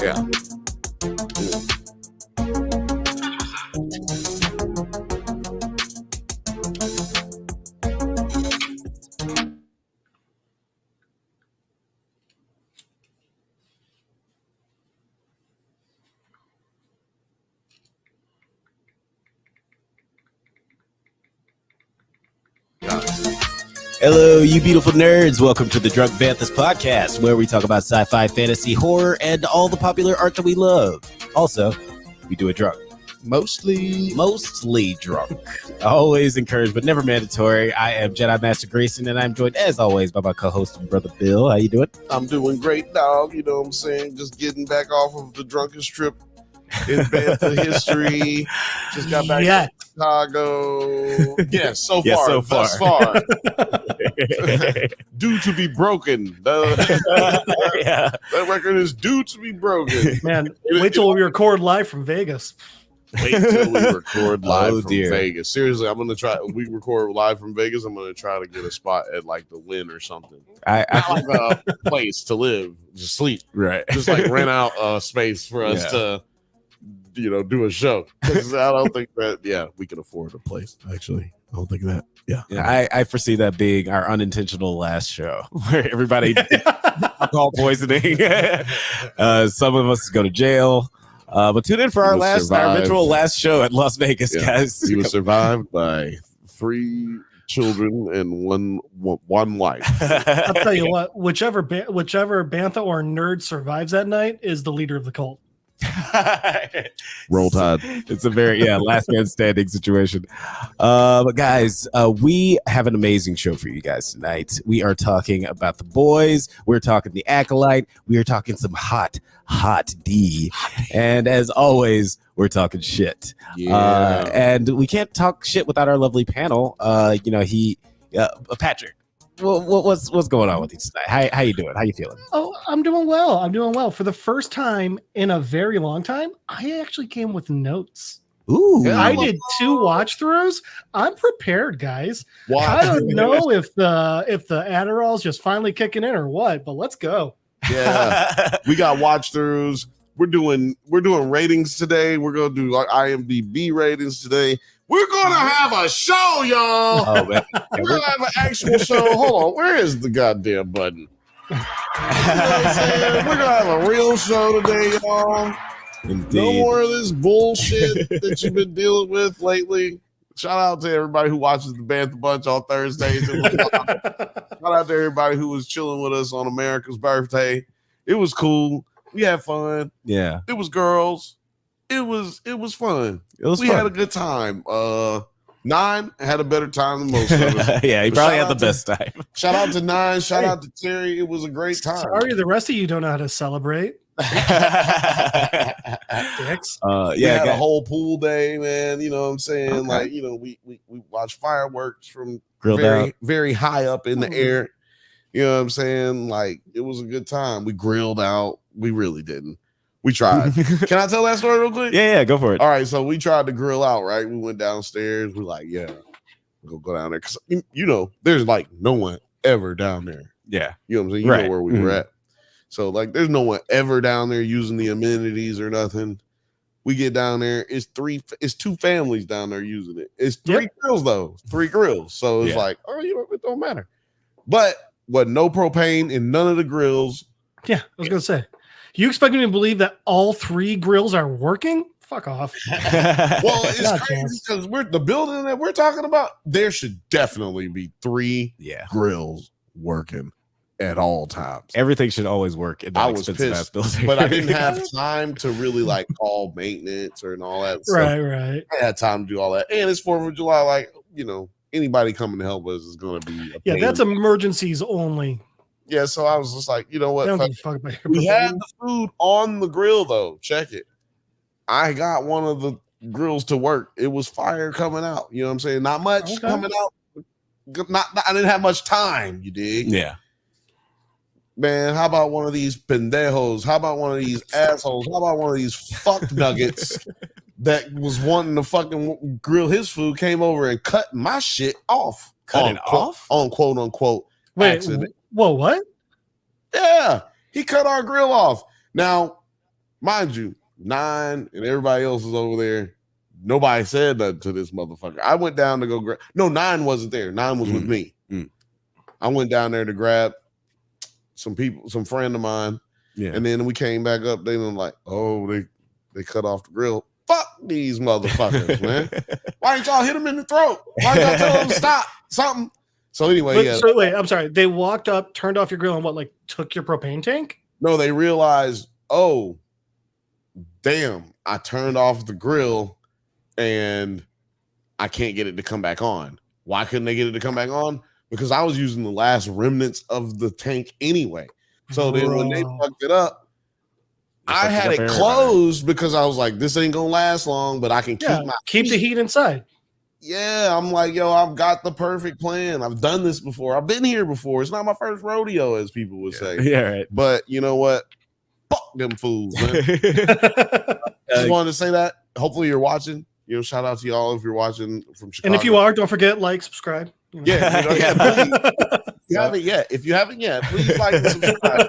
Yeah. Hello, you beautiful nerds. Welcome to the Drunk Banthas podcast, where we talk about sci-fi, fantasy, horror, and all the popular art that we love. Also, we do it drunk. Mostly drunk. Always encouraged, but never mandatory. I am Jedi Master Grayson, and I'm joined, as always, by my co-host and brother Bill. How you doing? I'm doing great, dog. You know what I'm saying? Just getting back off of the drunkest trip in Bantha history. Just got back to Chicago. Yes, so far. Thus far. Due to be broken. That record is due to be broken. Man, wait till we record live from Vegas. Wait till we record live from Vegas. Seriously, I'm gonna try. We record live from Vegas. I'm gonna try to get a spot at like the Wynn or something. Not like a place to live, just sleep. Right. Just like rent out a space for us to, do a show. Because I don't think that. Yeah, we can afford a place. Actually, I don't think that. Yeah. I foresee that being our unintentional last show, where everybody alcohol poisoning. Some of us go to jail. But tune in for our eventual last show at Las Vegas, guys. He was survived by 3 children and one wife. I'll tell you what, whichever Bantha or nerd survives that night is the leader of the cult. Roll Tide. It's a very last man standing situation. But guys, we have an amazing show for you guys tonight. We are talking about the boys. We're talking the Acolyte. We are talking some HOTD. And as always, we're talking shit. Yeah. And we can't talk shit without our lovely panel. Patrick. What's going on with you tonight? How you doing? How you feeling? Oh, I'm doing well. For the first time in a very long time, I actually came with notes. Ooh. I did 2 watch throughs. I'm prepared, guys. I don't know if the Adderall's just finally kicking in or what, but let's go. Yeah. We got watch throughs. We're doing ratings today. We're gonna do like IMDb ratings today. We're gonna have a show, y'all. Oh, man. We're gonna have an actual show. Hold on, where is the goddamn button? You know what I'm saying? We're gonna have a real show today, y'all. Indeed. No more of this bullshit that you've been dealing with lately. Shout out to everybody who watches the Bantha Bunch on Thursdays. Shout out to everybody who was chilling with us on America's birthday. It was cool. We had fun. Yeah. It was girls. It was fun. We had a good time. 9 had a better time than most of us. Yeah, he probably had the best time. Shout out to 9. Shout out to Terry. It was a great time. Sorry, the rest of you don't know how to celebrate. Dicks. We had a whole pool day, man. You know what I'm saying? Okay. Like, we watched fireworks from very high up in the air. You know what I'm saying? Like, it was a good time. We grilled out. We really didn't. We tried. Can I tell that story real quick? Yeah, go for it. All right, so we tried to grill out, right? We went downstairs. We're like, we'll go down there. Because, there's like no one ever down there. Yeah. You know what I'm saying? You know where we were at. So, like, there's no one ever down there using the amenities or nothing. We get down there. It's 2 families down there using it. It's 3 grills, though. 3 grills. So, it's like, it don't matter. But no propane in none of the grills. Yeah, I was going to say. You expect me to believe that all 3 grills are working? Fuck off. Well, it's crazy because the building that we're talking about, there should definitely be 3 grills working at all times. Everything should always work in that expensive ass building. But I didn't have time to really like call maintenance and all that stuff. Right. I had time to do all that. And it's 4th of July. Like, anybody coming to help us is going to be a pain. That's emergencies only. Yeah, so I was just like, you know what? We had the food on the grill, though. Check it. I got one of the grills to work. It was fire coming out. You know what I'm saying? Not much coming out. I didn't have much time, you dig? Yeah. Man, how about one of these pendejos? How about one of these assholes? How about one of these fuck nuggets that was wanting to fucking grill his food, came over and cut my shit off. On quote unquote accident. Whoa, what? Yeah, he cut our grill off. Now, mind you, 9 and everybody else is over there. Nobody said that to this motherfucker. I went down to go grab. No, 9 wasn't there. 9 was with me. I went down there to grab some friend of mine. Yeah. And then we came back up. They were like, oh, they cut off the grill. Fuck these motherfuckers, man. Why didn't y'all hit them in the throat? Why didn't y'all tell them to stop? Something. So anyway, So wait, I'm sorry. They walked up, turned off your grill, and what, took your propane tank? No, they realized, oh, damn, I turned off the grill and I can't get it to come back on. Why couldn't they get it to come back on? Because I was using the last remnants of the tank anyway. So then when they fucked it up, I had it closed because I was like, this ain't gonna last long, but I can keep the heat inside. Yeah, I'm like, yo, I've got the perfect plan. I've done this before. I've been here before. It's not my first rodeo, as people would say. Yeah, right. But you know what? Fuck them fools, man. Just wanted to say that. Hopefully you're watching. Shout out to y'all if you're watching from Chicago. And if you are, don't forget, subscribe. Yeah, if you haven't yet, please like and subscribe.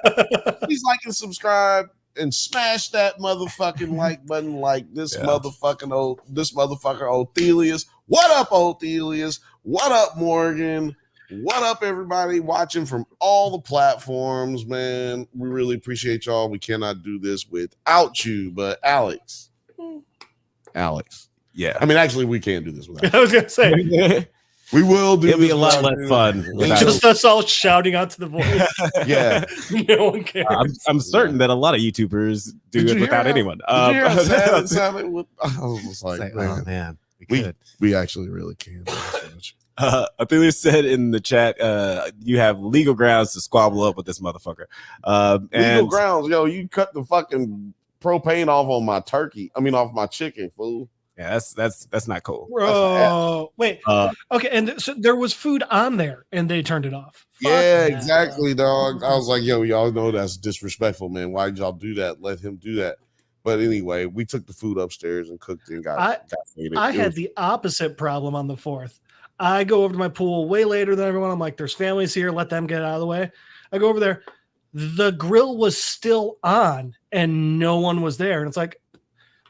Please like and subscribe and smash that motherfucking like button like this motherfucker Othelius. What up, Othelius? What up, Morgan? What up, everybody watching from all the platforms, man? We really appreciate y'all. We cannot do this without you, but Alex. Yeah. I mean, actually, we can't do this without you. I was going to say. We will do. It'll be a lot less fun. Just us all shouting out to the voice. Yeah, no one cares. I'm certain that a lot of YouTubers do it without anyone. I was just like, oh man, we actually really can. Athelia said in the chat, you have legal grounds to squabble up with this motherfucker. Legal grounds, yo. You cut the fucking propane off on my turkey. I mean, off my chicken, fool. Yeah, that's not cool. Bro, wait. Okay, and so there was food on there, and they turned it off. Yeah, exactly, dog. I was like, yo, y'all know that's disrespectful, man. Why did y'all do that? Let him do that. But anyway, we took the food upstairs and cooked it and got faded. I had the opposite problem on the 4th. I go over to my pool way later than everyone. I'm like, there's families here. Let them get out of the way. I go over there. The grill was still on, and no one was there. And it's like,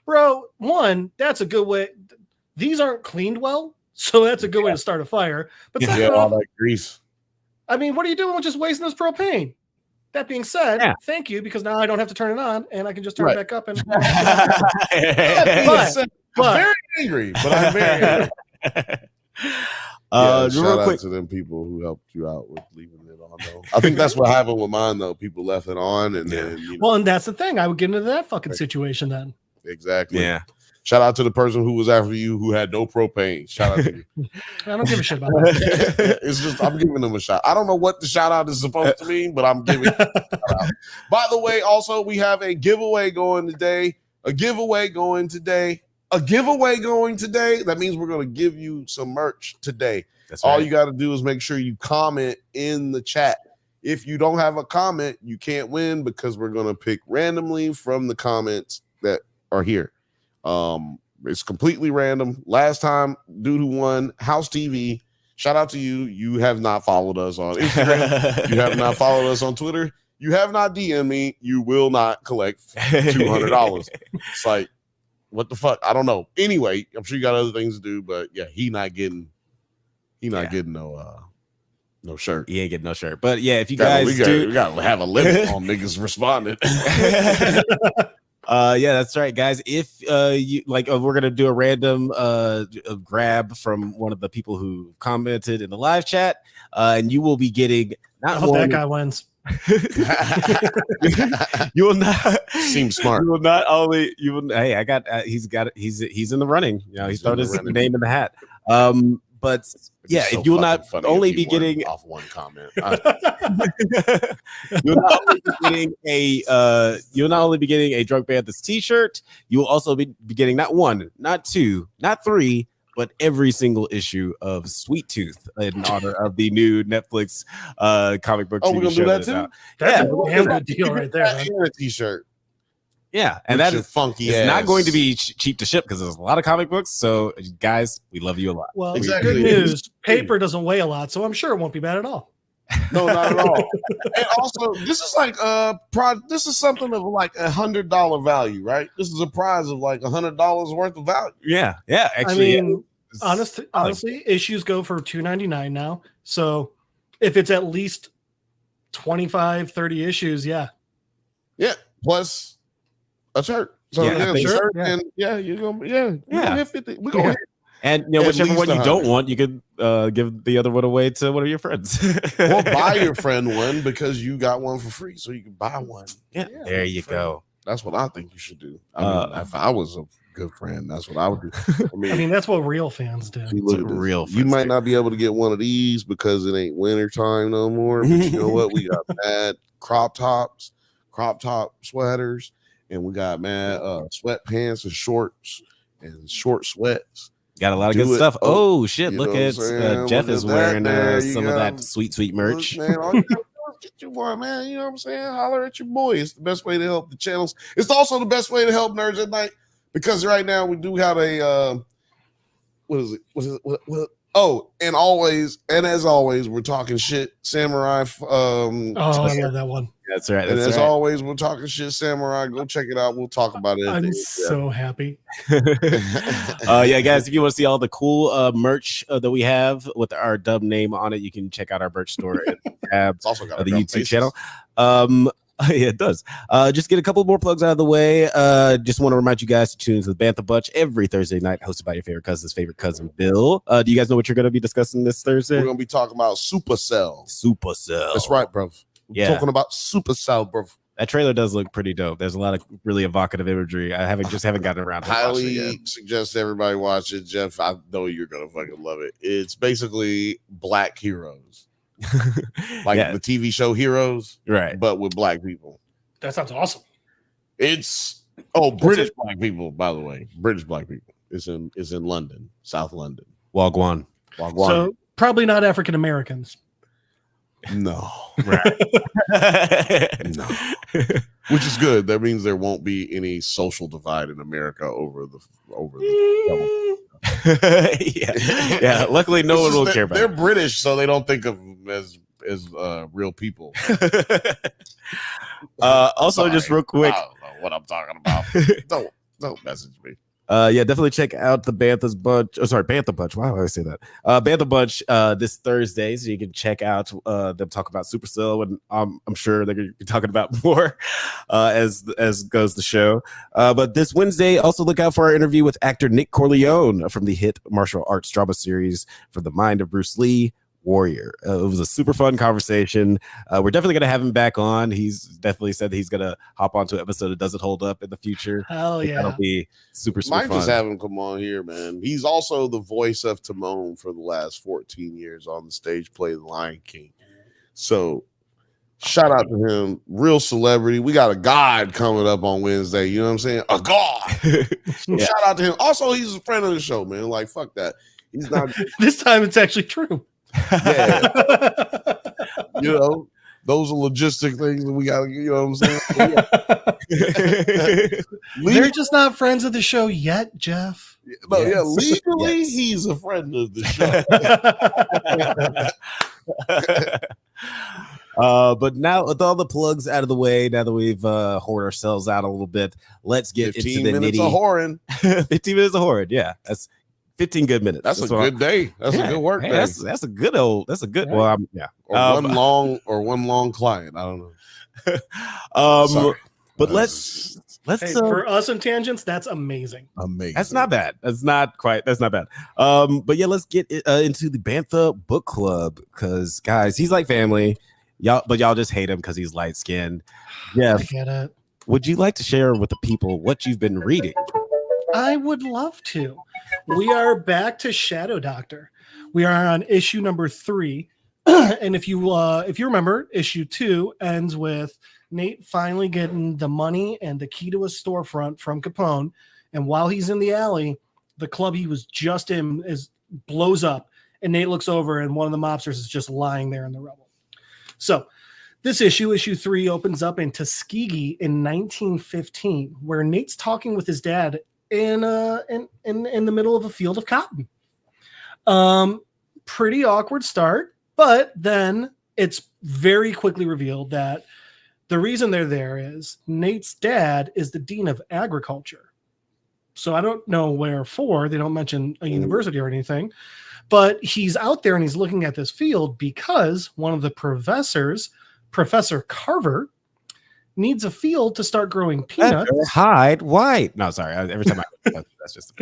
bro, one, that's a good way. These aren't cleaned well, so that's a good way to start a fire. But all that grease. I mean, what are you doing with just wasting this propane? That being said, thank you, because now I don't have to turn it on, and I can just turn it back up. And I'm very angry, but I'm very angry. Shout out to them people who helped you out with leaving it on, though. I think that's what happened with mine, though. People left it on, and then and that's the thing. I would get into that fucking situation then. Exactly. Yeah. Shout out to the person who was after you who had no propane. Shout out to you. I don't give a shit about that. It's just I'm giving them a shout. I don't know what the shout out is supposed to mean, but I'm giving them a shout out. By the way, also we have a giveaway going today. That means we're going to give you some merch today. That's all you got to do is make sure you comment in the chat. If you don't have a comment, you can't win because we're going to pick randomly from the comments that are here. It's completely random. Last time, dude who won, House TV. Shout out to you. You have not followed us on Instagram. You have not followed us on Twitter. You have not DM'd me. You will not collect $200. It's like, what the fuck? I don't know. Anyway, I'm sure you got other things to do, but yeah, he not getting no shirt. He ain't getting no shirt. But yeah, if you guys we gotta have a limit on niggas responding. Yeah, that's right, guys. If you we're gonna do a random grab from one of the people who commented in the live chat, and you will be getting I hope that guy wins. You will not seem smart. You will not only you will. Hey, I got. He's in the running. You know, he's thrown his name in the hat. But yeah, if you will not only be getting off one comment, you'll not only be getting a Drunk Banthas t-shirt, you will also be getting not one, not two, not three, but every single issue of Sweet Tooth in honor of the new Netflix comic book. Oh, we're gonna do that too. That's a damn good deal right there. A t-shirt. Yeah, and that is funky. It's not going to be cheap to ship because there's a lot of comic books. So, guys, we love you a lot. Well, exactly. Good news. Paper doesn't weigh a lot, so I'm sure it won't be bad at all. No, not at all. And also, this is like this is something of like $100 value, right? This is a prize of like $100 worth of value. Yeah. Actually, I mean, honestly, issues go for $2.99 now. So if it's at least 25, 30 issues, yeah, plus a shirt. So sure. And you're gonna hit 50. We're gonna hit. And whichever one you don't want, you could give the other one away to one of your friends. Or buy your friend one because you got one for free, so you can buy one. Yeah, there you go. That's what I think you should do. I mean, if I was a good friend, that's what I would do. I mean, that's what real fans do. You might not be able to get one of these because it ain't winter time no more. But you know what? We got mad crop top sweaters, and we got mad sweatpants and shorts and short sweats. Got a lot of good stuff. Oh shit! Look at Jeff is wearing some of that sweet merch. Man, all you gotta do is get you one, man. You know what I'm saying? Holler at your boy. It's the best way to help the channels. It's also the best way to help Nerds at Night because right now we do have a what is it? Oh, and as always, we're talking shit. Samurai. I love that one. That's right. And as always, we're talking shit. Samurai. Go check it out. We'll talk about it. I'm so happy. Yeah, guys, if you want to see all the cool merch that we have with our dub name on it, you can check out our merch store at it's also got the YouTube channel. Yeah, it does. Just get a couple more plugs out of the way. Just want to remind you guys to tune into the Bantha Bunch every Thursday night, hosted by your favorite cousin's favorite cousin, Bill. Do you guys know what you're going to be discussing this Thursday? We're going to be talking about Supercell. That's right, bro. We're talking about Supercell, bro. That trailer does look pretty dope. There's a lot of really evocative imagery. I haven't gotten around to highly suggest everybody watch it. Jeff, I know you're going to fucking love it. It's basically Black heroes. Like the TV show Heroes, right? But with black people. That sounds awesome. It's British black people, by the way. British black people. It's in London, South London. Wagwan. So probably not African Americans. No, right? No, which is good. That means there won't be any social divide in America over the. yeah. Luckily, no one will care about. They're British, so they don't think of them as real people. Also, sorry, just real quick, I don't know what I'm talking about. don't message me. Yeah, definitely check out the Bantha Bunch. Why do I say that? Bantha Bunch this Thursday, so you can check out them talk about Supercell, and I'm sure they're going to be talking about more as goes the show. But this Wednesday, also look out for our interview with actor Nick Corleone from the hit martial arts drama series From the Mind of Bruce Lee, Warrior. It was a super fun conversation. We're definitely going to have him back on. He's definitely said that he's going to hop onto an episode that doesn't hold up in the future. Hell yeah. That'll be super Might fun. Just have him come on here, man. He's also the voice of Timon for the last 14 years on the stage play The Lion King. So shout out to him. Real celebrity. We got a god coming up on Wednesday. You know what I'm saying? A god. Shout out to him. Also, he's a friend of the show, man. Like, fuck that. He's not. This time it's actually true. Yeah. You know, those are logistic things that we got to, you know what I'm saying? They're just not friends of the show yet, Jeff. No, yes. Legally, he's a friend of the show. But now with all the plugs out of the way, now that we've whored ourselves out a little bit, let's get into the nitty. 15 minutes of whoring. Yeah, that's 15 good minutes. That's a good day. That's a good work day. That's a good old. That's a good. Well, Or one long client. I don't know. But let's for us in tangents. That's amazing. That's not bad. That's not bad. But yeah, let's get into the Bantha book club because guys, he's like family. Y'all just hate him because he's light skinned. Yeah, I get it. Would you like to share with the people what you've been reading? I would love to. We are back to Shadow Doctor. We are on issue number 3, and if you remember, issue 2 ends with Nate finally getting the money and the key to a storefront from Capone. And while he's in the alley, the club he was just in blows up, and Nate looks over, and one of the mobsters is just lying there in the rubble. So this issue 3, opens up in Tuskegee in 1915, where Nate's talking with his dad in the middle of a field of cotton. Pretty awkward start, but then it's very quickly revealed that the reason they're there is Nate's dad is the dean of agriculture. So I don't know where for. They don't mention a university or anything, but he's out there and he's looking at this field because one of the professors, Professor Carver, needs a field to start growing peanuts. Hide white. No, sorry. Every time that's just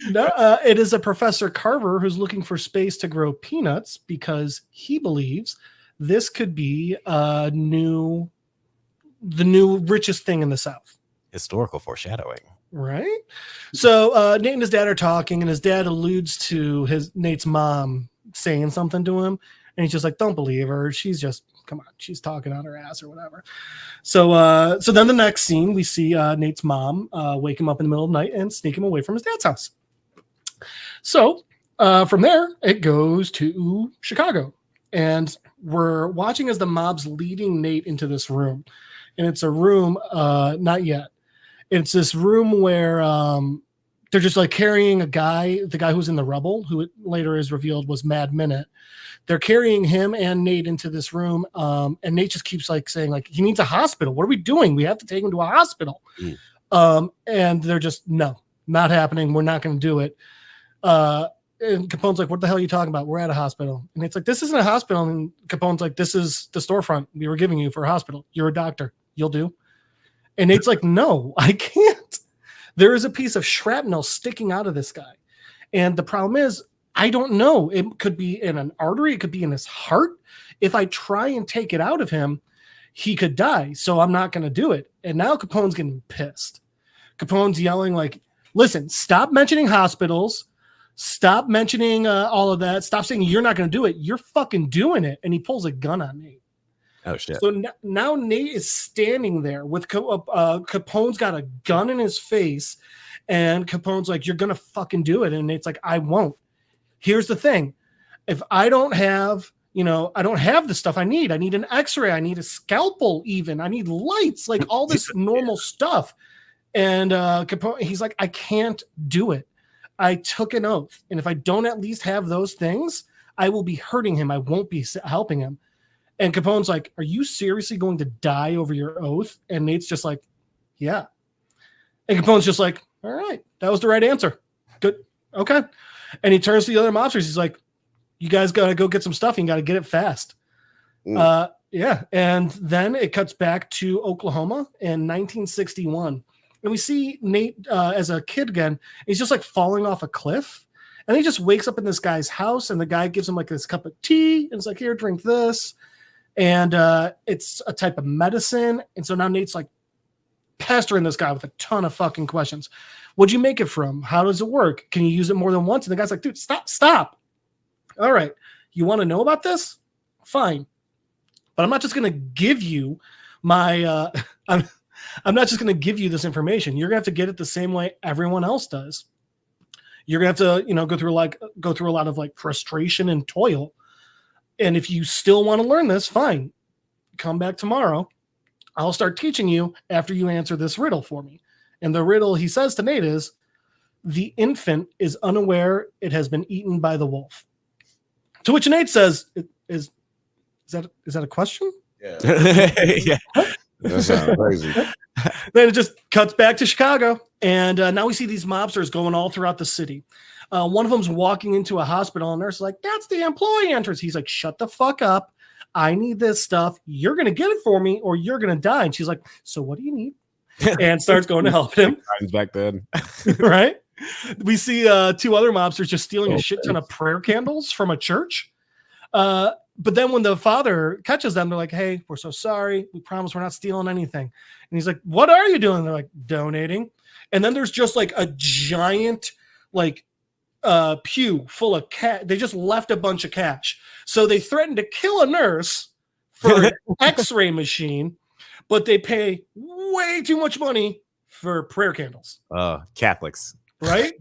it is a Professor Carver who's looking for space to grow peanuts because he believes this could be the new richest thing in the South. Historical foreshadowing. Right. So Nate and his dad are talking, and his dad alludes to Nate's mom saying something to him, and he's just like, "Don't believe her. She's just, come on, she's talking on her ass or whatever." So then the next scene, we see Nate's mom wake him up in the middle of the night and sneak him away from his dad's house. So from there, it goes to Chicago, and we're watching as the mob's leading Nate into this room, and it's a room, not yet. It's this room where they're just like carrying the guy who's in the rubble, who it later is revealed was Mad Minute. They're carrying him and Nate into this room, and Nate just keeps like saying like he needs a hospital. What are we doing? We have to take him to a hospital. And they're just no, not happening. We're not going to do it. And Capone's like, "What the hell are you talking about? We're at a hospital." And it's like, "This isn't a hospital." And Capone's like, "This is the storefront we were giving you for a hospital. You're a doctor. You'll do." And Nate's like, "No, I can't. There is a piece of shrapnel sticking out of this guy. And the problem is, I don't know. It could be in an artery. It could be in his heart. If I try and take it out of him, he could die. So I'm not going to do it." And now Capone's getting pissed. Capone's yelling like, "Listen, stop mentioning hospitals. Stop mentioning all of that. Stop saying you're not going to do it. You're fucking doing it." And he pulls a gun on Nate. Oh shit! So now Nate is standing there with Capone's got a gun in his face, and Capone's like, "You're gonna fucking do it," and Nate's like, "I won't." Here's the thing: if I don't have, I don't have the stuff I need. I need an X-ray. I need a scalpel. Even I need lights, like all this normal stuff. And Capone, he's like, "I can't do it. I took an oath, and if I don't at least have those things, I will be hurting him. I won't be helping him." And Capone's like, "Are you seriously going to die over your oath?" And Nate's just like, "Yeah." And Capone's just like, "All right, that was the right answer. Good. Okay." And he turns to the other mobsters. He's like, "You guys got to go get some stuff. You got to get it fast." Yeah. And then it cuts back to Oklahoma in 1961. And we see Nate as a kid again. He's just like falling off a cliff. And he just wakes up in this guy's house, and the guy gives him like this cup of tea. And it's like, "Here, drink this." And it's a type of medicine. And so now Nate's like pestering this guy with a ton of fucking questions. "What'd you make it from? How does it work? Can you use it more than once?" And the guy's like, "Dude, stop. All right. You want to know about this? Fine. But I'm not just going to give you my, I'm not just going to give you this information. You're going to have to get it the same way everyone else does. You're going to have to, go through a lot of like frustration and toil. And if you still want to learn this, fine. Come back tomorrow. I'll start teaching you after you answer this riddle for me." And the riddle he says to Nate is, "The infant is unaware it has been eaten by the wolf." To which Nate says, "Is that a question?" Yeah. Yeah. That sounds crazy. Then it just cuts back to Chicago. And now we see these mobsters going all throughout the city. One of them's walking into a hospital, and the nurse is like, "That's the employee entrance." He's like, "Shut the fuck up. I need this stuff. You're going to get it for me or you're going to die." And she's like, "So what do you need?" And starts going to help him. Back then. Right? We see two other mobsters just stealing a shit ton of prayer candles from a church. But then when the father catches them, they're like, "Hey, we're so sorry. We promise we're not stealing anything." And he's like, "What are you doing?" They're like, "Donating." And then there's just like a giant like pew full of cash. They just left a bunch of cash. So they threatened to kill a nurse for an X-ray machine, but they pay way too much money for prayer candles. Catholics. Right?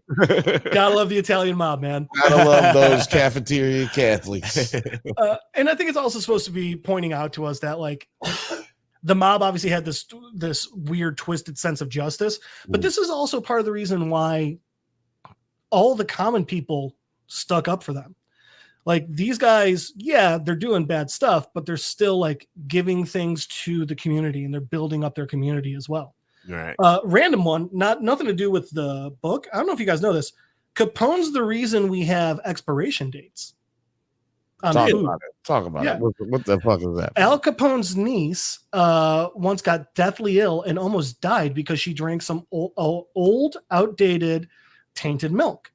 Gotta love the Italian mob, man. Gotta love those cafeteria Catholics. And I think it's also supposed to be pointing out to us that like the mob obviously had this weird twisted sense of justice, but this is also part of the reason why all the common people stuck up for them. Like these guys, yeah, they're doing bad stuff, but they're still like giving things to the community and they're building up their community as well. Right. Random one, nothing to do with the book. I don't know if you guys know this. Capone's the reason we have expiration dates on food. Talk about it. What the fuck is that? Al Capone's niece once got deathly ill and almost died because she drank some old, outdated, tainted milk.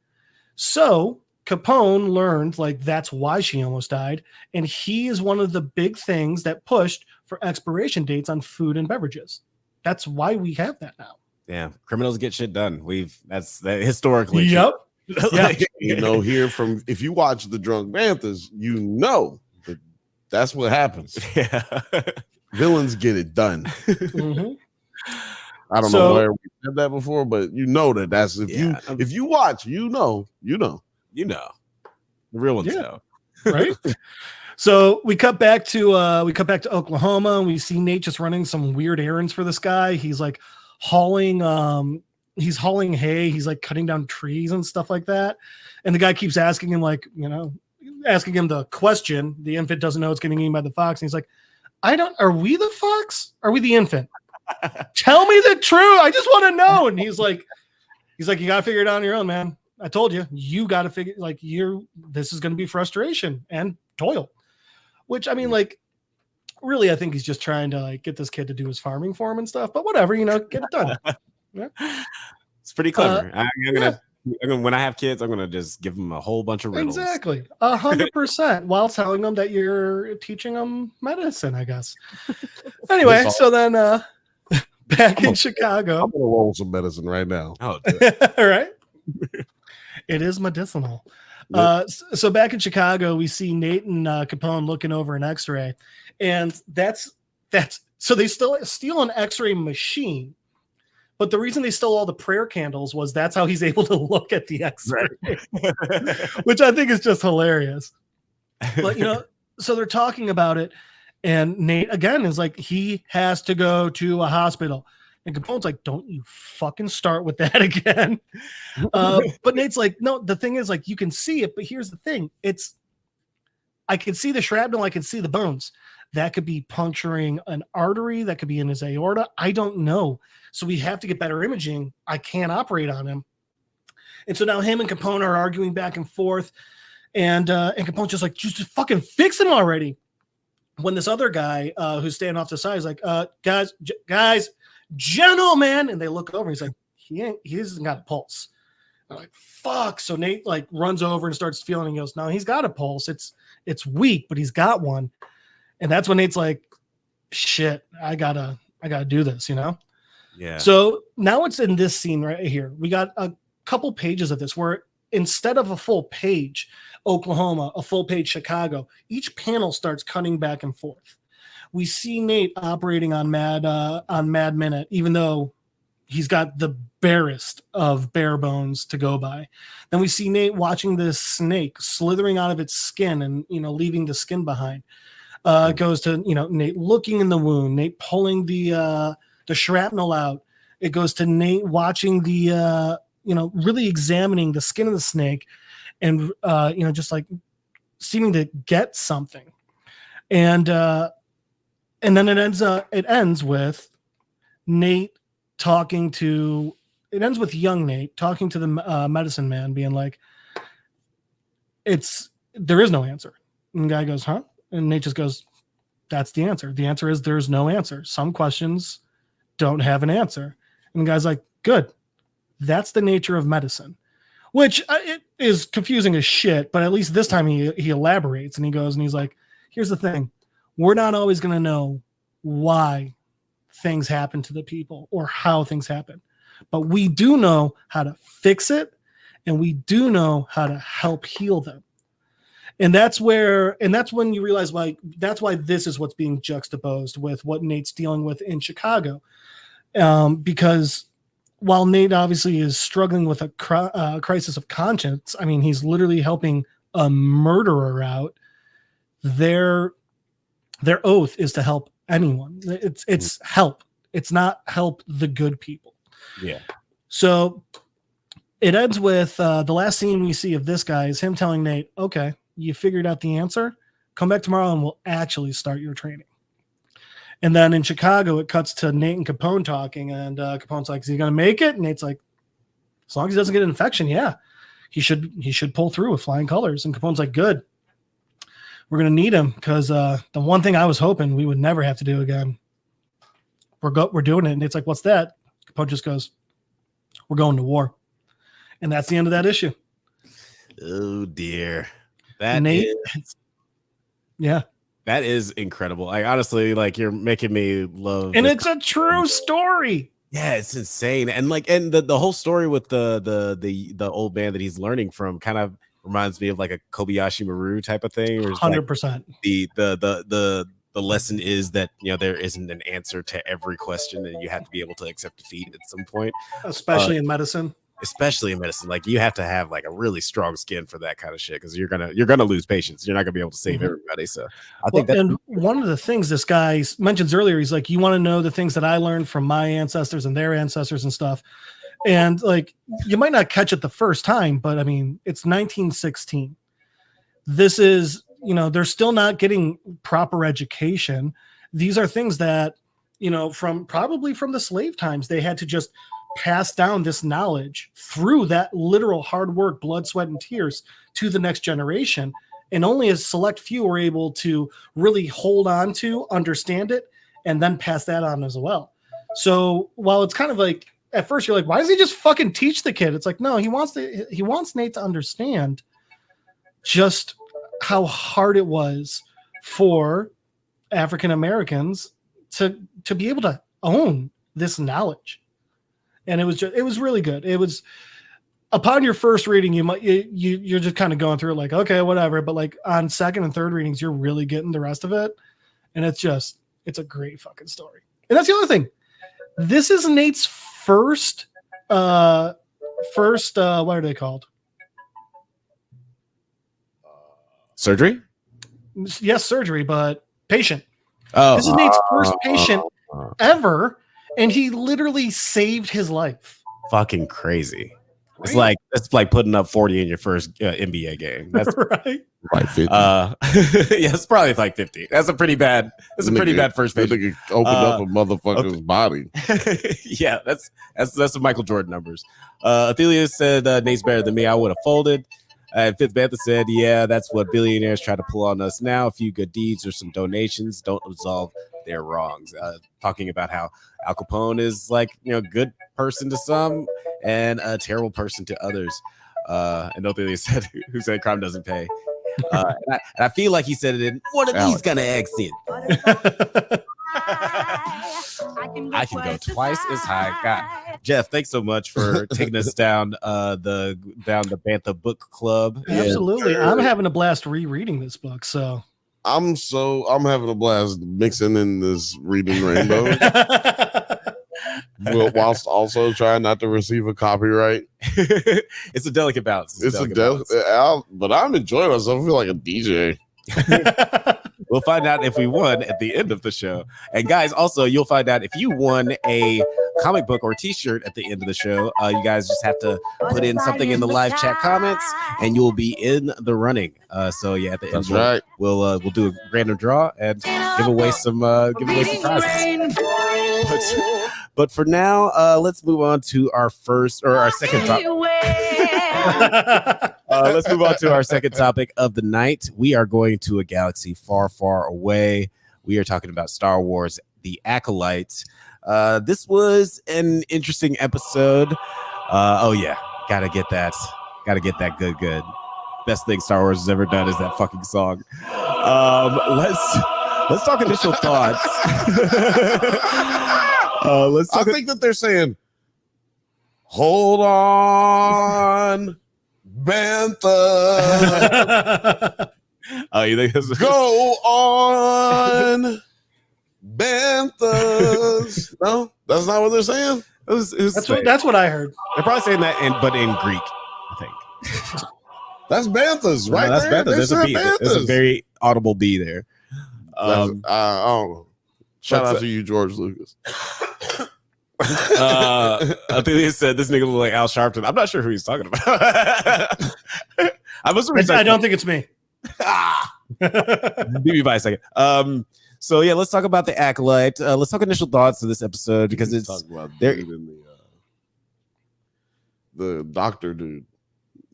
So Capone learned like that's why she almost died, and he is one of the big things that pushed for expiration dates on food and beverages. That's why we have that now. Yeah, criminals get shit done. That's historically. Yep. Yeah. Here from if you watch the Drunk Banthas, that's what happens. Yeah. Villains get it done. Mm-hmm. I don't know where we said that before, but that's if you watch, you know. The real ones know. Right? So we cut back to Oklahoma, and we see Nate just running some weird errands for this guy. He's like hauling hay, he's like cutting down trees and stuff like that. And the guy keeps asking him, like, asking him the question. The infant doesn't know it's getting eaten by the fox, and he's like, are we the fox? Are we the infant? Tell me the truth. I just want to know. And he's like, you gotta figure it out on your own, man. I told you got to figure, like, this is going to be frustration and toil, which, I mean, like, really, I think he's just trying to like get this kid to do his farming for him and stuff, but whatever, get it done. Yeah. It's pretty clever. When I have kids, I'm going to just give them a whole bunch of riddles. Exactly. 100% while telling them that you're teaching them medicine, I guess. Anyway, so then, back in Chicago, I'm going to roll some medicine right now. Oh, all right. It is medicinal. So back in Chicago, we see Nate and Capone looking over an X-ray, and that's so they still steal an X-ray machine, but the reason they stole all the prayer candles was that's how he's able to look at the X-ray, which I think is just hilarious. But so they're talking about it, and Nate again is like, he has to go to a hospital. And Capone's like, don't you fucking start with that again. But Nate's like, no, the thing is, like, you can see it, but here's the thing. I can see the shrapnel, I can see the bones. That could be puncturing an artery, that could be in his aorta. I don't know. So we have to get better imaging. I can't operate on him. And so now him and Capone are arguing back and forth. And Capone's just like, just fucking fix him already. When this other guy who's standing off to the side is like, guys, gentlemen, and they look over, he's like, he hasn't got a pulse. I'm like, fuck. So Nate like runs over and starts feeling, and he goes, no, he's got a pulse. It's weak, but he's got one. And that's when Nate's like, shit, I gotta do this, Yeah. So now it's in this scene right here. We got a couple pages of this where instead of a full page Oklahoma, a full page Chicago, each panel starts cutting back and forth. We see Nate operating on Mad Minute, even though he's got the barest of bare bones to go by. Then we see Nate watching this snake slithering out of its skin and leaving the skin behind. It goes to Nate looking in the wound, Nate pulling the shrapnel out. It goes to Nate watching the really examining the skin of the snake, and just like seeming to get something, and then it ends with Nate talking to. It ends with young Nate talking to the medicine man, being like, there is no answer. And the guy goes, huh? And Nate just goes, that's the answer. The answer is there's no answer. Some questions don't have an answer. And the guy's like, good. That's the nature of medicine, which it is confusing as shit. But at least this time he elaborates, and he goes and he's like, here's the thing. We're not always going to know why things happen to the people or how things happen, but we do know how to fix it, and we do know how to help heal them. And that's when you realize that's why this is what's being juxtaposed with what Nate's dealing with in Chicago. Because while Nate obviously is struggling with a crisis of conscience, I mean, he's literally helping a murderer out. Their oath is to help anyone. It's help. It's not help the good people. Yeah. So it ends with the last scene we see of this guy is him telling Nate, okay, you figured out the answer. Come back tomorrow and we'll actually start your training. And then in Chicago, it cuts to Nate and Capone talking, and Capone's like, is he going to make it? And Nate's like, as long as he doesn't get an infection, yeah, he should pull through with flying colors. And Capone's like, good. We're going to need him because the one thing I was hoping we would never have to do again, we're doing it. And Nate's like, what's that? Capone just goes, we're going to war. And that's the end of that issue. Oh, dear. That Nate, yeah. That is incredible. Like, honestly, like, you're making me love. And it's a true story. Yeah, it's insane. And like, and the whole story with the old man that he's learning from kind of reminds me of like a Kobayashi Maru type of thing. 100%. The lesson is that, you know, there isn't an answer to every question, and you have to be able to accept defeat at some point. Especially in medicine. Especially in medicine, like, you have to have like a really strong skin for that kind of shit, because you're gonna lose patience. You're not gonna be able to save everybody. So I think that's, and one of the things this guy mentions earlier, he's like, you want to know the things that I learned from my ancestors and their ancestors and stuff. And like, you might not catch it the first time, but I mean, it's 1916. This is, you know, they're still not getting proper education. These are things that, you know, probably from the slave times, they had to just pass down this knowledge through that literal hard work, blood, sweat, and tears to the next generation. And only a select few were able to really hold on to, understand it, and then pass that on as well. So while it's kind of like, at first you're like, why does he just fucking teach the kid? It's like, no, he wants Nate to understand just how hard it was for African Americans to be able to own this knowledge. And it was really good. It was, upon your first reading, you're just kind of going through it like, okay, whatever. But like on second and third readings, you're really getting the rest of it. And it's a great fucking story. And that's the other thing. This is Nate's first, what are they called? Surgery? Yes, surgery, but patient. Oh, this is Nate's first patient ever. And he literally saved his life. Fucking crazy. Right? It's like putting up 40 in your first NBA game. That's right. Like 50. Yeah, it's probably like 50. That's a pretty bad first patient. Opened up a motherfucker's body. Yeah, that's some Michael Jordan numbers. Athelia said Nate's better than me. I would have folded. Fifth Bantha said, yeah, that's what billionaires try to pull on us now. A few good deeds or some donations don't absolve their wrongs. Talking about how Al Capone is like, you know, good person to some and a terrible person to others. And Ophelia said, who said crime doesn't pay. And I feel like he said it in one of these kind of accents. I can go twice as high. God. Jeff, thanks so much for taking us down the Bantha book club. Absolutely. Yeah. I'm having a blast rereading this book. So I'm having a blast mixing in this reading rainbow. Whilst also trying not to receive a copyright. It's a delicate balance. But I'm enjoying myself. I feel like a DJ. We'll find out if we won at the end of the show. And guys, also, you'll find out if you won a comic book or t-shirt at the end of the show. You guys just have to put in something in the live chat comments and you'll be in the running. So yeah, at the end, right. We'll do a random draw and give away some prizes. But for now, let's move on to our second topic. Let's move on to our second topic of the night. We are going to a galaxy far, far away. We are talking about Star Wars: The Acolyte. This was an interesting episode. Oh yeah, gotta get that good. Best thing Star Wars has ever done is that fucking song. Let's talk initial thoughts. I think that they're saying, hold on, Bantha. Oh, you think this is... Go on, Banthas. No, that's not what they're saying. That's what I heard. They're probably saying that, but in Greek, I think. That's Banthas, right? No, that's there. Banthas. There's a B. There's a very audible B there. I don't know. Shout out to you, George Lucas. Athelia said this nigga look like Al Sharpton. I'm not sure who he's talking about. I don't think it's me. Give me by a second. So yeah, let's talk about the Acolyte. Let's talk initial thoughts of this episode because it's talk about there. The doctor dude.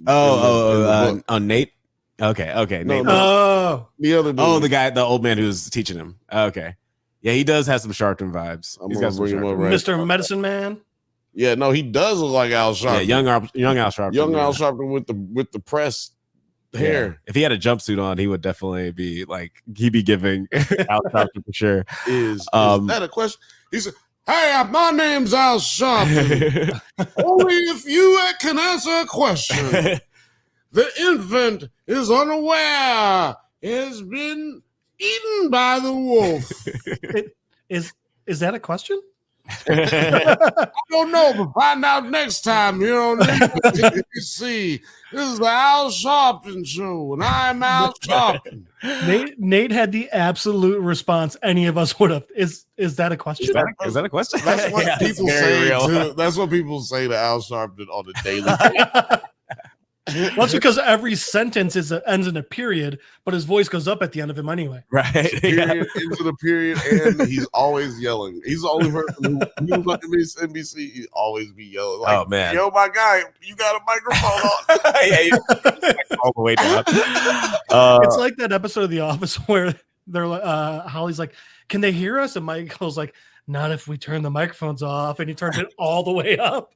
On Nate. Okay. No, Nate. no. The other dude. Oh, the old man who's teaching him. Okay. Yeah, he does have some Sharpton vibes. He's got some Mr. Medicine Man. Yeah, no, he does look like Al Sharpton. Yeah, young Al Sharpton. Al Sharpton with the pressed hair. Yeah. If he had a jumpsuit on, he would definitely be like he'd be giving Al Sharpton for sure. Is that a question? He said, "Hey, my name's Al Sharpton. Only if you can answer a question. The infant is unaware. Has been eaten by the wolf." Is that a question? I don't know, but find out next time here on NBC. This is the Al Sharpton Show, and I'm Al Sharpton. Nate had the absolute response any of us would have. Is that a question? Is that a question? That's what people say. That's what people say to Al Sharpton on a daily basis. Well, that's because every sentence ends in a period, but his voice goes up at the end of him anyway. Right. Period, into the period, and he's always yelling. He's the only person who was on NBC. He'd always be yelling. Like, oh man, yo, my guy, you got a microphone on? Yeah, all the way down. It's like that episode of The Office where they're Holly's like, "Can they hear us?" And Michael's like, "Not if we turn the microphones off," and he turns it all the way up.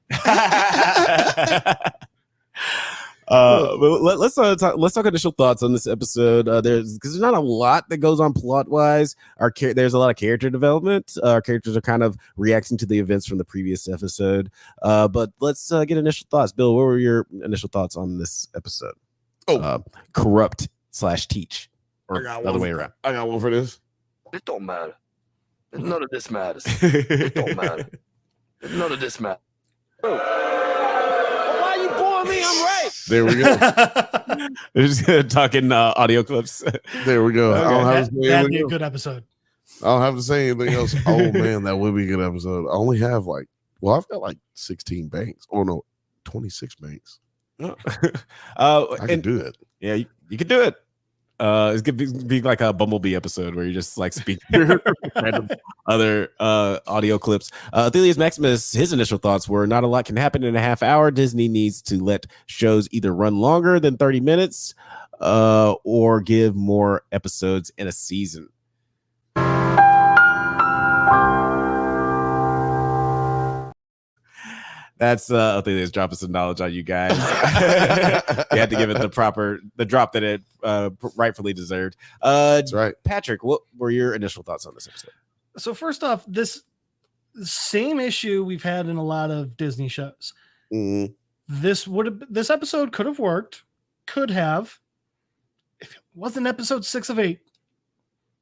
But let's talk initial thoughts on this episode. There's not a lot that goes on plot wise. There's a lot of character development. Our characters are kind of reacting to the events from the previous episode. But let's get initial thoughts. Bill, what were your initial thoughts on this episode? Corrupt / teach, or the other way around. I got one for this. It don't matter. None of this matters. It don't matter. None of this matters. Why you boring me? I'm right. There we go. They're just talking audio clips. There we go. Okay. That'd be a good episode. I don't have to say anything else. Oh man, that would be a good episode. I only have I've got 16 banks. Oh no, 26 banks. I can do it. Yeah, you can do it. It's gonna be like a Bumblebee episode where you just like speak through random other audio clips. Athelius Maximus, his initial thoughts were not a lot can happen in a half hour. Disney needs to let shows either run longer than 30 minutes or give more episodes in a season. That's Athelius dropping some knowledge on you guys. You had to give it the drop that it rightfully deserved. That's right. Patrick, what were your initial thoughts on this episode? So first off, this same issue we've had in a lot of Disney shows. Mm-hmm. This episode could have worked, if it wasn't episode 6 of 8.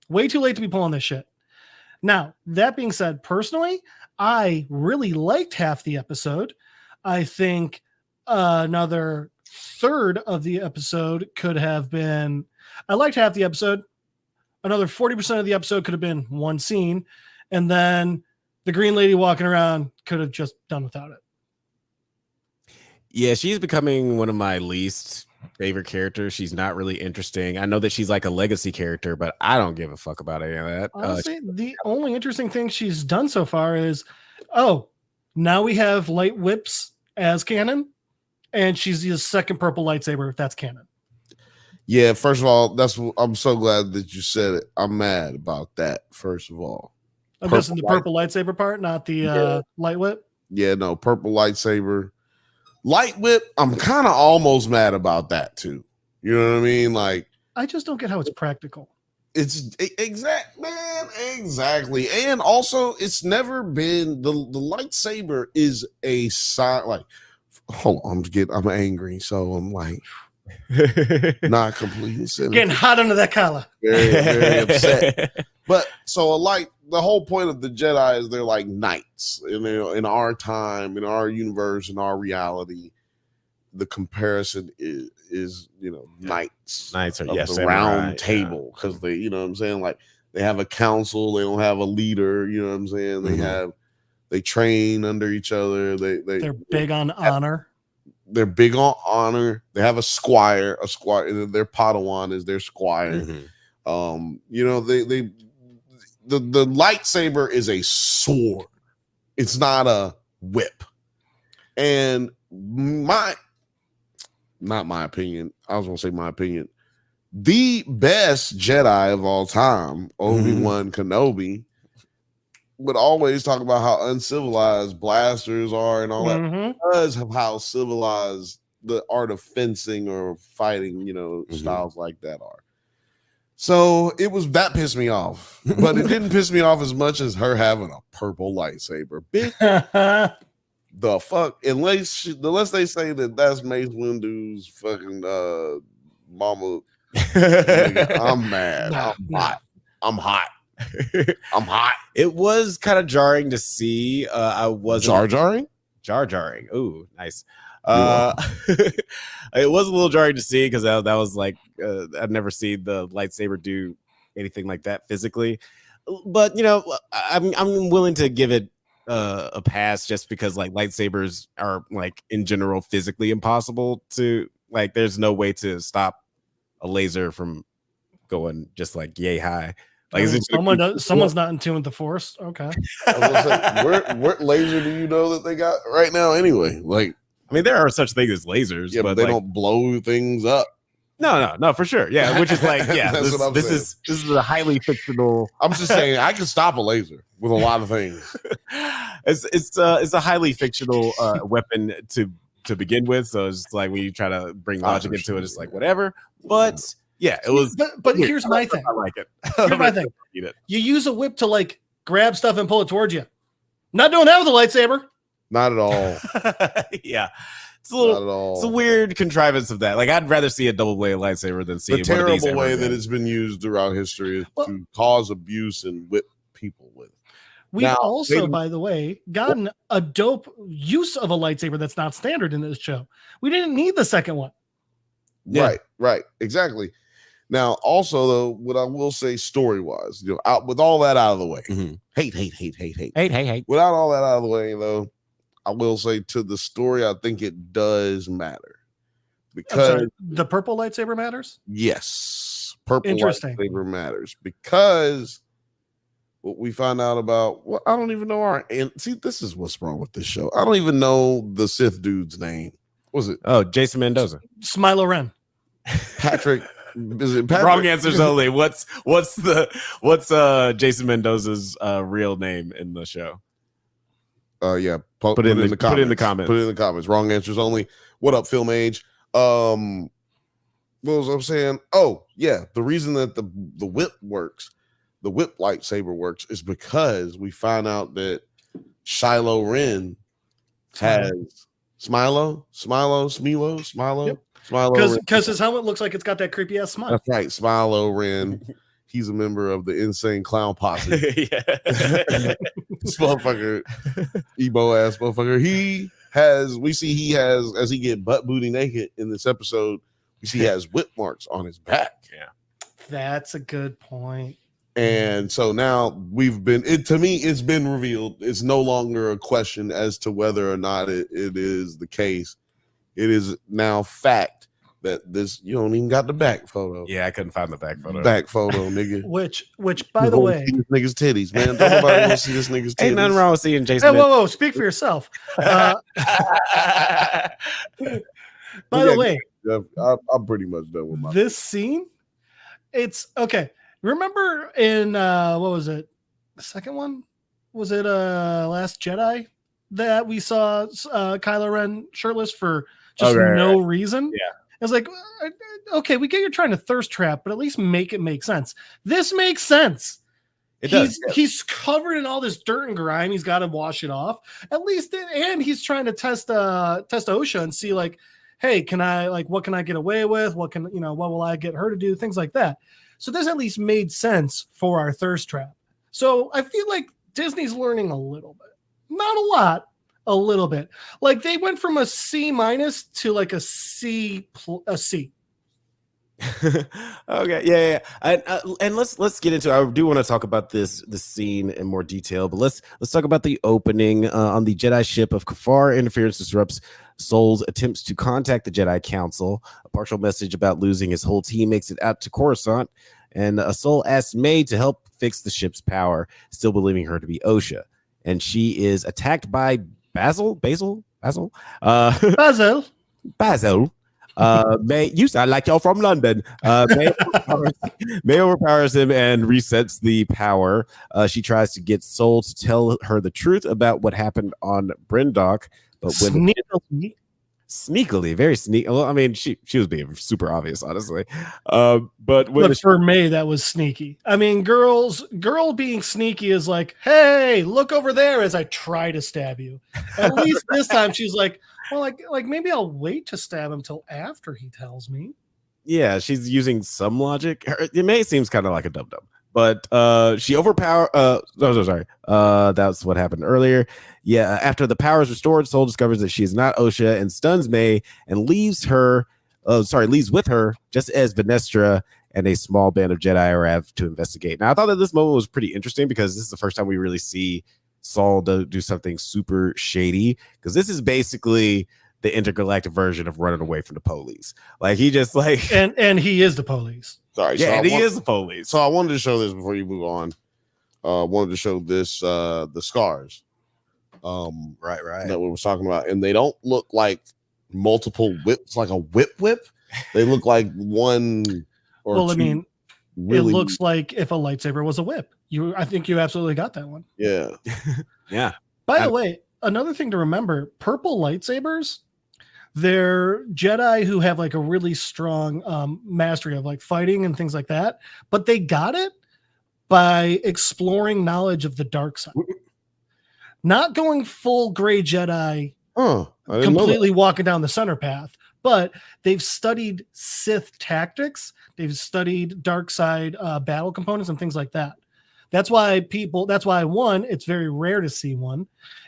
Way too late to be pulling this shit. Now, that being said, personally, I really liked half the episode. I think another third of the episode could have been. I liked half the episode. Another 40% of the episode could have been one scene. And then the green lady walking around could have just done without it. Yeah, she's becoming one of my least favorite characters. She's not really interesting. I know that she's like a legacy character, but I don't give a fuck about any of that. Honestly, the only interesting thing she's done so far is, now we have light whips as canon, and she's the second purple lightsaber if that's canon. Yeah, first of all, I'm so glad that you said it. I'm mad about that, first of all. I'm guessing the purple lightsaber part, not the light whip. Yeah, no, purple lightsaber. Light whip, I'm kind of almost mad about that too. You know what I mean? Like, I just don't get how it's practical. It's exactly. And also, it's never been the lightsaber is a sign. Like, hold on, I'm angry, so I'm like not completely cynical. Getting hot under that collar. Very, very upset. But so the whole point of the Jedi is they're like knights in our time, in our universe, in our reality. The comparison is knights. Knights are the round table, because they, you know what I'm saying, like they have a council, they don't have a leader. You know what I'm saying? They train under each other. They're big on honor. they're big on honor. They have a squire. Their Padawan is their squire. You know, the lightsaber is a sword. It's not a whip. And not my opinion. I was gonna say my opinion. The best Jedi of all time, Obi-Wan Kenobi, would always talk about how uncivilized blasters are and all that because of how civilized the art of fencing or fighting, you know, styles like that are. So that pissed me off, but it didn't piss me off as much as her having a purple lightsaber. Bitch, the fuck? Unless they say that that's Mace Windu's fucking mama. Nigga, I'm mad. I'm hot. I'm hot. It was kind of jarring to see. I wasn't jarring. Ooh, nice. It was a little jarring to see because that was like I'd never seen the lightsaber do anything like that physically. But you know, I'm willing to give it a pass just because like lightsabers are like in general physically impossible to like. There's no way to stop a laser from going just like yay high. Like someone's not in tune with the Force. Okay. I was gonna say, what laser do you know that they got right now anyway? Like, I mean, there are such things as lasers, yeah, but they don't blow things up. No, for sure. Yeah, which is like, yeah, this is a highly fictional. I'm just saying, I can stop a laser with a lot of things. It's a highly fictional weapon to begin with, so it's like when you try to bring logic into it, it's like whatever. But yeah, it was. But here's my thing. I like it. Here's my thing. You use a whip to like grab stuff and pull it towards you. Not doing that with a lightsaber. Not at all. Yeah. It's a little. It's a weird contrivance of that. Like, I'd rather see a double bladed lightsaber than see the terrible way that it's been used throughout history is to cause abuse and whip people with. We've also, by the way, gotten a dope use of a lightsaber that's not standard in this show. We didn't need the second one. Yeah. Right, exactly. Now, also though, what I will say story-wise, you know, with all that out of the way, hate. Without all that out of the way, though, I will say to the story, I think it does matter because the purple lightsaber matters. Yes, purple lightsaber matters because what we find out about. Well, I don't even know see, this is what's wrong with this show. I don't even know the Sith dude's name. What was it? Oh, Jason Mendoza, Smilo Ren, Patrick. Is it Patrick? Wrong answers only. What's Jason Mendoza's real name in the show? Yeah, put it in the comments. Wrong answers only. What up, Film Age? What was I saying? Oh, yeah. The reason that the whip works, the whip lightsaber works, is because we find out that Shiloh Ren has Smilo. Yep. Because his helmet looks like it's got that creepy ass smile. That's right, Smilo Ren. He's a member of the Insane Clown Posse. This motherfucker, emo ass motherfucker. He has, as he get butt booty naked in this episode, we see he has whip marks on his back. Yeah, that's a good point. And so now to me, it's been revealed. It's no longer a question as to whether or not it is the case. It is now fact that you don't even got the back photo. Yeah, I couldn't find the back photo. Back photo, nigga. Which, by the way, this nigga's titties, man. Don't nobody want to see this nigga's titties. Ain't nothing wrong with seeing Jason. Hey, whoa! Speak for yourself. By the way, I'm pretty much done with my this scene. It's okay. Remember in what was it? The second one? Was it Last Jedi that we saw Kylo Ren shirtless for just no reason? Yeah. I was like, okay, we get you're trying to thirst trap, but at least make it make sense. This makes sense. He's covered in all this dirt and grime. He's got to wash it off. At least, and he's trying to test OSHA and see like, hey, what can I get away with? What will I get her to do? Things like that. So this at least made sense for our thirst trap. So I feel like Disney's learning a little bit, not a lot. A little bit. Like they went from a C- to like a C. Okay, yeah. And let's get into. I do want to talk about this scene in more detail, but let's talk about the opening on the Jedi ship of Kafar. Interference disrupts Soul attempts to contact the Jedi Council. A partial message about losing his whole team makes it out to Coruscant, and Soul asks May to help fix the ship's power, still believing her to be Osha. And she is attacked by Basil. May, you sound like you're from London. May overpowers him and resets the power. She tries to get Soul to tell her the truth about what happened on Bryndock, but when sneakily, very sneaky. Well, I mean, she was being super obvious, honestly. But for May, that was sneaky. I mean, girl being sneaky is like, hey, look over there as I try to stab you. At least this time she's like, well, like maybe I'll wait to stab him till after he tells me. Yeah, she's using some logic. It may seems kind of like a dum-dum, but she overpower. Sorry. That's what happened earlier. Yeah, after the power is restored, Soul discovers that she is not Osha and stuns May and leaves with her just as Venestra and a small band of Jedi arrive to investigate. Now, I thought that this moment was pretty interesting because this is the first time we really see Saul do something super shady, because this is basically the intergalactic version of running away from the police. Like he just like and he is the police. Sorry, yeah, and he is the police. So I wanted to show this before you move on. Wanted to show this the scars. Right. That we were talking about, and they don't look like multiple whips, like a whip. They look like one or well, two. I mean, really... it looks like if a lightsaber was a whip. I think you absolutely got that one. Yeah. Yeah. By the way, another thing to remember, purple lightsabers, they're Jedi who have like a really strong mastery of like fighting and things like that, but they got it by exploring knowledge of the dark side. Not going full gray Jedi, completely walking down the center path, but they've studied Sith tactics. They've studied dark side battle components and things like that. That's why one, it's very rare to see one,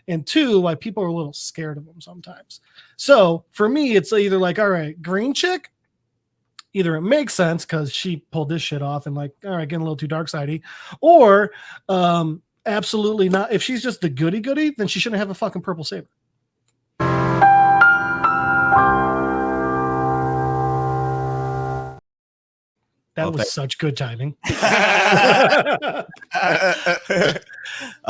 and two, why people are a little scared of them sometimes. So for me, it's either like, all right, green chick, either it makes sense because she pulled this shit off and like, all right, getting a little too dark sidey, or absolutely not. If she's just the goody, then she shouldn't have a fucking purple saber. That was such good timing.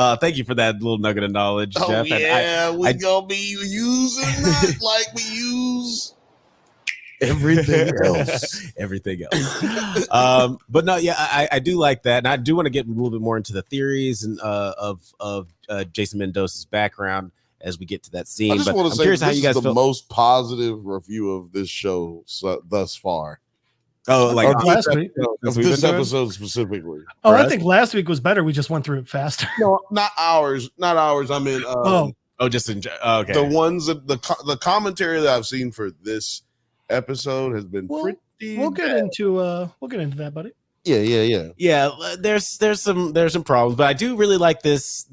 Thank you for that little nugget of knowledge, Jeff. Yeah, we gonna be using that like we use everything else. But no, yeah, I do like that, and I do want to get a little bit more into the theories and of Jason Mendoza's background as we get to that scene. I just want to say, this how you guys is the feel. most positive review of this show thus far. Oh, like last week. This episode specifically. Oh, I think last week was better. We just went through it faster. No, not ours. I mean, just okay. The ones that the commentary that I've seen for this episode has been pretty. We'll get into that, buddy. Yeah. There's some problems, but I do really like this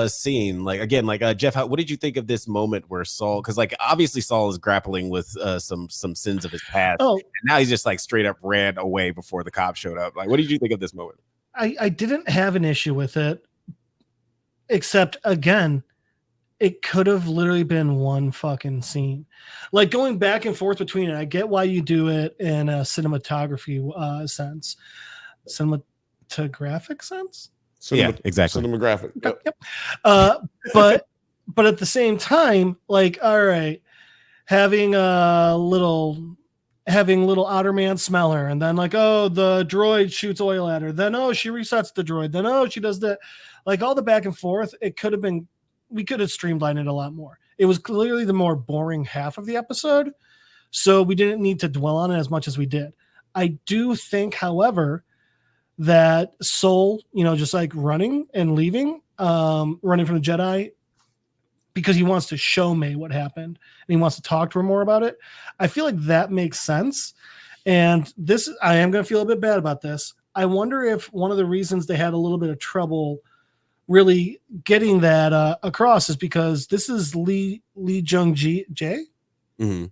scene. Like again, like Jeff, what did you think of this moment where Saul? Because like obviously Saul is grappling with some sins of his past. Oh, and now he's just like straight up ran away before the cops showed up. Like, what did you think of this moment? I didn't have an issue with it, except again, it could have literally been one fucking scene. Like going back and forth between it. I get why you do it in a cinematography sense. Cinematographic sense? Yeah, exactly. Cinematographic. Yep. But at the same time, like, all right, having little Otter Man smell her, and then like, oh, the droid shoots oil at her, then oh, she resets the droid, then oh, she does that. Like all the back and forth, we could have streamlined it a lot more. It was clearly the more boring half of the episode, so we didn't need to dwell on it as much as we did. I do think, however, that Soul, just like running and leaving, running from the Jedi because he wants to show May what happened and he wants to talk to her more about it. I feel like that makes sense. And I am going to feel a bit bad about this. I wonder if one of the reasons they had a little bit of trouble really getting that across is because this is Lee Jung-jae. Mm-hmm.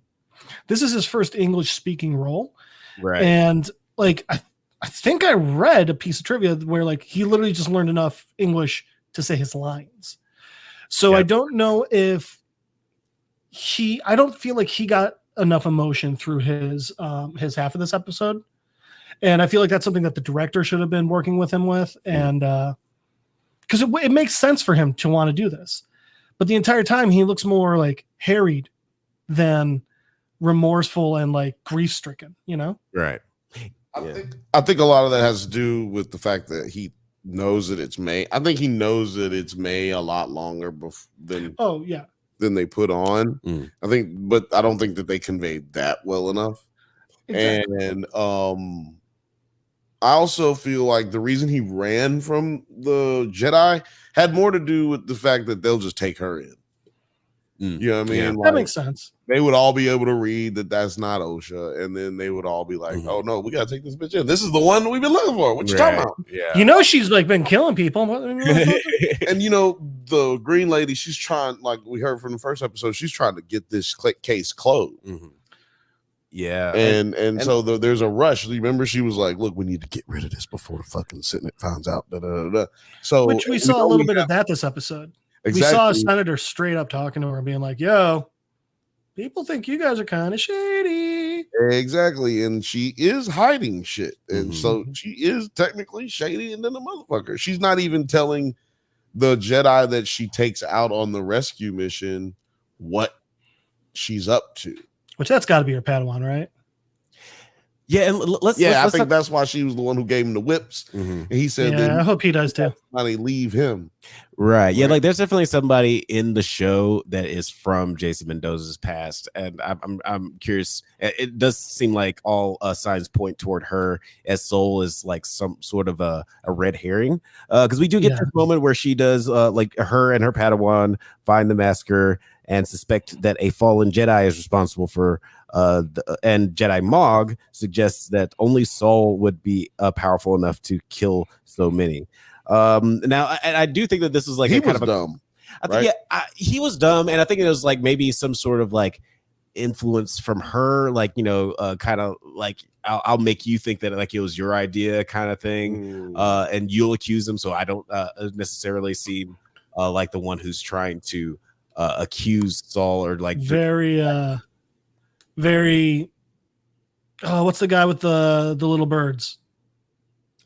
This is his first English speaking role. Right. And like, I think I read a piece of trivia where like he literally just learned enough English to say his lines. So I don't know if I don't feel like he got enough emotion through his half of this episode. And I feel like that's something that the director should have been working with him with. And because it makes sense for him to want to do this. But the entire time he looks more like harried than remorseful and like grief stricken, you know? Right. I think a lot of that has to do with the fact that he knows that it's May. I think he knows that it's May a lot longer than they put on. I think, but I don't think that they conveyed that well enough. Exactly. And I also feel like the reason he ran from the Jedi had more to do with the fact that they'll just take her in. You know what I mean? Yeah, like, that makes sense. They would all be able to read that that's not OSHA, and then they would all be like, "Oh no, we gotta take this bitch in. This is the one we've been looking for. What you talking about?" Yeah, you know she's like been killing people, and you know the green lady. She's trying, like we heard from the first episode, she's trying to get this case closed. Yeah, and so there's a rush. Remember, she was like, "Look, we need to get rid of this before the fucking Senate finds out." So, which we saw a little bit of that this episode. Exactly. We saw a senator straight up talking to her, being like, "Yo, people think you guys are kind of shady." Exactly, and she is hiding shit, and so she is technically shady and then a motherfucker. She's not even telling the Jedi that she takes out on the rescue mission what she's up to. Which that's got to be her Padawan, right? Yeah, and I think that's why she was the one who gave him the whips. And he said, "Yeah, I hope he does too." Leave him. Right. Yeah, like there's definitely somebody in the show that is from Jason Mendoza's past, and I'm curious. It does seem like all signs point toward her, as Soul is like some sort of a red herring, because we do get this moment where she does like her and her Padawan find the massacre and suspect that a fallen Jedi is responsible for. And Jedi Mog suggests that only Saul would be powerful enough to kill so many. Now, and I do think that this is like he was dumb. He was dumb, and I think it was like maybe some sort of like influence from her, like kind of like I'll make you think that like it was your idea, kind of thing, and you'll accuse him, so I don't necessarily seem like the one who's trying to accuse Saul or like very what's the guy with the little birds?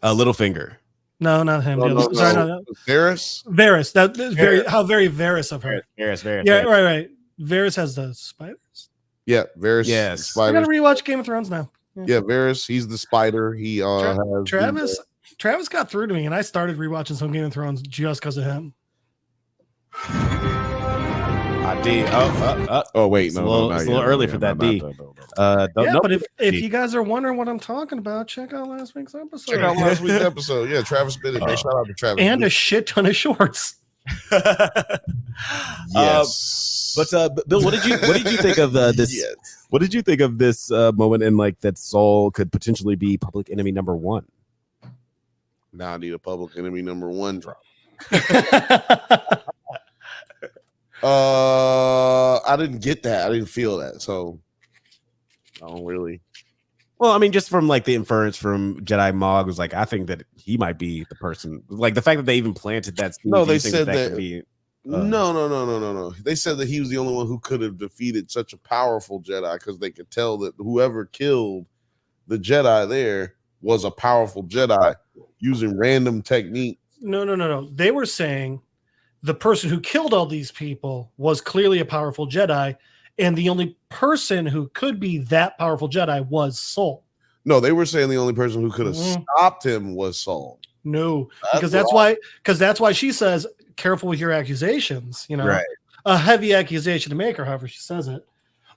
Littlefinger. No, not him. Sorry, no. Varys. That is very Varys of her. Varys. Yeah, right. Varys has the spiders. Yeah, Varys. Yes. Spiders. I gotta rewatch Game of Thrones now. Yeah, Varys. He's the spider. He has Travis got through to me, and I started rewatching some Game of Thrones just because of him. D. Oh wait, it's a little early for that D. But if you guys are wondering what I'm talking about, check out last week's episode. Yeah, Travis Bennet. Shout out to Travis. And a shit ton of shorts. Yes. But Bill, what did you think of this? Yes. What did you think of this moment in like that Saul could potentially be public enemy number 1? Now I need a public enemy number 1 drop. I didn't get that. I didn't feel that. So I don't really. Well, I mean, just from like the inference from Jedi Mog was like, I think that he might be the person. Like the fact that they even planted that. No, they said that. No. They said that he was the only one who could have defeated such a powerful Jedi because they could tell that whoever killed the Jedi there was a powerful Jedi using random techniques. No. They were saying the person who killed all these people was clearly a powerful Jedi, and the only person who could be that powerful Jedi was Saul. No, they were saying the only person who could have stopped him was Saul. No, because that's why she says, careful with your accusations, right. A heavy accusation to make her, however she says it,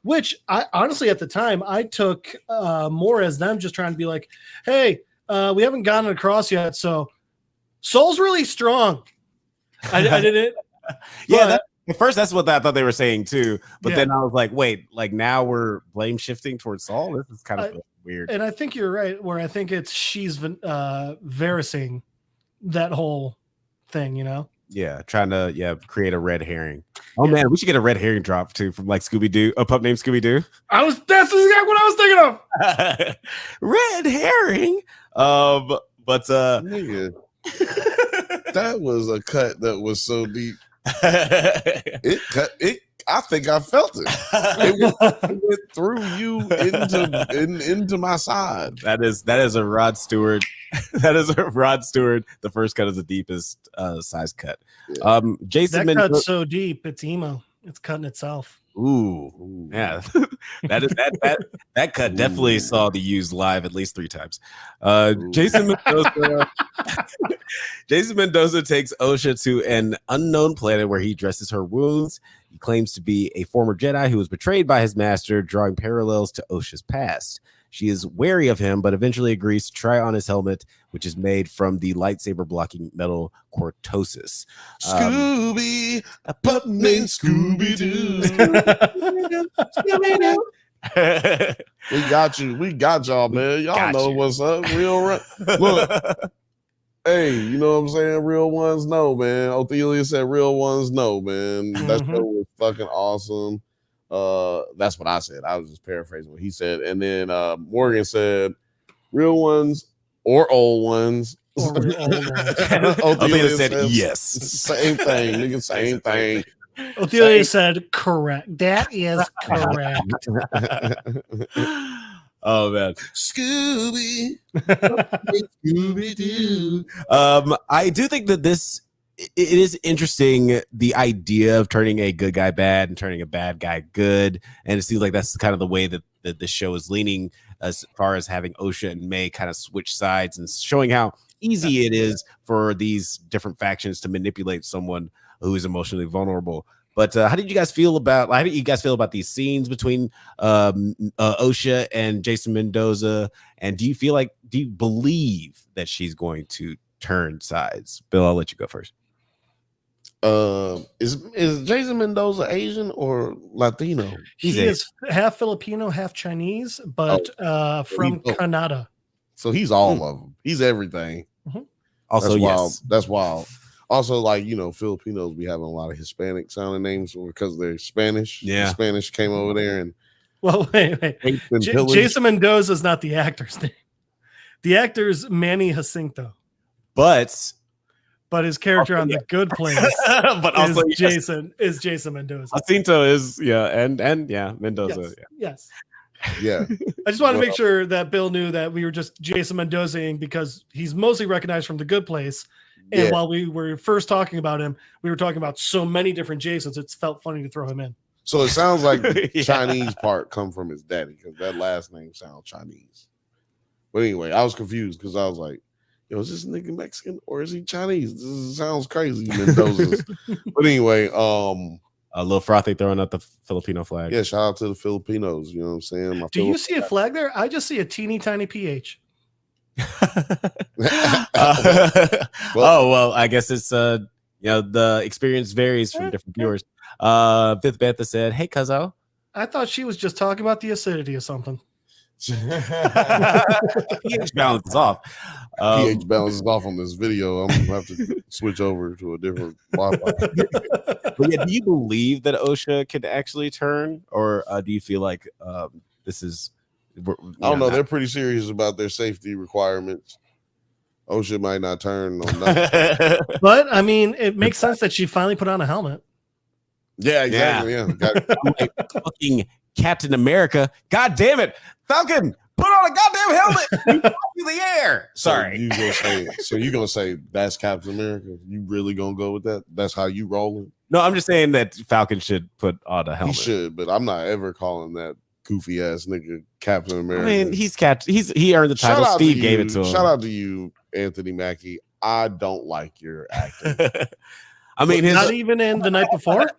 which I honestly, at the time, I took more as them just trying to be like, hey, we haven't gotten it across yet. So Saul's really strong. I didn't. Yeah. At first, that's what I thought they were saying too. But then I was like, wait, like now we're blame shifting towards Saul? This is kind of weird. And I think you're right, where I think she's Varysing that whole thing, Yeah, trying to create a red herring. Oh man, we should get a red herring drop too from like Scooby-Doo, a pup named Scooby-Doo. That's exactly what I was thinking of. Red herring. Nigga, that was a cut that was so deep. I I think I felt it. It went through you into my side. That is a Rod Stewart. That is a Rod Stewart. The first cut is the deepest size cut. Yeah. Jason that cut's so deep, it's emo. It's cutting itself. Ooh, yeah. that cut definitely saw the used live at least 3 times. Jason Mendoza. Jason Mendoza takes Osha to an unknown planet where he dresses her wounds. He claims to be a former Jedi who was betrayed by his master, drawing parallels to Osha's past. She is wary of him, but eventually agrees to try on his helmet, which is made from the lightsaber blocking metal cortosis. Scooby, a pup named Scooby-Doo. We got you. We got y'all, man. Y'all know what's up. Look. Hey, you know what I'm saying? Real ones know, man. Othelia said real ones know, man. That show was fucking awesome. That's what I said. I was just paraphrasing what he said. And then Morgan said real ones or old ones. Othelia said yes. Same thing, nigga. Same thing. Othelia said correct. That is correct. Oh man, Scooby Doo. I do think that it is interesting, the idea of turning a good guy bad and turning a bad guy good, and it seems like that's kind of the way that the show is leaning as far as having Osha and May kind of switch sides and showing how easy it is for these different factions to manipulate someone who is emotionally vulnerable. But how did you guys feel about these scenes between Osha and Jason Mendoza? And do you believe that she's going to turn sides? Bill, I'll let you go first. Is Jason Mendoza Asian or Latino? He is half Filipino, half Chinese, but from Canada. So he's all of them. He's everything. Also, that's wild. Also, like, you know, Filipinos be having a lot of Hispanic sounding names because they're Spanish. Yeah. The Spanish came over there and wait. Jason Mendoza is not the actor's name. The actor's Manny Jacinto. But his character on The Good Place but also is Jason Mendoza. Jacinto is and Mendoza. Yes. Yeah. I just want to make sure that Bill knew that we were just Jason Mendozaing because he's mostly recognized from The Good Place. And while we were first talking about him, we were talking about so many different Jasons. It felt funny to throw him in. So it sounds like the Chinese part come from his daddy because that last name sounds Chinese. But anyway, I was confused because I was like, yo, is this nigga Mexican or is he Chinese? This sounds crazy, Mendoza. But anyway, a little frothy throwing up the Filipino flag. Yeah, shout out to the Filipinos. You know what I'm saying? Do you see a flag there? I just see a teeny tiny PH. Well, I guess it's the experience varies from different viewers. Fifth Bantha said, "Hey, Cuzzo." I thought she was just talking about the acidity or something. pH balance is off. pH balance is off on this video. I'm gonna have to switch over to a different Wi-Fi. But yeah, do you believe that Osha could actually turn, or do you feel like this is? I don't know. They're pretty serious about their safety requirements. Osha might not turn on that. But I mean, it makes sense that she finally put on a helmet. Yeah, exactly. Yeah. Fucking Captain America. God damn it. Falcon, put on a goddamn helmet. You through the air. Sorry. So you gonna say that's Captain America? You really gonna go with that? That's how you rolling? No, I'm just saying that Falcon should put on a helmet. He should, but I'm not ever calling that goofy ass nigga Captain America. I mean, he earned the title. Steve gave it to him. Shout out to you, Anthony Mackie. I don't like your acting. I mean, not even in The Night Before.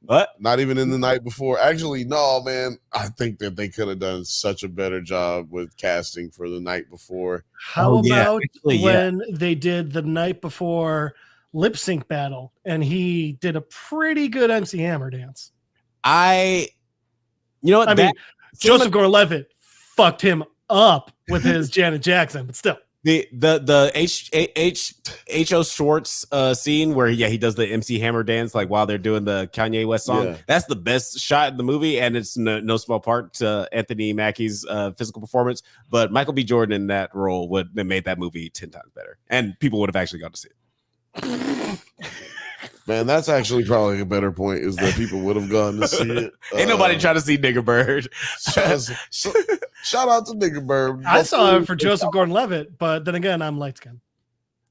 What? Not even in The Night Before. Actually, no, man. I think that they could have done such a better job with casting for The Night Before. How about when they did The Night Before lip sync battle and he did a pretty good MC Hammer dance? You know what? I mean, Joseph Gordon-Levitt fucked him up with his Janet Jackson, but still. The H.O. Schwartz scene where he does the MC Hammer dance like while they're doing the Kanye West song. Yeah. That's the best shot in the movie, and it's no small part to Anthony Mackie's physical performance. But Michael B. Jordan in that role would have made that movie 10 times better, and people would have actually got to see it. Man, that's actually probably a better point. Is that people would have gone to see it. Ain't nobody trying to see Nigga Bird. Shout out to Nigga Bird. I saw it for Joseph Gordon-Levitt, but then again, I'm light skinned.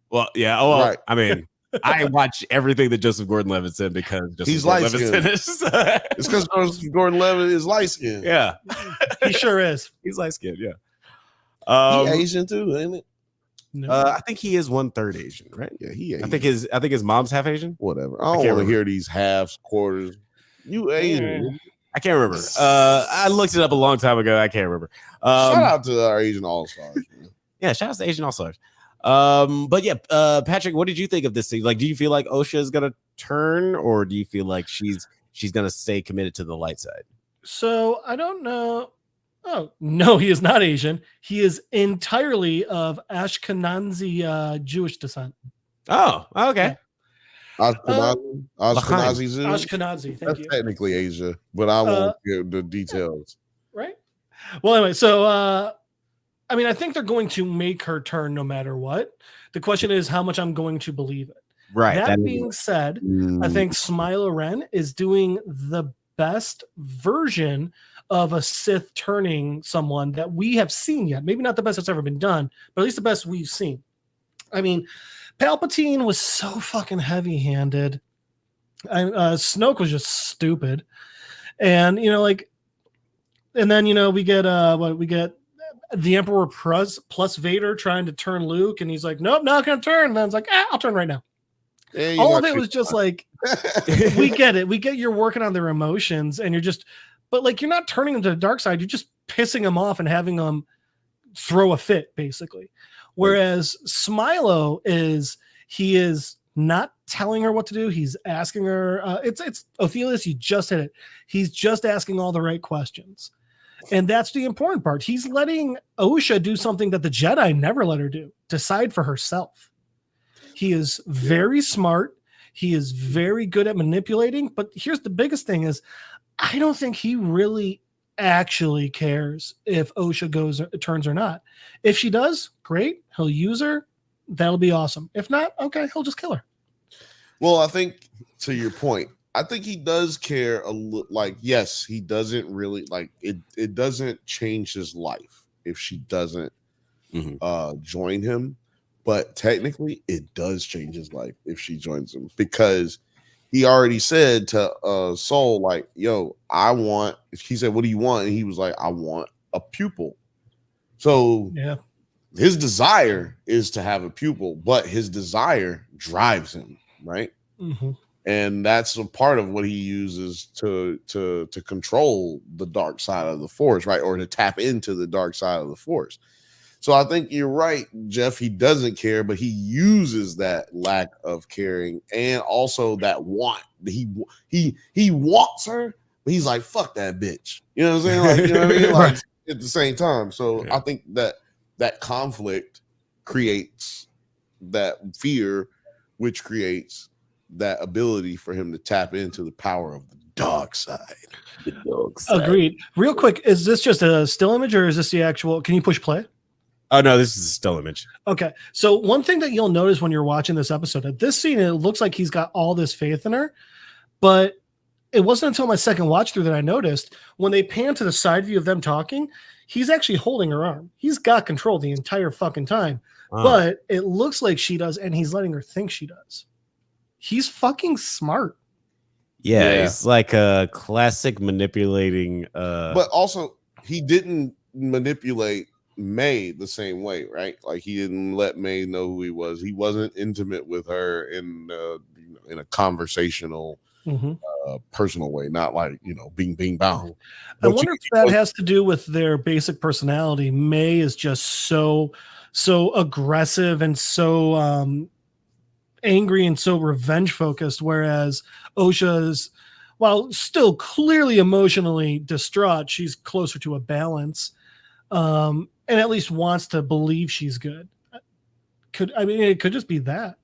Well, yeah. Oh, well, Right. I mean, I watch everything that Joseph Gordon-Levitt's in because He's Gordon-Levitt's in light-skinned. it. It's because Joseph Gordon-Levitt is light skinned. Yeah, He sure is. he's light skinned. Yeah. He Asian too, ain't it? No. I think he is 1/3 Asian, right? Yeah, he Asian. I think his mom's half Asian. Whatever. I can't don't want to remember. hear these halves, quarters. You Asian. I can't remember. I looked it up a long time ago. I can't remember. Shout out to our Asian All Stars. Yeah, shout out to Asian All Stars. But yeah, Patrick, what did you think of this thing? Like, do you feel like Osha is gonna turn, or do you feel like she's gonna stay committed to the light side? So I don't know. Oh no, he is not Asian. He is entirely of Ashkenazi Jewish descent. Oh, okay. Ashkenazi Jew. Ashkenazi, thank That's you. technically Asia, but I won't give the details. Right. Well, anyway, so I mean, I think they're going to make her turn no matter what. The question is how much I'm going to believe it. Right. That being said, I think Smiler Ren is doing the best version of a Sith turning someone that we have seen yet. Maybe not the best that's ever been done, but at least the best we've seen. I mean, Palpatine was so fucking heavy-handed. Snoke was just stupid. And, and then, we get the Emperor plus Vader trying to turn Luke, and he's like, nope, not going to turn. And then it's like, I'll turn right now. Yeah, All of it was just like, we get it. We get you're working on their emotions, and but like, you're not turning them to the dark side. You're just pissing them off and having them throw a fit, basically. Whereas Smilo he is not telling her what to do. He's asking her, it's Othelius, you just hit it. He's just asking all the right questions. And that's the important part. He's letting Osha do something that the Jedi never let her do, decide for herself. He is very smart. He is very good at manipulating. But here's the biggest thing is, I don't think he really actually cares if Osha turns or not. If she does, great. He'll use her. That'll be awesome. If not, okay, he'll just kill her. Well, I think to your point, I think he does care a little. Like, yes, he doesn't really like it. It doesn't change his life if she doesn't join him, but technically, it does change his life if she joins him, because he already said to Soul, like, "Yo, I want." He said, "What do you want?" And he was like, "I want a pupil." So yeah, his desire is to have a pupil, but his desire drives him, right? Mm-hmm. And that's a part of what he uses to control the dark side of the Force, right? Or to tap into the dark side of the Force. So I think you're right, Jeff. He doesn't care, but he uses that lack of caring and also that want. He wants her, but he's like, fuck that bitch. You know what I'm saying? Like, you know what I mean? Like, at the same time. So I think that conflict creates that fear, which creates that ability for him to tap into the power of the dark side. The dark side. Agreed. Real quick, is this just a still image or is this the actual? Can you push play? Oh no, this is a still image. Okay. So one thing that you'll notice when you're watching this episode, at this scene, it looks like he's got all this faith in her, but it wasn't until my second watch through that I noticed when they pan to the side view of them talking, he's actually holding her arm. He's got control the entire fucking time, but it looks like she does, and he's letting her think she does. He's fucking smart. Yeah, it's like a classic manipulating. But also, he didn't manipulate May the same way, right? Like, he didn't let May know who he was. He wasn't intimate with her in a conversational, personal way, not like, bing bound. I wonder if that has to do with their basic personality. May is just so aggressive and so angry and so revenge focused, whereas Osha is, while still clearly emotionally distraught, she's closer to a balance, and at least wants to believe she's good. It could just be that.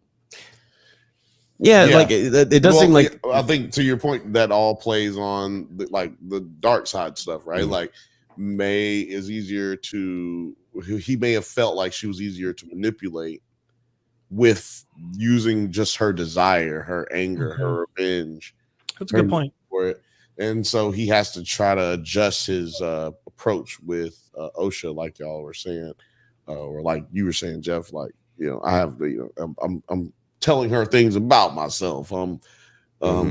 Yeah, like it does seem like, I think to your point, that all plays on the dark side stuff, right? Like, May is easier to, he may have felt like she was easier to manipulate with using just her desire, her anger, her revenge. That's a good point for it. And so he has to try to adjust his approach with OSHA, like y'all were saying, or like you were saying, Jeff. Like, I have I'm telling her things about myself. I'm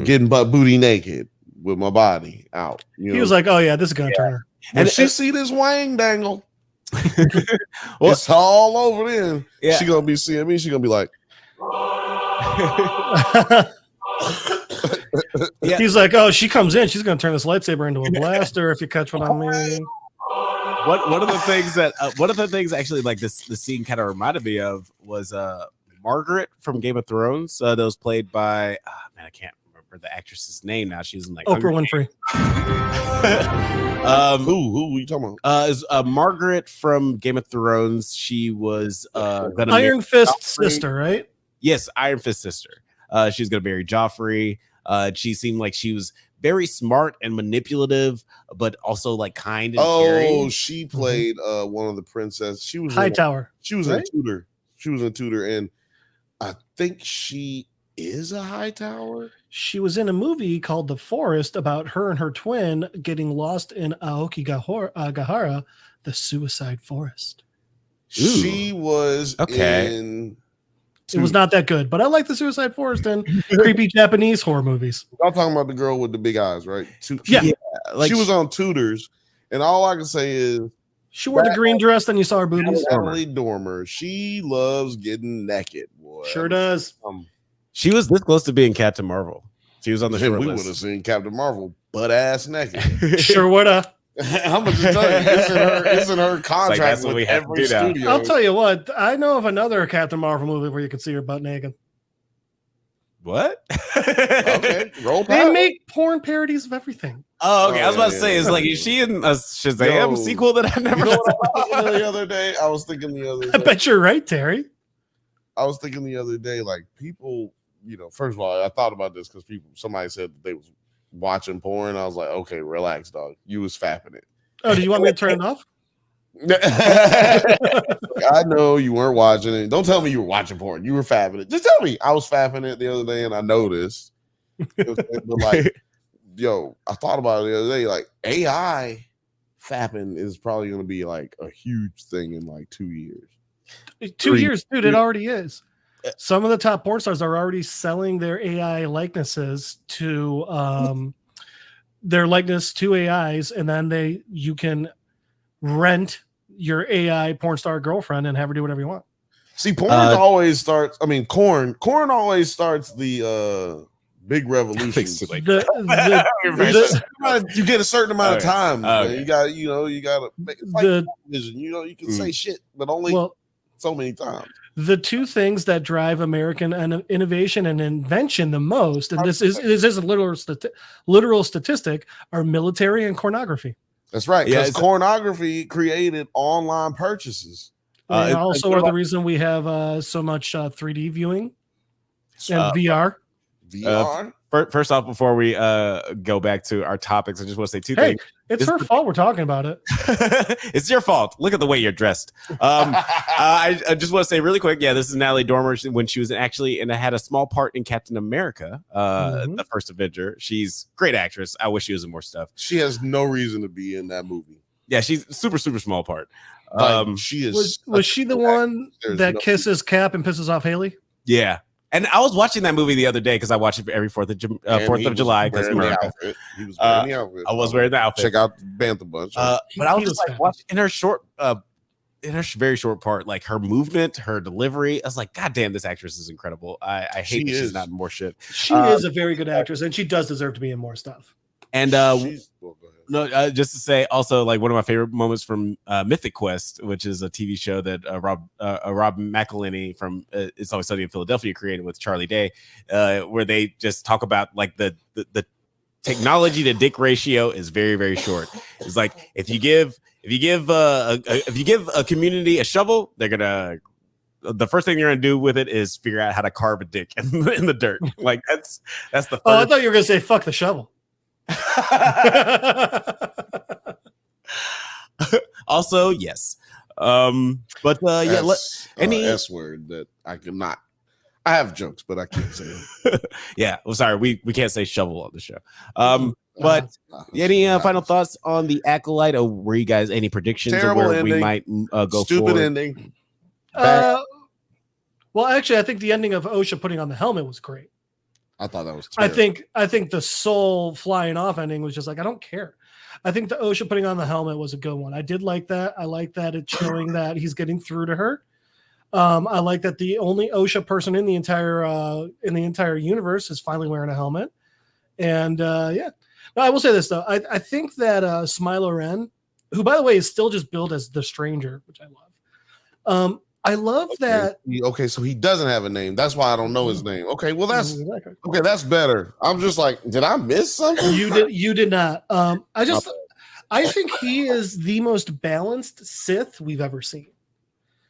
getting butt booty naked with my body out. He was like, "Oh yeah, this is gonna turn her." When she see this wang dangle, it's all over then. Yeah. She gonna be seeing me. She gonna be like, yeah. He's like, "Oh, she comes in. She's gonna turn this lightsaber into a blaster." If you catch what I mean. One of the things actually like this scene kind of reminded me of was Margaret from Game of Thrones. That was played by I can't remember the actress's name now. She's in like Oprah Winfrey. Who are you talking about? Is Margaret from Game of Thrones. She was gonna Iron Fist's sister, right? Yes, Iron Fist's sister. She was gonna marry Joffrey. She seemed like she was very smart and manipulative, but also like kind and caring. She played one of the princesses. She was Hightower. She was in Tudor. She was in Tudor, and I think she is a Hightower. She was in a movie called The Forest about her and her twin getting lost in Aokigahara, the Suicide Forest. She was in. It was not that good, but I like the Suicide Forest and creepy Japanese horror movies. I'm talking about the girl with the big eyes, right? Yeah. Like she was on Tudors, and all I can say is she wore the green dress, and you saw her boobies. Natalie Dormer, she loves getting naked, boy. Sure does. She was this close to being Captain Marvel. She was on the short list. We would have seen Captain Marvel butt ass naked. Sure would have. I'm gonna tell you, it's in her contract with every studio. I'll tell you what, I know of another Captain Marvel movie where you can see her butt naked. What? Okay, roll. They make porn parodies of everything. Oh, okay. I was about to say, is she in a Shazam sequel that I never saw? The other day, I was thinking I bet you're right, Terry. I was thinking the other day, like people, first of all, I thought about this because somebody said that they was watching porn. I was like, okay, relax, dog. You was fapping it. Oh, do you want me to turn it off? I know you weren't watching it. Don't tell me you were watching porn. You were fapping it. Just tell me. I was fapping it the other day, and I noticed. But like, I thought about it the other day. Like AI fapping is probably going to be like a huge thing in like 2 years. 2 years, dude. It already is. Some of the top porn stars are already selling their AI likenesses to AIs, and then you can rent your AI porn star girlfriend and have her do whatever you want. See, porn always starts. I mean, corn always starts the big revolution. You get a certain amount of time. You got to make it like television. You can say shit, but only so many times. The two things that drive American innovation and invention the most, and this is a literal statistic, are military and pornography. That's right. Because pornography created online purchases. And also are the reason we have so much 3D viewing and VR. First off, before we go back to our topics, I just want to say two things. It's her fault we're talking about it. It's your fault. Look at the way you're dressed. I just want to say really quick, this is Natalie Dormer when she was actually and had a small part in Captain America, the first Avenger. She's a great actress. I wish she was in more stuff. She has no reason to be in that movie. Yeah, she's super small part. She is. Was she the one that kisses Cap and pisses off Haley? Yeah. And I was watching that movie the other day because I watch it every 4th of July. Because he was wearing the outfit. I was wearing the outfit. Check out Bantha Bunch. But I was just like watching in her very short part, like her movement, her delivery. I was like, God damn, this actress is incredible. I hate that she's not in more shit. She is a very good actress, and she does deserve to be in more stuff. And just to say, also, like one of my favorite moments from Mythic Quest, which is a TV show that Rob McElhenney from It's Always Sunny in Philadelphia created with Charlie Day, where they just talk about like the technology to dick ratio is very, very short. It's like if you give a community a shovel, they're gonna. The first thing you're gonna do with it is figure out how to carve a dick in the dirt. Like that's the. Oh, I thought you were gonna say fuck the shovel. Also, yes. Any S word that I cannot I have jokes, but I can't say them. Yeah, well, sorry, we can't say shovel on the show. But any final thoughts on the Acolyte, or were you guys any predictions Terrible of where ending. we might go Stupid forward? ending. Well, actually, I think the ending of OSHA putting on the helmet was great. I thought that was terrible. I think the soul flying off ending was just like, I don't care. I think the OSHA putting on the helmet was a good one. I did like that. I like that it's showing that he's getting through to her. I like that the only OSHA person in the entire universe is finally wearing a helmet. And yeah. No, I will say this though. I think that Smilo Ren, who by the way is still just billed as the Stranger, which I love. I love that. Okay, so he doesn't have a name. That's why I don't know his name. Okay, well that's okay. That's better. I'm just like, did I miss something? You did not. I think he is the most balanced Sith we've ever seen.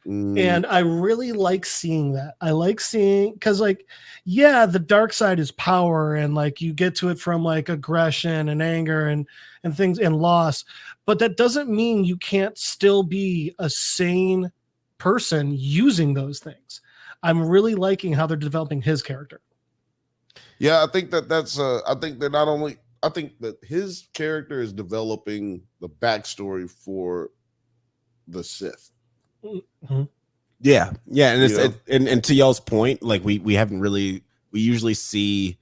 And I really like seeing that. I like seeing, because like, yeah, the dark side is power, and like you get to it from like aggression and anger and things and loss, but that doesn't mean you can't still be a sane person using those things. I'm really liking how they're developing his character. Yeah, I think that's I think that his character is developing the backstory for the Sith. Mm-hmm. Yeah, and and to y'all's point, like we haven't really, we usually see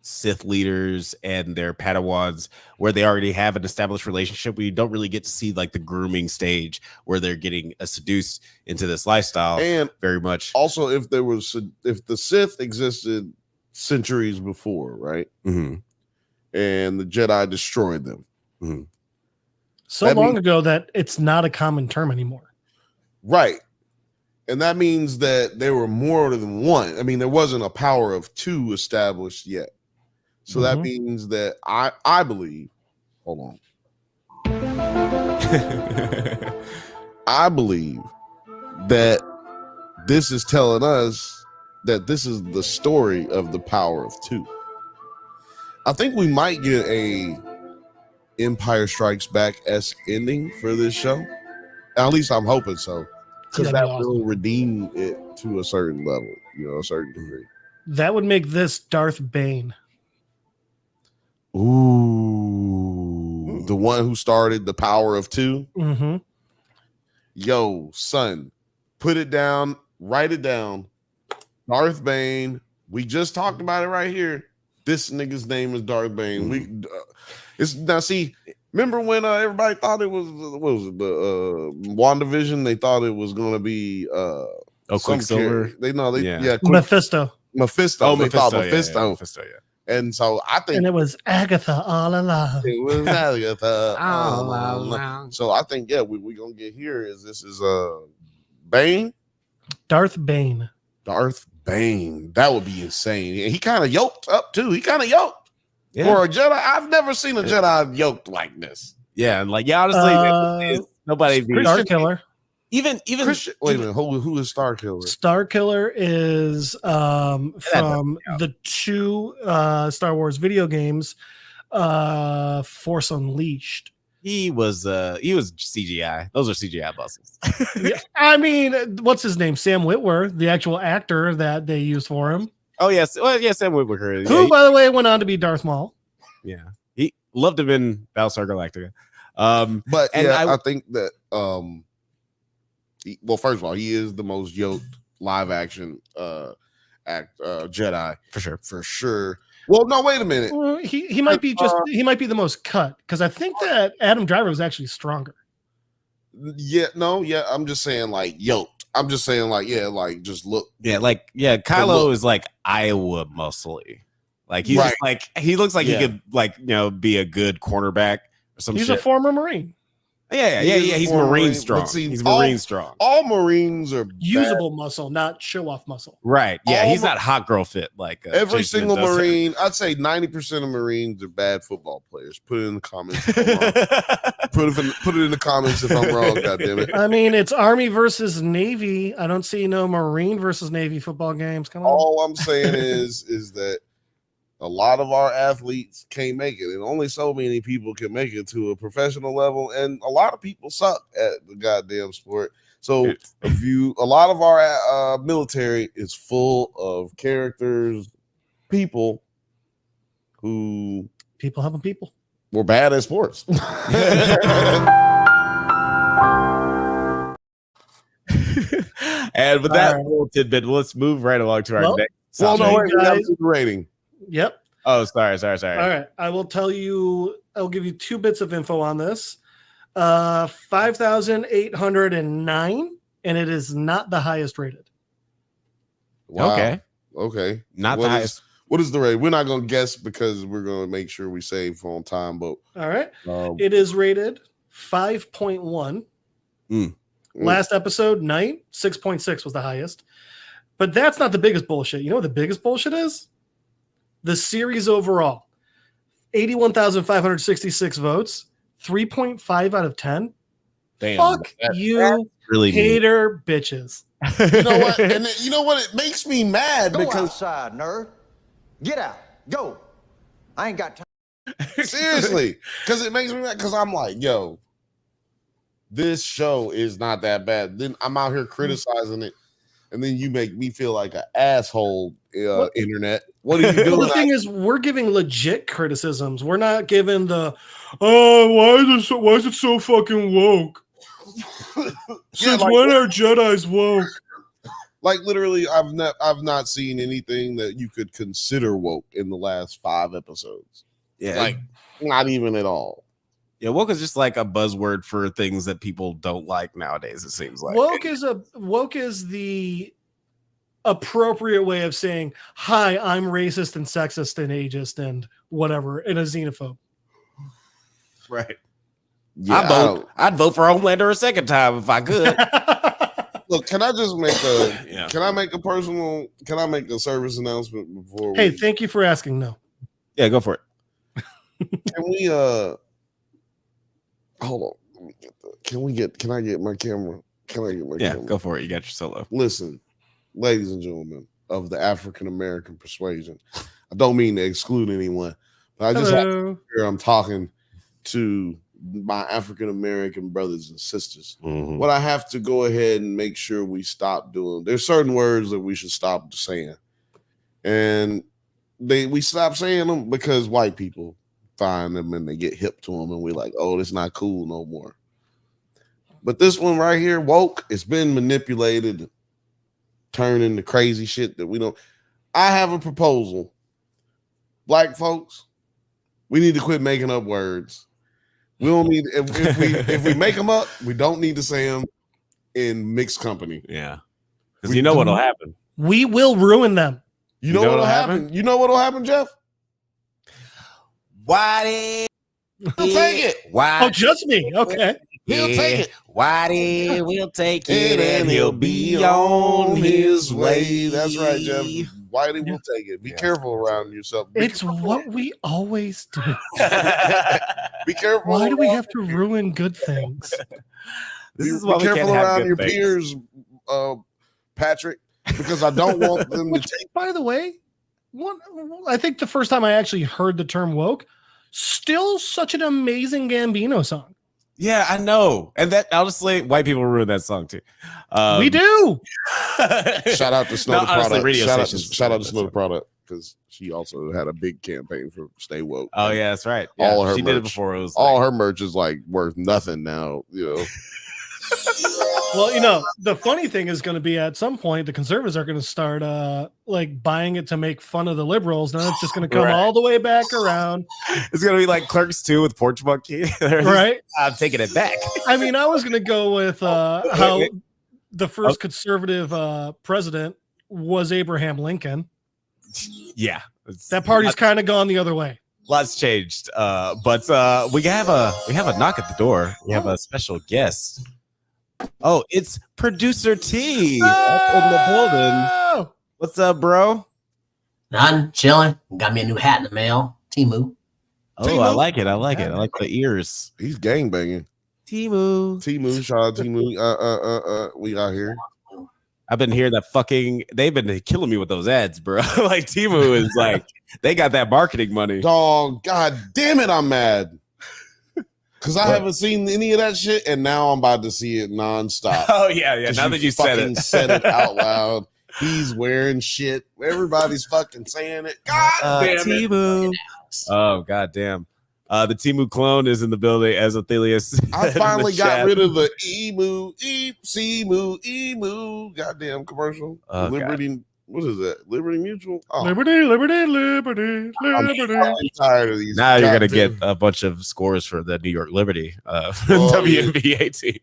Sith leaders and their Padawans where they already have an established relationship. We don't really get to see like the grooming stage where they're getting seduced into this lifestyle. And very much also, if the Sith existed centuries before, right? Mm-hmm. And the Jedi destroyed them. Mm-hmm. So long ago that it's not a common term anymore. Right. And that means that there were more than one. I mean, there wasn't a power of two established yet. So that means that I believe, hold on. I believe that this is telling us that this is the story of the power of two. I think we might get a Empire Strikes Back-esque ending for this show. At least I'm hoping so. Because that will redeem it to a certain level, a certain degree. That would make this Darth Bane. Ooh. The one who started the power of two? Mm-hmm. Yo, son, put it down, write it down. Darth Bane. We just talked about it right here. This nigga's name is Darth Bane. Remember when everybody thought it was, what was it, the WandaVision? They thought it was going to be Quicksilver. Mephisto. Mephisto. They thought Mephisto. Yeah, Mephisto. Yeah. And so I think, and it was Agatha all along. It was Agatha all along. So I think, yeah, we're gonna get here is this is Bane, Darth Bane. Darth Bane. That would be insane. And he kind of yoked up too. He kind of yoked. Yeah. For a Jedi. I've never seen a Jedi yoked like this. Yeah, and like honestly, nobody. Star Killer. Even Christian, wait a minute. Who is Star Killer? Star Killer is from the two Star Wars video games, Force Unleashed. He was CGI. Those are CGI muscles. Yeah, I mean, what's his name? Sam Witwer, the actual actor that they used for him. Oh yes, Sam Witwer. Who, by the way, went on to be Darth Maul. Yeah, he loved him in Battlestar Galactica. I think that first of all, he is the most yoked live action Jedi for sure. Well, no, wait a minute. He might be the most cut because I think that Adam Driver was actually stronger. I'm just saying like yoked. I'm just saying like just look. Kylo is like Iowa muscly. Like he's just like he looks like he could be a good cornerback or something. He's a former Marine. Yeah. He's Marine strong. He's Marine strong. All Marines are usable muscle, not show off muscle. Right. Yeah. He's not hot girl fit like every single Marine. I'd say 90% of Marines are bad football players. Put it in the comments. Put it in the comments if I'm wrong. God damn it. I mean, it's Army versus Navy. I don't see no Marine versus Navy football games. Come on. All I'm saying is that a lot of our athletes can't make it, and only so many people can make it to a professional level. And a lot of people suck at the goddamn sport. So a lot of our military is full of characters, people helping people. Were bad at sports. And with that little tidbit, let's move right along to our next. Well, no, wait, we gotta do the rating. Yep. Oh, sorry. All right. I'll give you 2 bits of info on this. 5,809, and it is not the highest rated. Wow. Okay. Not the highest. What is the rate? We're not going to guess because we're going to make sure we save on time. But all right, it is rated 5.1. Last episode, Night 6.6 was the highest. But that's not the biggest bullshit. You know what the biggest bullshit is? The series overall, 81,566 votes, 3.5 out of 10. Damn, Fuck you, really hater bitches. You know what? And you know what? It makes me mad Go because outside, nerd. Get out. Go. I ain't got time. seriously, because it makes me mad because I'm like, yo, this show is not that bad. Then I'm out here criticizing it, and then you make me feel like an asshole. Internet, what are you doing? Well, the thing is, we're giving legit criticisms. We're not giving the why is it so fucking woke? Since when are Jedi's woke? Like literally, I've not seen anything that you could consider woke in the last 5 episodes. Yeah, like not even at all. Yeah, woke is just like a buzzword for things that people don't like nowadays. It seems like woke is the appropriate way of saying, "Hi, I'm racist and sexist and ageist and whatever, and a xenophobe." Right. Yeah, I'd vote for Homelander a second time if I could. Look, can I just make can I make a service announcement before Hey, thank you for asking. No. Yeah, go for it. Can we hold on. Can I get my camera? Yeah, go for it. You got your solo. Listen, ladies and gentlemen of the African American persuasion. I don't mean to exclude anyone, but I just I'm talking to my African American brothers and sisters. Mm-hmm. What I have to go ahead and make sure we stop doing. There's certain words that we should stop saying, and we stop saying them because white people find them and they get hip to them, and we're like, oh, it's not cool no more. But this one right here, woke, it's been manipulated, turned into crazy shit that we don't. I have a proposal. Black folks, we need to quit making up words. We don't need if we make them up, we don't need to say them in mixed company. Yeah, because you know what'll happen. We will ruin them. You know what'll happen? You know what'll happen, Jeff? Whitey, he'll take it. Why? Oh, just me. Okay. He'll take it. Whitey will take it, and he'll be on his way. That's right, Jeff. Whitey will take it. Be careful around yourself. It's what we always do. Be careful. Why do we have to ruin good things? Be careful around your peers, Patrick, because I don't want them to take. By the way, I think the first time I actually heard the term woke, still such an amazing Gambino song. Yeah, I know. And that honestly, white people ruin that song too. We do. Shout out to Snow the Product. Radio shout out to Snow the Product because she also had a big campaign for Stay Woke. Oh yeah, that's right. Yeah, all her she merch, did it before. It was all her merch is like worth nothing now. You know. Well, the funny thing is going to be at some point the conservatives are going to start like buying it to make fun of the liberals. Now it's just going to come all the way back around. It's going to be like Clerks 2 with Porch Monkey. Right? I'm taking it back. I mean, I was going to go with how the first conservative president was Abraham Lincoln. Yeah. That party's kind of gone the other way. Lots changed. But we have a knock at the door. We have a special guest. Oh, it's Producer T up in the building. What's up, bro? Nothing, chilling. Got me a new hat in the mail. Timu. Oh, Timu? I like it. I like the ears. He's gangbanging. Timu. Shout out Timu. We out here. I've been hearing that they've been killing me with those ads, bro. Like Timu is like, they got that marketing money. Dog, god damn it, I'm mad. Because I haven't seen any of that shit, and now I'm about to see it nonstop. Oh yeah. Now that you said it out loud, he's wearing shit. Everybody's fucking saying it. God damn Timu. Oh god damn. The Timu clone is in the building as Athelius. I finally got rid of the emu. Goddamn commercial. Liberty. God. What is that? Liberty Mutual? Oh. Liberty. I'm tired of these. Now you're going to get a bunch of scores for the New York Liberty WNBA team.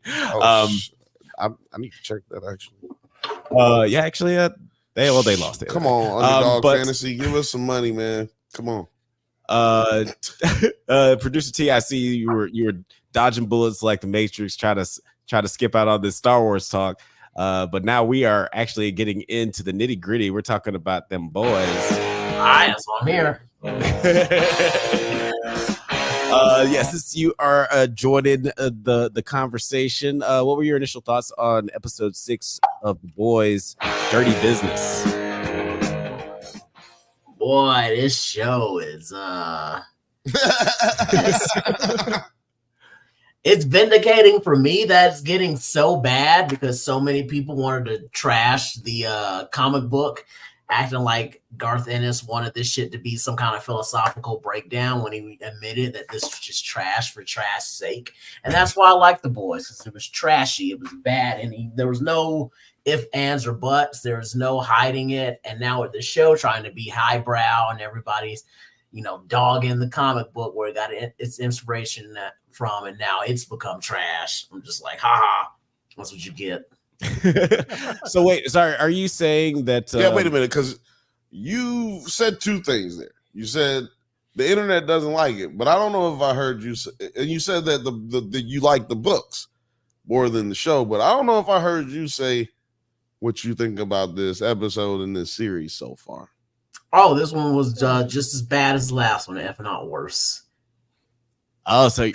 I need to check that actually. They lost it. Come on, Underdog Fantasy. Give us some money, man. Come on. Producer T, I see you were dodging bullets like the Matrix, try to skip out on this Star Wars talk. But now we are actually getting into the nitty gritty. We're talking about them boys. That's why I'm here. Yes, you are joining the conversation. What were your initial thoughts on episode 6 of The Boys, Dirty Business? Boy, this show is it's vindicating for me that it's getting so bad because so many people wanted to trash the comic book, acting like Garth Ennis wanted this shit to be some kind of philosophical breakdown when he admitted that this was just trash for trash's sake. And that's why I like The Boys, because it was trashy, it was bad, and there was no ifs, ands, or buts. There was no hiding it. And now with the show trying to be highbrow and everybody's, dogging the comic book where it got its inspiration from, and now it's become trash. I'm just like, haha, that's what you get. So wait, sorry, are you saying that? Wait a minute, because you said two things there. You said the internet doesn't like it, but I don't know if I heard you say, and you said that the you like the books more than the show, but I don't know if I heard you say what you think about this episode in this series so far. Oh, this one was just as bad as the last one, if not worse. Oh, so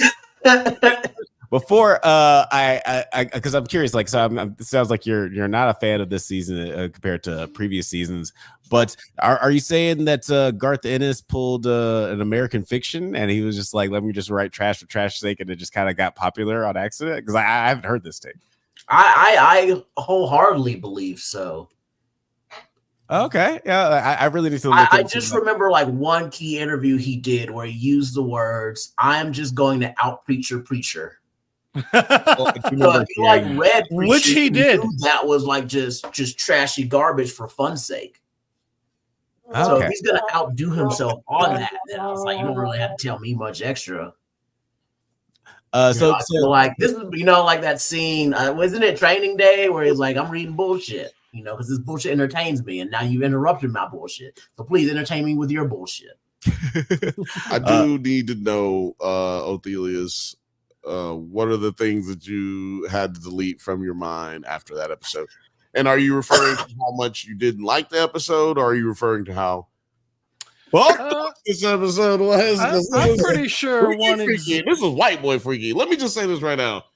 before because I'm curious, like, so it sounds like you're not a fan of this season compared to previous seasons, but are you saying that Garth Ennis pulled an American Fiction and he was just like, let me just write trash for trash's sake, and it just kind of got popular on accident? Because I haven't heard this take. I wholeheartedly believe so. Okay, yeah, I really need to look. I just remember like one key interview he did where he used the words, "I'm just going to out preacher." So if you like read Preacher, which he did. That was like just trashy garbage for fun's sake. Okay. So if he's gonna outdo himself on that, then I was like, you don't really have to tell me much extra. So like this is like that scene, wasn't it Training Day where he's like, I'm reading bullshit. Because this bullshit entertains me, and now you interrupted my bullshit. So please entertain me with your bullshit. I do need to know, Othelius, what are the things that you had to delete from your mind after that episode? And are you referring to how much you didn't like the episode, or are you referring to how this episode was? I'm pretty sure This is white boy freaky. Let me just say this right now.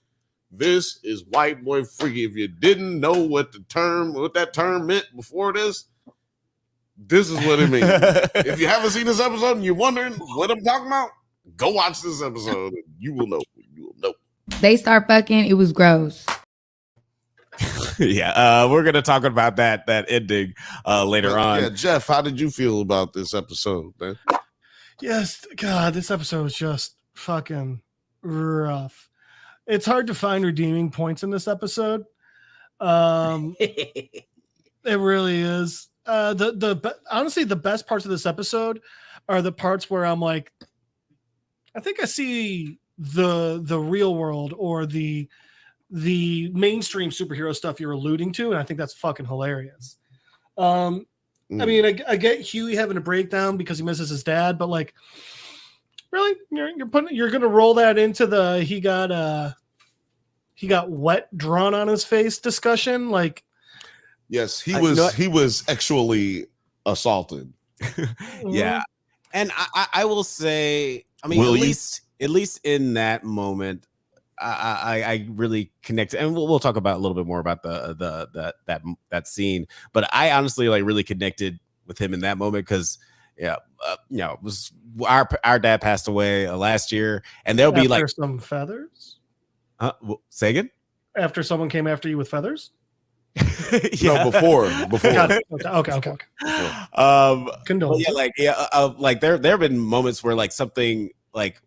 This is white boy freaky. If you didn't know what that term meant before this is what it means. If you haven't seen this episode and you're wondering what I'm talking about, go watch this episode and you will know. They start fucking. It was gross. Yeah, we're gonna talk about that ending later on. Yeah, Jeff, how did you feel about this episode, man? Yes, God, this episode was just fucking rough. It's hard to find redeeming points in this episode. It really is. Honestly, the best parts of this episode are the parts where I'm like, I think I see the real world or the mainstream superhero stuff you're alluding to, and I think that's fucking hilarious. I mean, I get Huey having a breakdown because he misses his dad, but like, really, you're gonna roll that into the he got wet drawn on his face discussion? Like, yes, he was actually assaulted. Yeah, and I will say, I mean, at least in that moment, I really connected, and we'll talk about a little bit more about that scene. But I honestly like really connected with him in that moment because it was our dad passed away last year, and there'll be like some feathers. Say again? After someone came after you with feathers? No, before. Got it. Okay. Condolences. Like there have been moments where like something like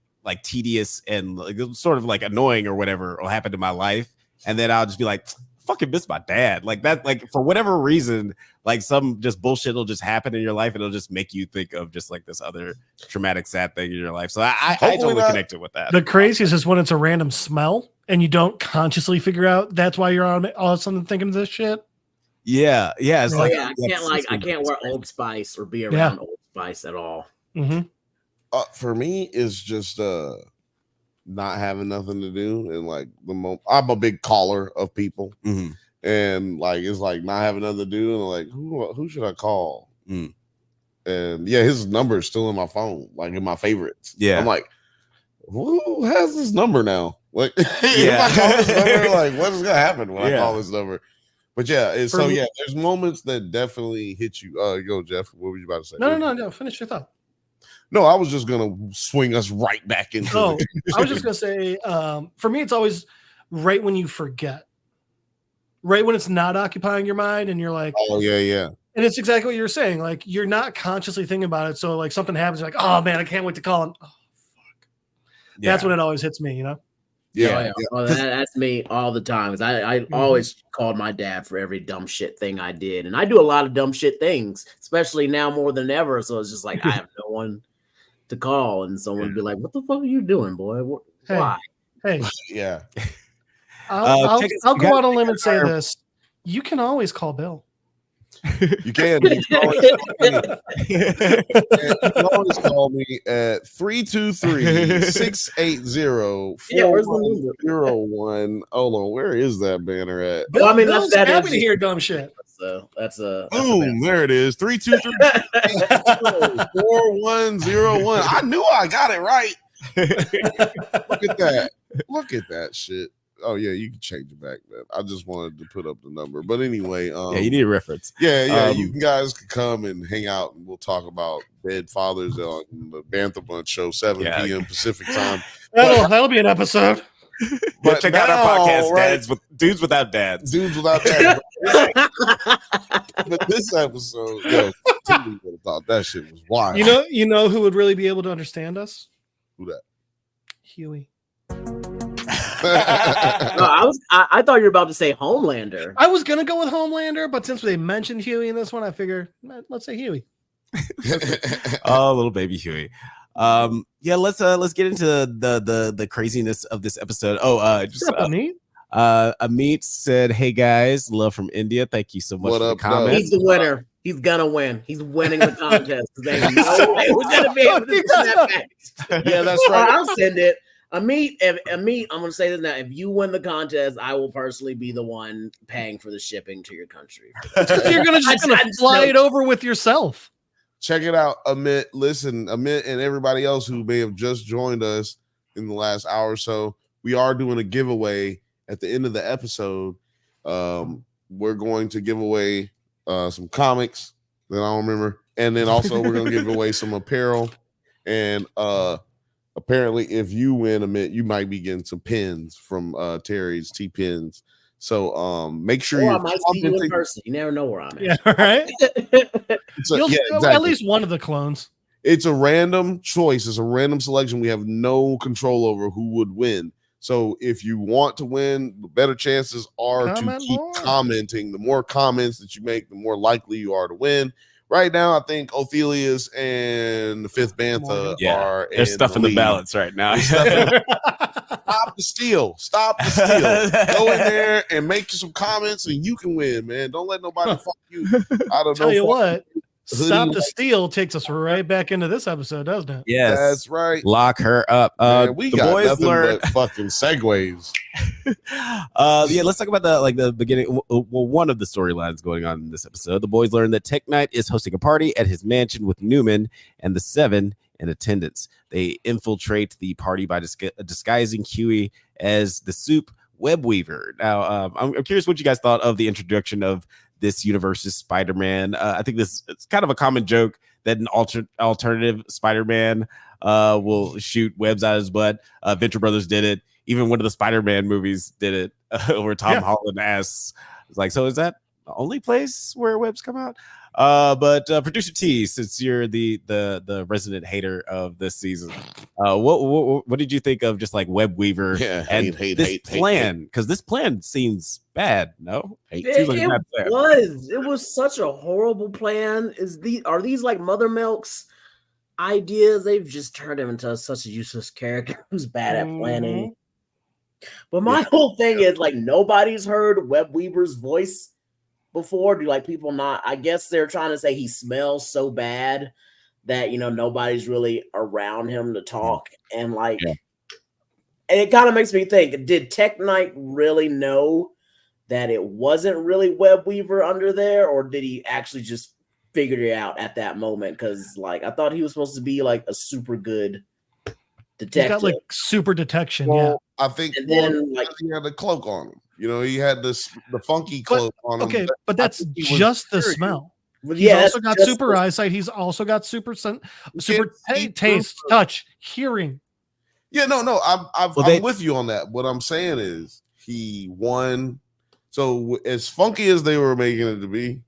tedious and like sort of like annoying or whatever will happen to my life, and then I'll just be like, fucking miss my dad. Like that, like for whatever reason, like some just bullshit will just happen in your life, and it'll just make you think of just like this other traumatic, sad thing in your life. So I totally connected with that. The craziest is when it's a random smell and you don't consciously figure out that's why you're all of a sudden thinking of this shit. Yeah. It's I can't wear Old Spice or be around Old Spice at all. Mm-hmm. For me, it's just not having nothing to do, and like I'm a big caller of people, and like it's like not having nothing to do, and like who should I call? And his number is still in my phone, like in my favorites. I'm like, who has this number now? Like, if I call this number, like what is gonna happen when I call this number? But there's moments that definitely hit you. Go, Jeff. What were you about to say? No. Finish your thought. No, I was just gonna swing us right back into. I was just gonna say, for me, it's always right when you forget, right when it's not occupying your mind, and you're like, oh yeah. And it's exactly what you're saying. Like you're not consciously thinking about it, so like something happens, you're like, oh man, I can't wait to call him. Oh fuck. That's when it always hits me, you know. Yeah. Oh, that's me all the time. Because I always called my dad for every dumb shit thing I did, and I do a lot of dumb shit things, especially now more than ever. So it's just like I have no one to call, and someone would be like, "What the fuck are you doing, boy? Why?" Hey, yeah. I'll go out on a limb and say this: you can always call Bill. You can. You can always call me at 323-680-4101. Hold on, where is that banner at? Bill, I mean, Bill's happy to hear dumb shit. So that's a boom. There it is. 323-4101. I knew I got it right. Look at that. Look at that shit. Oh yeah, you can change it back, man. I just wanted to put up the number, but anyway, you need a reference. You guys can come and hang out, and we'll talk about dead fathers on the Bantha Bunch show, 7 p.m. Pacific time. That'll be an episode. But check out our podcast, Dudes Without Dads. Dudes Without Dads. But this episode, I thought that shit was wild. You know who would really be able to understand us? Who that? Huey. I thought you were about to say Homelander. I was gonna go with Homelander, but since they mentioned Huey in this one, I figure let's say Huey. Oh, little baby Huey. Let's get into the craziness of this episode. Amit said, "Hey guys, love from India. Thank you so much for the comment." He's the winner. He's gonna win. He's winning the contest. There's no way we're gonna be able to do that back. Yeah, that's right. I'll send it. Amit, I'm gonna say this now. If you win the contest, I will personally be the one paying for the shipping to your country. You're gonna fly it over with yourself. Check it out, Amit. Listen, Amit and everybody else who may have just joined us in the last hour or so, we are doing a giveaway at the end of the episode. We're going to give away some comics that I don't remember, and then also we're going to give away some apparel. And apparently, if you win, Amit, you might be getting some pins from Terry's T Pins. So make sure I might see you in person. You never know where I'm at. Yeah, right. Exactly. At least one of the clones. It's a random choice. It's a random selection. We have no control over who would win. So if you want to win, the better chances are to keep commenting. The more comments that you make, the more likely you are to win. Right now, I think Ophelia's and the fifth Bantha are. They're stuffing the balance right now. Stop the steal. Stop the steal. Go in there and make some comments, and you can win, man. Don't let nobody fuck you. I don't Tell you what. Stop the steal takes us right back into this episode, doesn't it? Yes, that's right. Lock her up. Man, we got boys nothing but fucking segues. Let's talk about the beginning. Well, one of the storylines going on in this episode. The boys learn that Tech Knight is hosting a party at his mansion with Newman and the 7 in attendance. They infiltrate the party by disguising Huey as the Soup web weaver. Now, I'm curious what you guys thought of the introduction of this universe's Spider-Man. I think it's kind of a common joke that an alternative Spider-Man will shoot webs out of his butt. Venture Brothers did it. Even one of the Spider-Man movies did it, where Tom Holland asks, like, so is that the only place where webs come out? But producer T, since you're the resident hater of this season, what did you think of just like Web Weaver and this plan? Because this plan seems bad. No, it was such a horrible plan. Are these like Mother Milk's ideas? They've just turned him into such a useless character who's bad at planning. But my whole thing is like nobody's heard Web Weaver's voice before. Do like people not? I guess they're trying to say he smells so bad that nobody's really around him to talk, and like, and it kind of makes me think: did Tech Knight really know that it wasn't really Web Weaver under there, or did he actually just figure it out at that moment? Because like I thought he was supposed to be like a super good detective. He's got like super detection. I think and then like he had the cloak on him. He had the funky cloak on him. Okay, but that's just the smell. Well, He's also got super eyesight. He's also got super taste, touch, hearing. Yeah, no. I'm with you on that. What I'm saying is he won. So as funky as they were making it to be,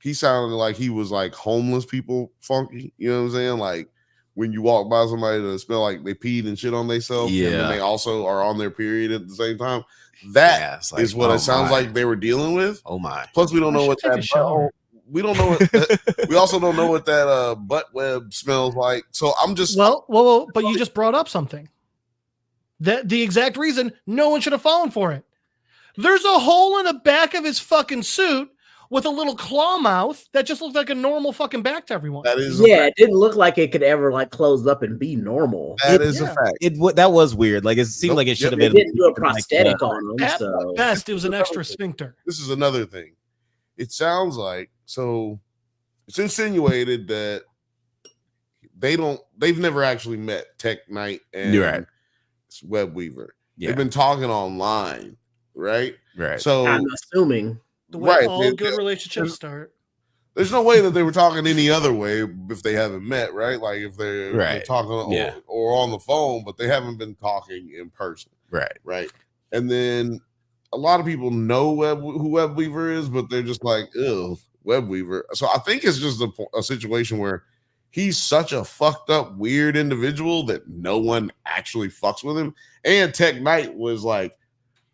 he sounded like he was like homeless people funky. You know what I'm saying? Like when you walk by somebody that smell like they peed and shit on themselves, and then they also are on their period at the same time. That like, is what it sounds like they were dealing with. Oh my! Plus, we don't know what that. We don't know. We also don't know what that butt web smells like. So I'm just well. But you just brought up something. That the exact reason no one should have fallen for it. There's a hole in the back of his fucking suit with a little claw mouth that just looked like a normal fucking back to everyone. That is it didn't look like it could ever like close up and be normal. That is a fact. That was weird. Like it seemed like it should have been. Didn't do a prosthetic on him. At best, it was an extra sphincter. This is another thing. It sounds like it's insinuated that they've never actually met Tech Knight and Web Weaver. Yeah. They've been talking online, right? Right. So I'm assuming the way all good relationships start. There's no way that they were talking any other way if they haven't met, right? Like if they're talking or on the phone, but they haven't been talking in person. Right. And then a lot of people know who Web Weaver is, but they're just like, ew, Web Weaver. So I think it's just a situation where he's such a fucked up, weird individual that no one actually fucks with him. And Tech Knight was like,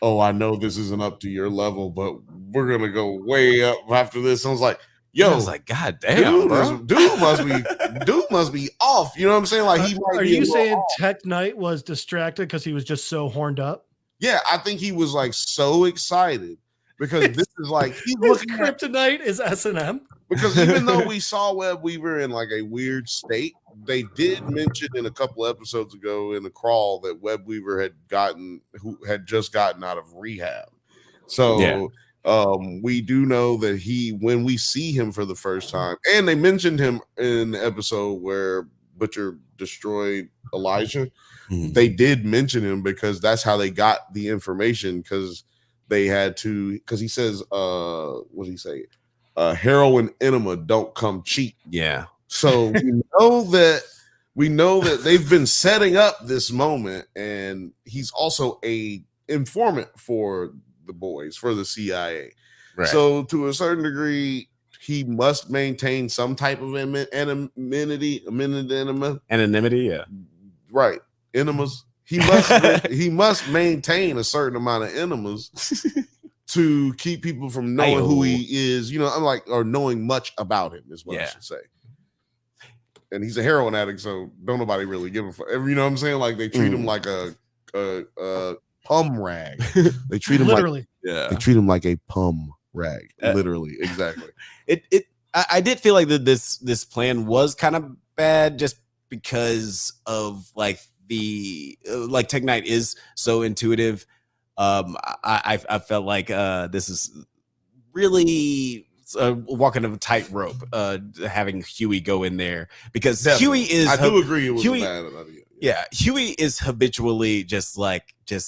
oh, I know this isn't up to your level, but we're going to go way up after this. I was like, yo, I was like, God damn, dude must be off. You know what I'm saying? Like, are you saying Tech Knight was distracted because he was just so horned up? Yeah, I think he was like so excited because this is like he's looking kryptonite is S&M. Because even though we saw Web Weaver in like a weird state, they did mention in a couple episodes ago in the crawl that Web Weaver had just gotten out of rehab. So we do know that when we see him for the first time, and they mentioned him in the episode where Butcher destroyed Elijah. They did mention him because that's how they got the information, because they had to, because he says, what did he say? Heroin enema don't come cheap. Yeah. So we know that they've been setting up this moment, and he's also a informant for the boys, for the CIA. Right. So to a certain degree, he must maintain some type of anonymity. Yeah. Right. Enemas. He must maintain a certain amount of enemas to keep people from knowing who he is, or knowing much about him is what I should say. And he's a heroin addict, so don't nobody really give a fuck. You know what I'm saying? Like they treat him like a pum rag. They treat him literally. They treat him like a pum rag. Literally, exactly. I did feel like that this plan was kind of bad just because of like like Tech Knight is so intuitive. I felt like this is really walking a tightrope, having Huey go in there, because Huey is. I do agree it was a bad idea. Yeah, Huey is habitually just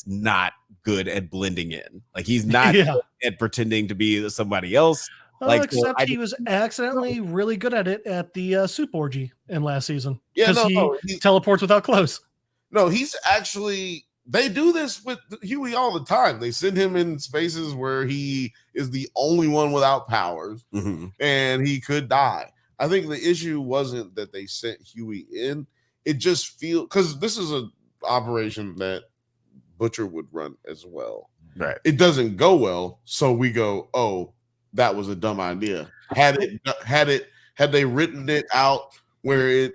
not good at blending in. Like he's not good at pretending to be somebody else. Except he was accidentally really good at it at the soup orgy in last season. Yeah, he teleports without clothes. No, he's actually. They do this with Huey all the time. They send him in spaces where he is the only one without powers, and he could die. I think the issue wasn't that they sent Huey in. It just feels because this is an operation that Butcher would run as well. Right. It doesn't go well, so we go, oh, that was a dumb idea. Had they written it out where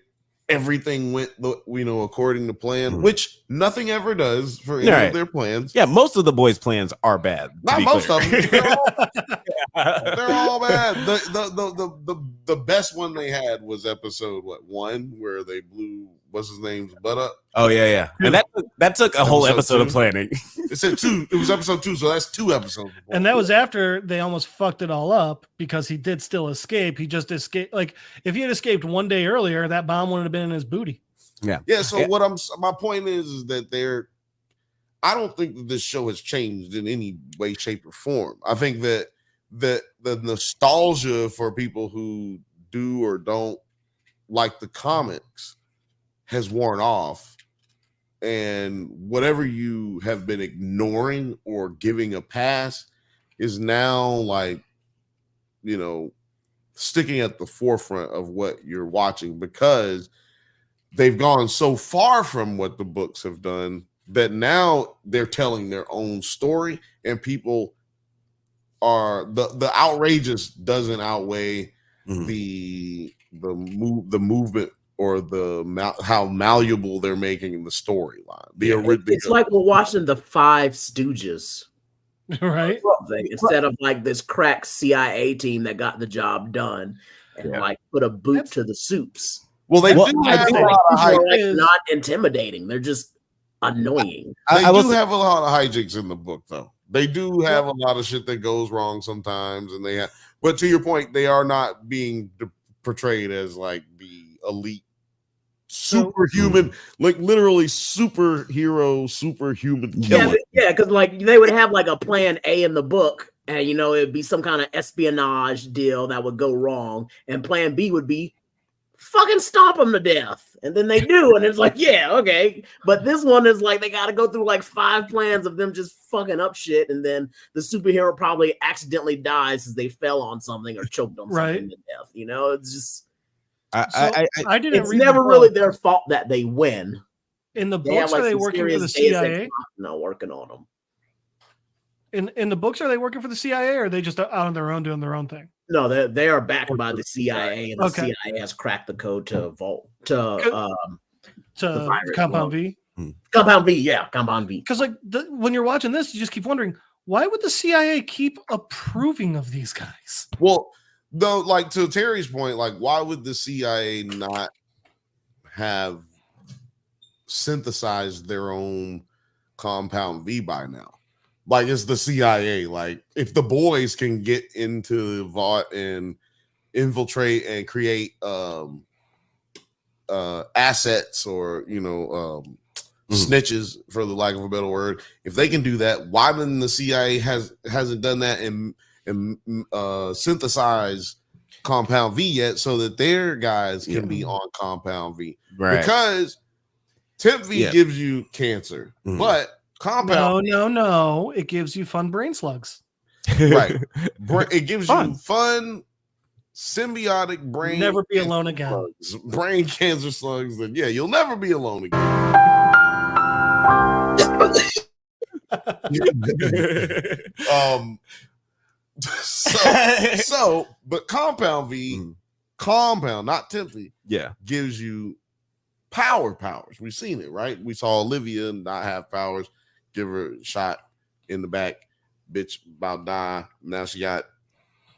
everything went, according to plan, which nothing ever does for any of their plans. Yeah, most of the boys' plans are bad. Not most of them. They're all bad. The best one they had was episode 1, where they blew what's his name's butt up. Oh yeah. And that took a whole episode of planning. It said 2. It was episode 2, so that's 2 episodes. And that was after they almost fucked it all up because he did still escape. He just escaped. Like if he had escaped one day earlier, that bomb wouldn't have been in his booty. Yeah. Yeah. So my point is that I don't think that this show has changed in any way, shape, or form. I think that the nostalgia for people who do or don't like the comics has worn off, and whatever you have been ignoring or giving a pass is now sticking at the forefront of what you're watching, because they've gone so far from what the books have done that now they're telling their own story, and people are the outrageous doesn't outweigh the movement or how malleable they're making the storyline. It's like we're watching the Five Stooges, right? Instead of like this crack CIA team that got the job done and put a boot to the soups. Well, they do have a lot of not intimidating. They're just annoying. They do have a lot of hijinks in the book, though. They do have a lot of shit that goes wrong sometimes, and but to your point, they are not being portrayed as like the elite superhuman, like literally superhuman killer. Yeah, because like they would have like a plan A in the book, and it'd be some kind of espionage deal that would go wrong, and plan B would be fucking stomp them to death, and then they do, and it's like, yeah, okay. But this one is like they got to go through like 5 plans of them just fucking up shit, and then the superhero probably accidentally dies as they fell on something or choked on something to death. It's just. I didn't. It's never really their fault that they win. In the books, are they working for the CIA? No, working on them. In the books, are they working for the CIA, or are they just out on their own doing their own thing? No, they are backed by the CIA, and the CIA has cracked the code to Compound V. Compound V, yeah, Compound V. Because when you're watching this, you just keep wondering, why would the CIA keep approving of these guys? Well, though, like to Terry's point, like why would the CIA not have synthesized their own Compound V by now? Like it's the CIA. Like if the boys can get into the vault and infiltrate and create assets or snitches, for the lack of a better word, if they can do that, why then the CIA hasn't done that and synthesize Compound V yet, so that their guys can be on Compound V, right? Because Temp V gives you cancer, but Compound no, it gives you fun brain slugs, right? It gives you fun symbiotic brain. Never be alone again. Slugs, brain cancer slugs. Then you'll never be alone again. But Compound V, not Temp V, gives you powers. We've seen it, right? We saw Olivia not have powers, give her a shot in the back, bitch about die. Now she got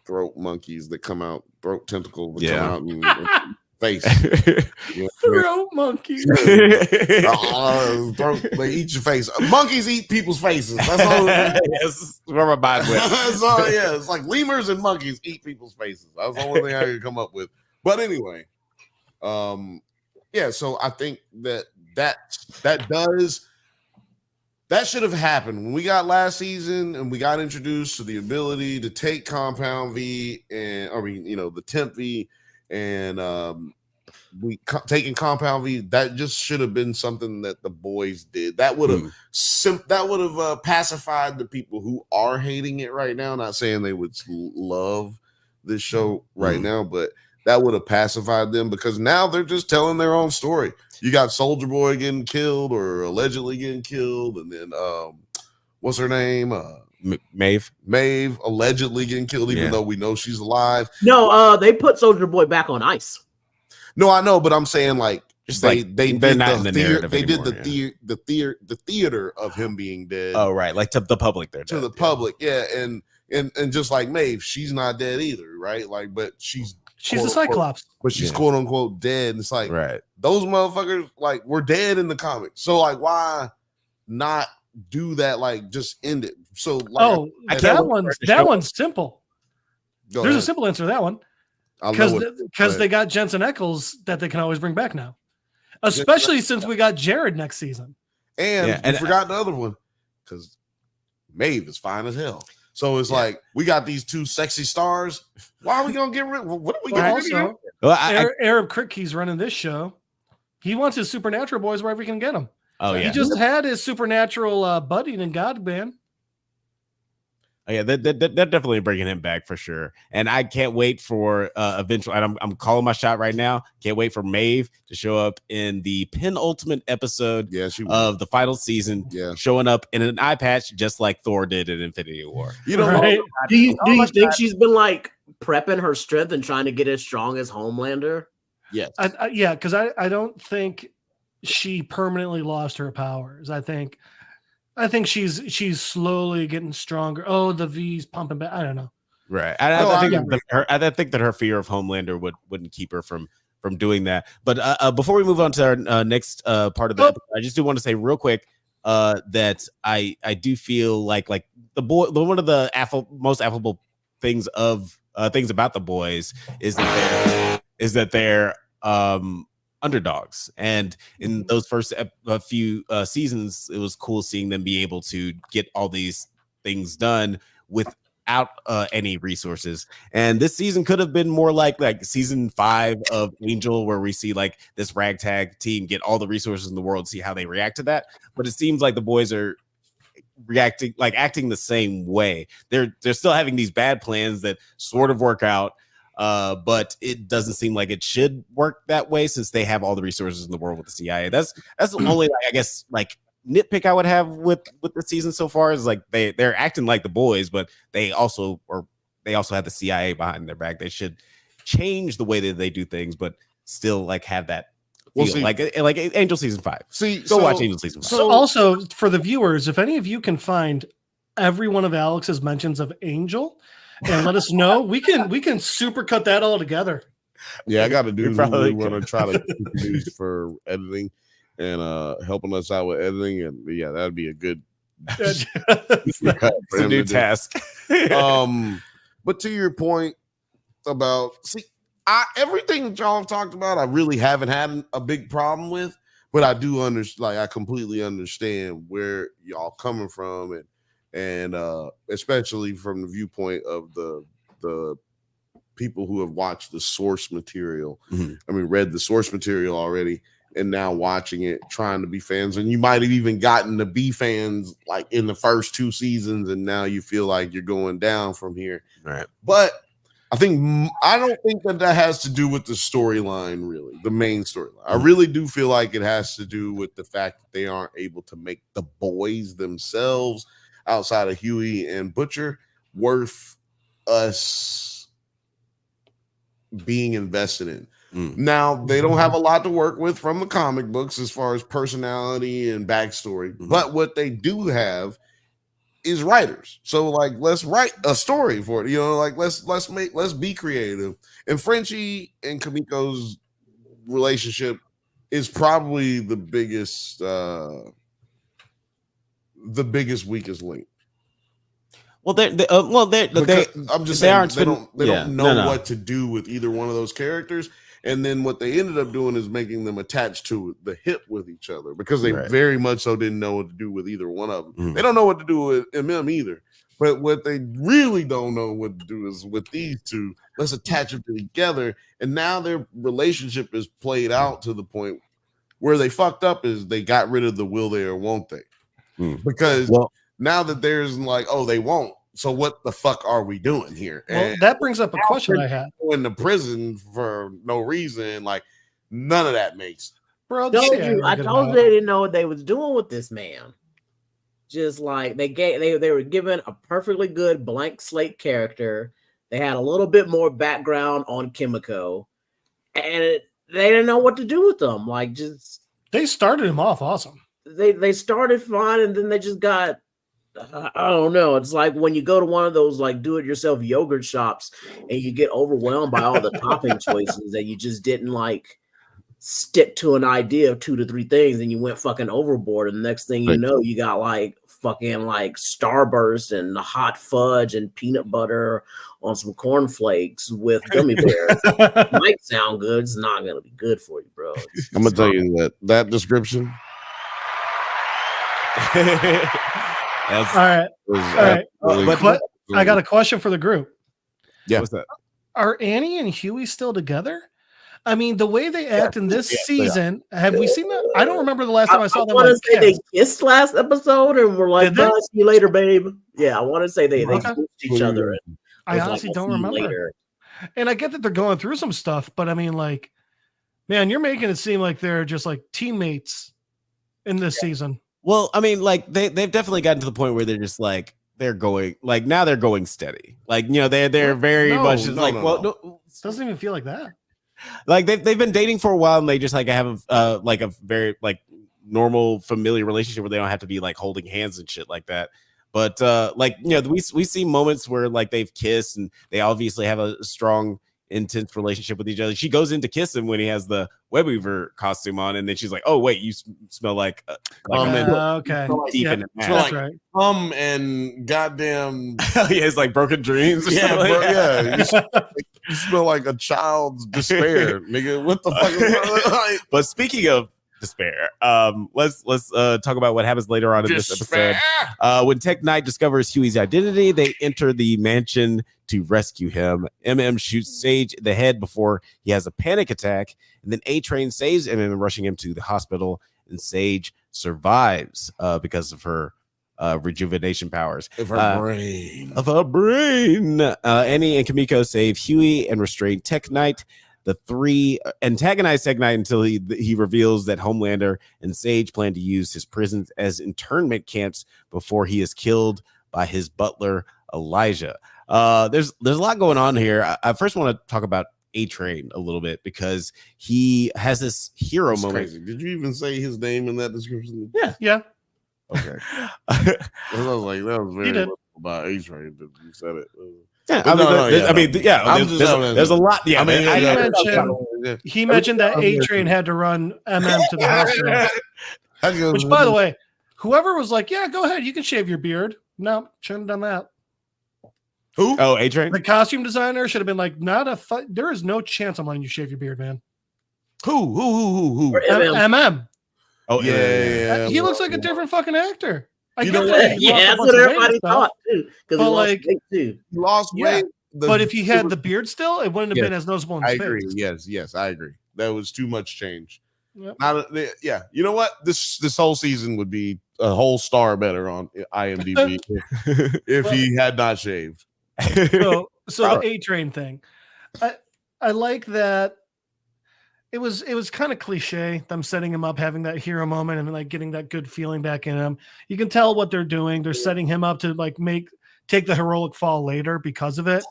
throat monkeys that come out, throat tentacles that come out and face. Throat monkeys. They eat your face. Monkeys eat people's faces. That's all. That's where my mind went. That's all. Yeah, it's like lemurs and monkeys eat people's faces. That's the only thing I could come up with. But anyway, so I think that does That should have happened when we got last season and we got introduced to the ability to take Compound V the Temp V and taking Compound V. That just should have been something that the boys did. That would have pacified the people who are hating it right now. Not saying they would love this show right now, but that would have pacified them because now they're just telling their own story. You got Soldier Boy getting killed or allegedly getting killed, and then what's her name? Maeve allegedly getting killed, even though we know she's alive. No, they put Soldier Boy back on ice. No, I know, but I'm saying like Just they they're not in the narrative they anymore, did the theater of him being dead. Oh, right, like to the public. They're to dead, the public, and just like Maeve, she's not dead either, right? Like, but she's the Cyclops, but she's quote unquote dead. And it's like right. Those motherfuckers like were dead in the comics, so like why not do that? Like just end it. So like, that one's simple. There's a simple answer to that one. Because they got Jensen Ackles that they can always bring back now, especially since we got Jared next season. And we forgot the other one because Maeve is fine as hell. So it's like we got these two sexy stars. Why are we gonna get rid? What are we gonna do? Arab Crickey's running this show. He wants his supernatural boys wherever he can get them. Oh yeah, he just had his supernatural buddy in God Band. Oh, yeah, they're definitely bringing him back for sure, and I can't wait for eventually. And I'm calling my shot right now. Can't wait for Maeve to show up in the penultimate episode of the final season. Yeah, showing up in an eye patch just like Thor did in Infinity War. You know, right? Do you think she's been like prepping her strength and trying to get as strong as Homelander? Yes. Because I don't think she permanently lost her powers. I think she's slowly getting stronger. Oh, the V's pumping back. I don't know. Right. I think that her fear of Homelander wouldn't keep her from doing that. But before we move on to our next part of the episode, I just do want to say real quick that I do feel like one of the most affable things about the boys is that they're underdogs, and in those first few seasons, it was cool seeing them be able to get all these things done without any resources. And this season could have been more like season 5 of Angel, where we see like this ragtag team get all the resources in the world, see how they react to that. But it seems like the boys are acting the same way. They're still having these bad plans that sort of work out. But it doesn't seem like it should work that way since they have all the resources in the world with the CIA. That's the only nitpick I would have with the season so far is like they're acting like the boys, but they also have the CIA behind their back. They should change the way that they do things, but still have that feel. Like Angel season 5. Watch Angel season 5. So also for the viewers, if any of you can find every one of Alex's mentions of Angel and let us know, we can super cut that all together. Yeah, I got to do. We want to try to use for editing and helping us out with editing, and yeah, that'd be a good new task. But to your point about everything that y'all have talked about, I really haven't had a big problem with, but I do understand. I completely understand where y'all coming from, and especially from the viewpoint of the people who have watched the source material. Mm-hmm. I mean, read the source material already, and now watching it, trying to be fans. And you might have even gotten to be fans in the first 2 seasons, and now you feel like you're going down from here. Right. But I don't think that has to do with the storyline, really, the main storyline. I really do feel like it has to do with the fact that they aren't able to make the boys themselves, outside of Huey and Butcher, worth us being invested in. Now, they don't have a lot to work with from the comic books as far as personality and backstory, but what they do have is writers. So let's write a story for it. Let's be creative. And Frenchie and Kamiko's relationship is probably the biggest weakest link. I'm just saying they don't know what to do with either one of those characters. And then what they ended up doing is making them attached to the hip with each other because they Right. very much so didn't know what to do with either one of them. Mhm. They don't know what to do with MM either. But what they really don't know what to do is with these two, let's attach them together. And now their relationship is played out to the point where they fucked up is they got rid of the will they or won't they. Because now that there's like, oh, they won't. So what the fuck are we doing here? Well, that brings up a question I had. In the prison for no reason, like none of that makes. Bro, I told you they didn't know what they was doing with this man. Just like they were given a perfectly good blank slate character. They had a little bit more background on Kimiko, and they didn't know what to do with them. Like, just they started him off awesome. They started fine, and then they just got. I don't know. It's like when you go to one of those like do-it-yourself yogurt shops, and you get overwhelmed by all the topping choices that you just didn't like stick to an idea of 2 to 3 things, and you went fucking overboard. And the next thing you know, you got like fucking like Starburst and hot fudge and peanut butter on some cornflakes with gummy bears. Might sound good. It's not gonna be good for you, bro. I'm gonna tell you that description. All right. But I got a question for the group. Yeah. What's that? Are Annie and Huey still together? I mean, the way they act in this season, have we seen that? I don't remember the last time I saw them. I want to say they kissed last episode and were like, "Bye, see you later, babe." Yeah, I want to say they kissed each other. I honestly don't remember. Later. And I get that they're going through some stuff, but I mean, like, man, you're making it seem like they're just like teammates in this season. Well, I mean, like they've definitely gotten to the point where they're just like they're going like now they're going steady. Like, you know, they're very much like no. It doesn't even feel like that. Like they've been dating for a while and they just like have like a very like normal familiar relationship where they don't have to be like holding hands and shit like that. But like, you know, we see moments where like they've kissed and they obviously have a strong, intense relationship with each other. She goes in to kiss him when he has the Web Weaver costume on, and then she's like, "Oh wait, you smell like okay, deep in the that's right." And goddamn, yeah, it's like broken dreams. Or yeah, like yeah. You smell like a child's despair, nigga. What the fuck? Is But speaking of despair, let's talk about what happens later on in this episode. When Tech Knight discovers Huey's identity, they enter the mansion to rescue him. MM shoots Sage in the head before he has a panic attack, and then A-Train saves MM, rushing him to the hospital, and Sage survives because of her rejuvenation powers. Of her brain. Annie and Kimiko save Huey and restrain Tech Knight. The three antagonize Tech Knight until he reveals that Homelander and Sage plan to use his prisons as internment camps before he is killed by his butler, Elijah. There's a lot going on here. I first want to talk about A-Train a little bit because he has this hero moment. Crazy. Did you even say his name in that description? Yeah. Okay. I was like, that was very about A-Train that you said it. Yeah, there's a lot. Yeah, I mean, he mentioned that A-Train had to run MM to the hospital. Which, by the way, whoever was like, "Yeah, go ahead, you can shave your beard." No, shouldn't have done that. Who? Oh, A-Train. The costume designer should have been like, there is no chance I'm letting you shave your beard, man. Who? MM. Oh, yeah. He looks like a different fucking actor. You know what? Yeah, that's what everybody thought too. Because he lost weight. But if he had the beard still, it wouldn't have been as noticeable in his face. I agree. Yes, I agree. That was too much change. Yep. You know what? This whole season would be a whole star better on IMDb if he had not shaved. So the A-Train thing, I like that. It was kind of cliche, them setting him up, having that hero moment, and like getting that good feeling back in him. You can tell what they're doing. They're setting him up to like take the heroic fall later because of it,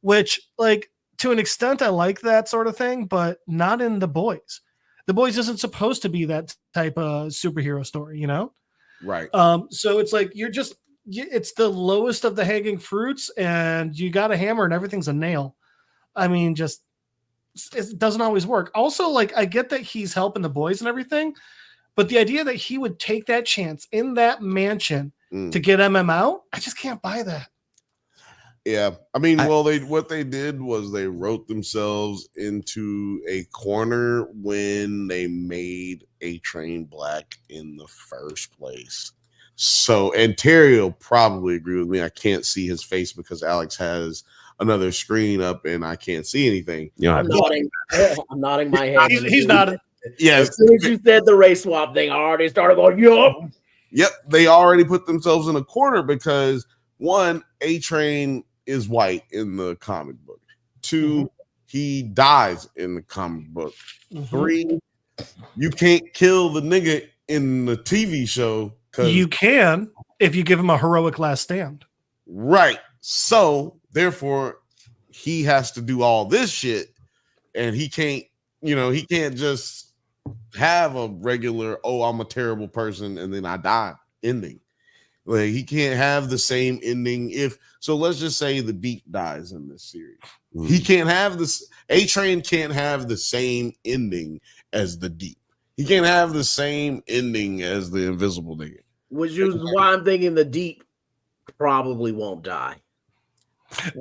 which like to an extent I like that sort of thing, but not in The Boys. The Boys isn't supposed to be that type of superhero story, you know? Right. So it's like it's the lowest of the hanging fruits, and you got a hammer and everything's a nail. I mean, it doesn't always work. Also, like, I get that he's helping the boys and everything, but the idea that he would take that chance in that mansion to get MM out, I just can't buy that. Yeah, I mean, what they did was they wrote themselves into a corner when they made A-Train black in the first place. So, and Terry will probably agree with me. I can't see his face because Alex has another screen up and I can't see anything. Yeah, I'm nodding my head. He's nodding. Yeah, as soon as you said the race swap thing, I already started going, yup. Yep, they already put themselves in a corner because one, A-Train is white in the comic book. Two, he dies in the comic book. Three, you can't kill the nigga in the TV show. You can if you give him a heroic last stand. Right. So therefore, he has to do all this shit, and he can't just have a regular, I'm a terrible person and then I die ending. Like, he can't have the same ending. So let's just say the Deep dies in this series. He can't have this. A-Train can't have the same ending as the Deep. He can't have the same ending as the Invisible nigga. Which is why I'm thinking the Deep probably won't die.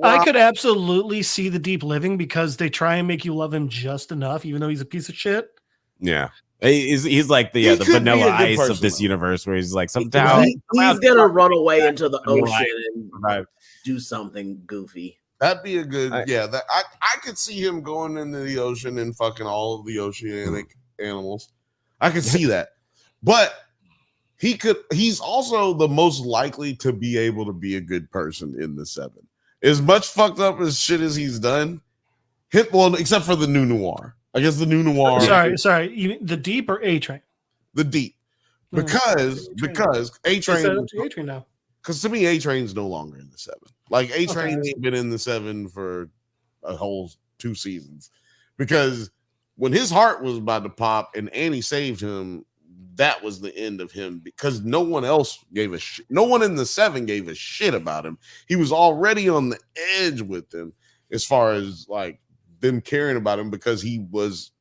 I could absolutely see the Deep living because they try and make you love him just enough, even though he's a piece of shit. Yeah. He's like the Vanilla Ice person, of this universe, where he's like sometimes he's gonna run away into the ocean and do something goofy. That'd be a good, I could see him going into the ocean and fucking all of the oceanic animals. I could see that, but he's also the most likely to be able to be a good person in the 7. As much fucked up as shit as he's done, except for the New Noir. I guess the New Noir. Sorry. You the Deep or A-Train? The Deep, because A-Train now. Because to me, A-Train's no longer in the 7. Like, A-Train ain't been in the 7 for a whole 2 seasons. Because when his heart was about to pop and Annie saved him, that was the end of him. Because no one else gave a shit. No one in the 7 gave a shit about him. He was already on the edge with them as far as like them caring about him because he was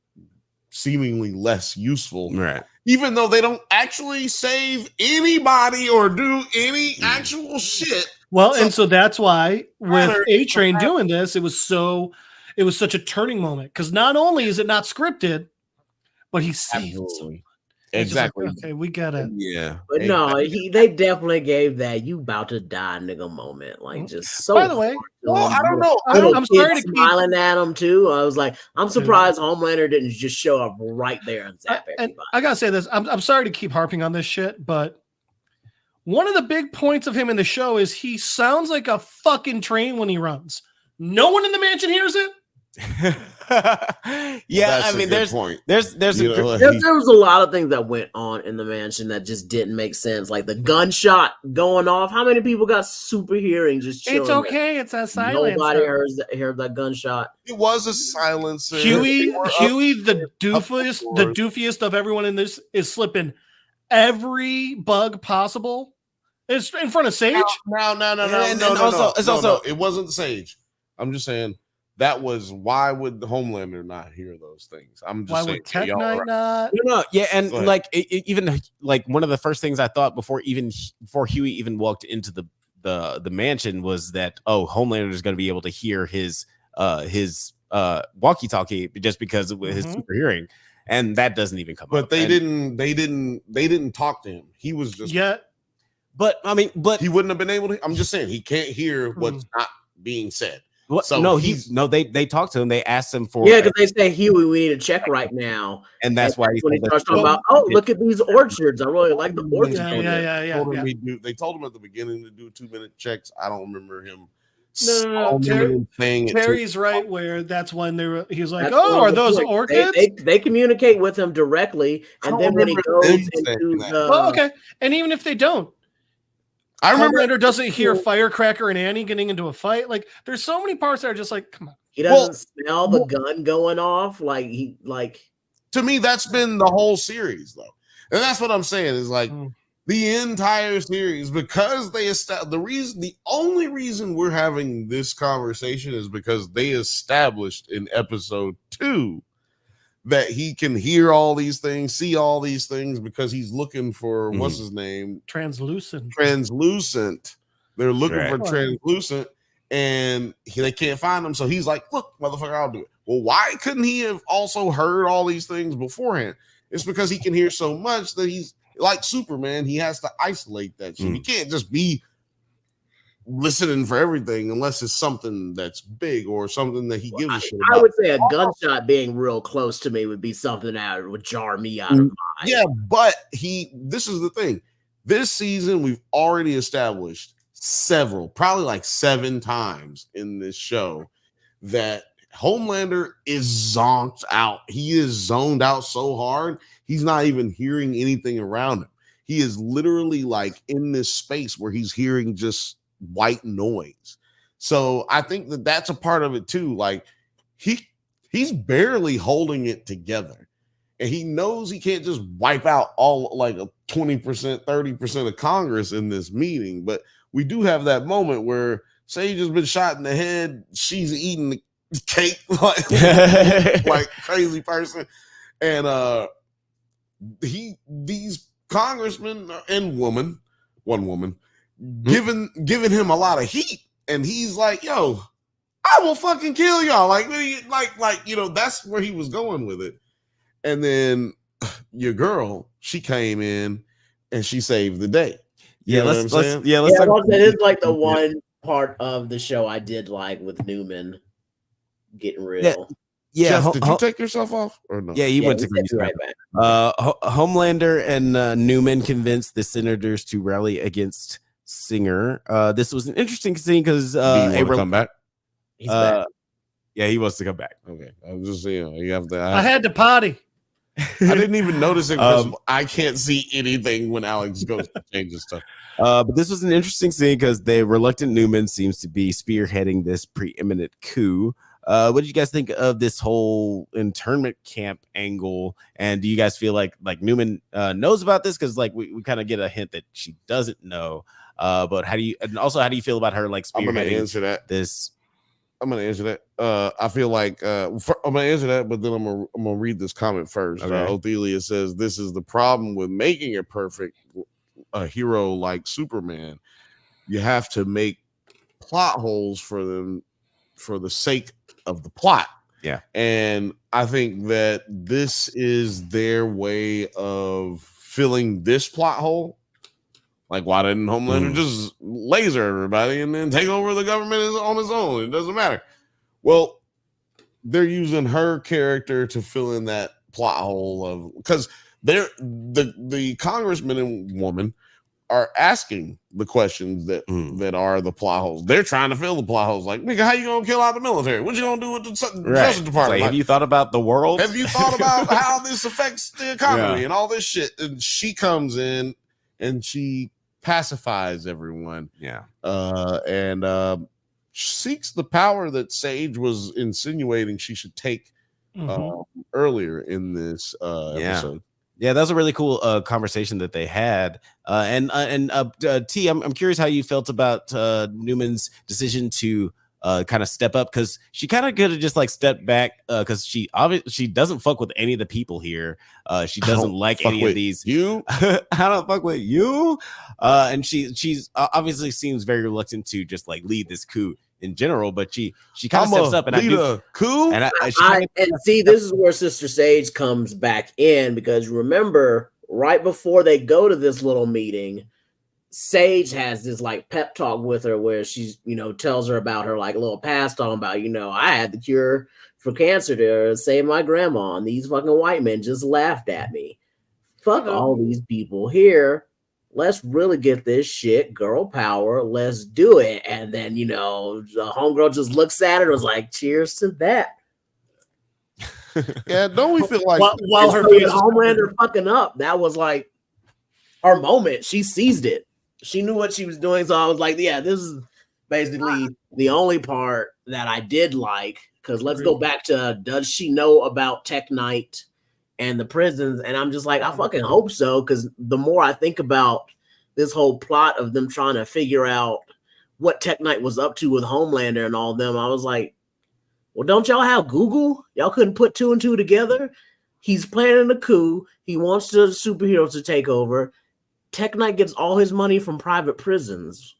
seemingly less useful. Right. Even though they don't actually save anybody or do any actual shit. Well, and so that's why with A-Train doing this, it was such a turning moment. Because not only is it not scripted, but he saved someone. Exactly. Like, okay, we got it. Yeah. But no, they definitely gave that you about to die nigga moment. Like, just so. By the way, I don't know. I'm sorry to keep smiling at him too. I was like, I'm surprised Homelander didn't just show up right there and zap everybody. And I gotta say this. I'm sorry to keep harping on this shit, but one of the big points of him in the show is he sounds like a fucking train when he runs. No one in the mansion hears it. Yeah, I mean, there was a lot of things that went on in the mansion that just didn't make sense. Like the gunshot going off. How many people got super hearing just chilling? It's okay. It's a silence. Nobody heard that gunshot. It was a silencer. Huey, the doofiest of everyone in this, is slipping every bug possible. It's in front of Sage. No. It wasn't Sage. I'm just saying. That was why would the Homelander not hear those things? I'm just why saying. Would Tech Knight not? No, yeah, and like even like one of the first things I thought before Huey even walked into the mansion was that Homelander is going to be able to hear his walkie-talkie just because of his super hearing, and that doesn't even come up. But they didn't talk to him. He was just But I mean, he wouldn't have been able to. I'm just saying he can't hear what's not being said. What? So they talked to him. They asked him for because they say Huey, we need to check right now, and that's why he starts talking about. Look at these orchards. I really like the orchards. Yeah. They told him at the beginning to do 2-minute checks. I don't remember him. No. Terry's right. Where that's when he was like, are those orchids? They communicate with him directly, and then when he goes into okay, and even if they don't. I remember Homelander doesn't hear Firecracker and Annie getting into a fight. Like, there's so many parts that are just like, come on. He doesn't smell the gun going off. To me, that's been the whole series, though, and that's what I'm saying is like the entire series because they the only reason we're having this conversation is because they established in episode 2 that he can hear all these things, see all these things because he's looking for what's his name? Translucent. They're looking for Translucent, and they can't find him. So he's like, look, motherfucker, I'll do it. Well, why couldn't he have also heard all these things beforehand? It's because he can hear so much that he's like Superman. He has to isolate that shit. He can't just be listening for everything unless it's something that's big or something that he gives a shit about. I would say a gunshot being real close to me would be something that would jar me out of my. Yeah, but this is the thing. This season, we've already established probably like 7 times in this show that Homelander is zonked out. He is zoned out so hard, he's not even hearing anything around him. He is literally like in this space where he's hearing just white noise. So I think that that's a part of it too. Like he's barely holding it together. And he knows he can't just wipe out all like a 20%, 30% of Congress in this meeting. But we do have that moment where Sage has been shot in the head. She's eating the cake like crazy person. And these congressmen and one woman, giving him a lot of heat. And he's like, yo, I will fucking kill y'all. Like, that's where he was going with it. And then your girl, she came in and she saved the day. Let's talk. It's like the one part of the show I did like with Newman getting real. Jeff, did you take yourself off or no? Yeah, went to Greece right back. Homelander and Newman convinced the senators to rally against Singer. This was an interesting scene because come back. He's back. Yeah, he wants to come back. Okay, I'm just saying you have to. I had to potty. I didn't even notice it because I can't see anything when Alex goes to change his stuff. But this was an interesting scene because the reluctant Newman seems to be spearheading this preeminent coup. What did you guys think of this whole internment camp angle? And do you guys feel like Newman knows about this? Because like we kind of get a hint that she doesn't know. But how do you feel about her like spearheading I'm gonna answer that. I'm gonna answer that. I feel like I'm gonna answer that, but then I'm gonna read this comment first. Okay. Othelia says this is the problem with making it perfect. A hero like Superman, you have to make plot holes for them for the sake of the plot. Yeah, and I think that this is their way of filling this plot hole. Like, why didn't Homelander just laser everybody and then take over the government on his own? It doesn't matter. Well, they're using her character to fill in that plot hole of because the congressman and woman are asking the questions that are the plot holes. They're trying to fill the plot holes. Like, nigga, how you gonna kill out the military? What you gonna do with the Justice Department? Like, have you thought about the world? Have you thought about how this affects the economy and all this shit? And she comes in and she pacifies everyone. And seeks the power that Sage was insinuating she should take earlier in this episode. Yeah, that was a really cool conversation that they had. T, I'm curious how you felt about Newman's decision to kind of step up, because she kind of could have just like stepped back because she doesn't fuck with any of the people here. She doesn't like any of these. I don't fuck with you. And she's obviously seems very reluctant to just like lead this coup in general, but she kind of steps up and lead a coup. And see, this is where Sister Sage comes back in, because remember, right before they go to this little meeting, Sage has this like pep talk with her where she's, tells her about her like little past on about, I had the cure for cancer to save my grandma, and these fucking white men just laughed at me. Fuck all these people here. Let's really get this shit, girl power. Let's do it. And then, the homegirl just looks at her and was like, cheers to that. Yeah, don't we feel like while her Homelander fucking up, that was like her moment. She seized it. She knew what she was doing. So I was like, yeah, this is basically the only part that I did like. Because let's go back to, does she know about Tech Knight and the prisons? And I'm just like, I fucking hope so. Because the more I think about this whole plot of them trying to figure out what Tech Knight was up to with Homelander and all of them, I was like, well, don't y'all have Google? Y'all couldn't put 2 and 2 together? He's planning a coup. He wants the superheroes to take over. Tech Knight gets all his money from private prisons.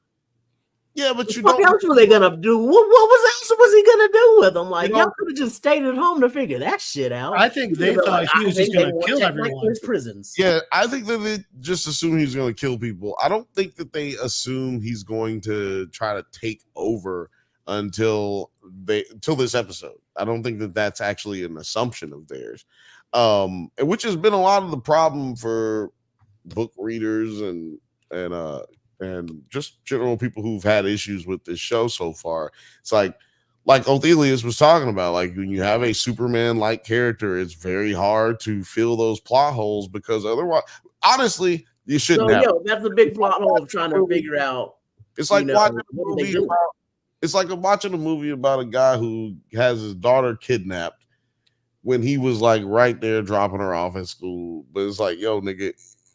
Yeah, but you What don't. else were they gonna do? What was he gonna do with them? Like, You know- y'all could have just stayed at home to figure that shit out. I think they thought he was just going to kill everyone. Prisons. Yeah, I think that they just assume he's going to kill people. I don't think that they assume he's going to try to take over until this episode. I don't think that that's actually an assumption of theirs, which has been a lot of the problem for book readers and just general people who've had issues with this show so far. It's like Othelius was talking about, like when you have a Superman-like character, it's very hard to fill those plot holes because otherwise, honestly, you shouldn't have. That's a big plot hole of trying to figure out. It's like watching a movie about. It's like watching a movie about a guy who has his daughter kidnapped when he was like right there dropping her off at school. But it's like, yo, nigga,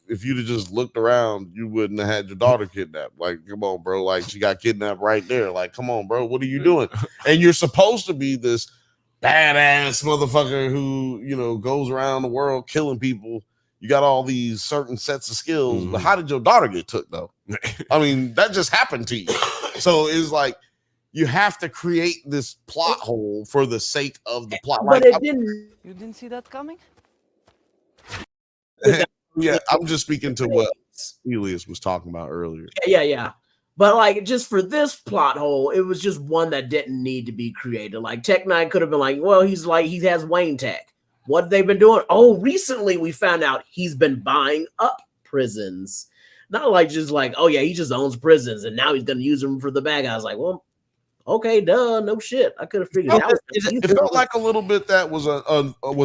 if you'd have just looked around, you wouldn't have had your daughter kidnapped. Like, come on, bro. Like, she got kidnapped right there. Like, come on, bro. What are you doing? And you're supposed to be this badass motherfucker who, goes around the world killing people. You got all these certain sets of skills. But how did your daughter get took, though? I mean, that just happened to you. So it's like, you have to create this plot hole for the sake of the plot. But it didn't. You didn't see that coming? Yeah, I'm just speaking to what Elias was talking about earlier. Yeah. But like, just for this plot hole, it was just one that didn't need to be created. Like Tech9 could have been like, well, he has Wayne Tech. What have they been doing? Oh, recently we found out he's been buying up prisons. Not like just like, oh yeah, he just owns prisons and now he's gonna use them for the bad guys. Like, well, okay, duh, no shit. I could have figured it out. It felt like a little bit that was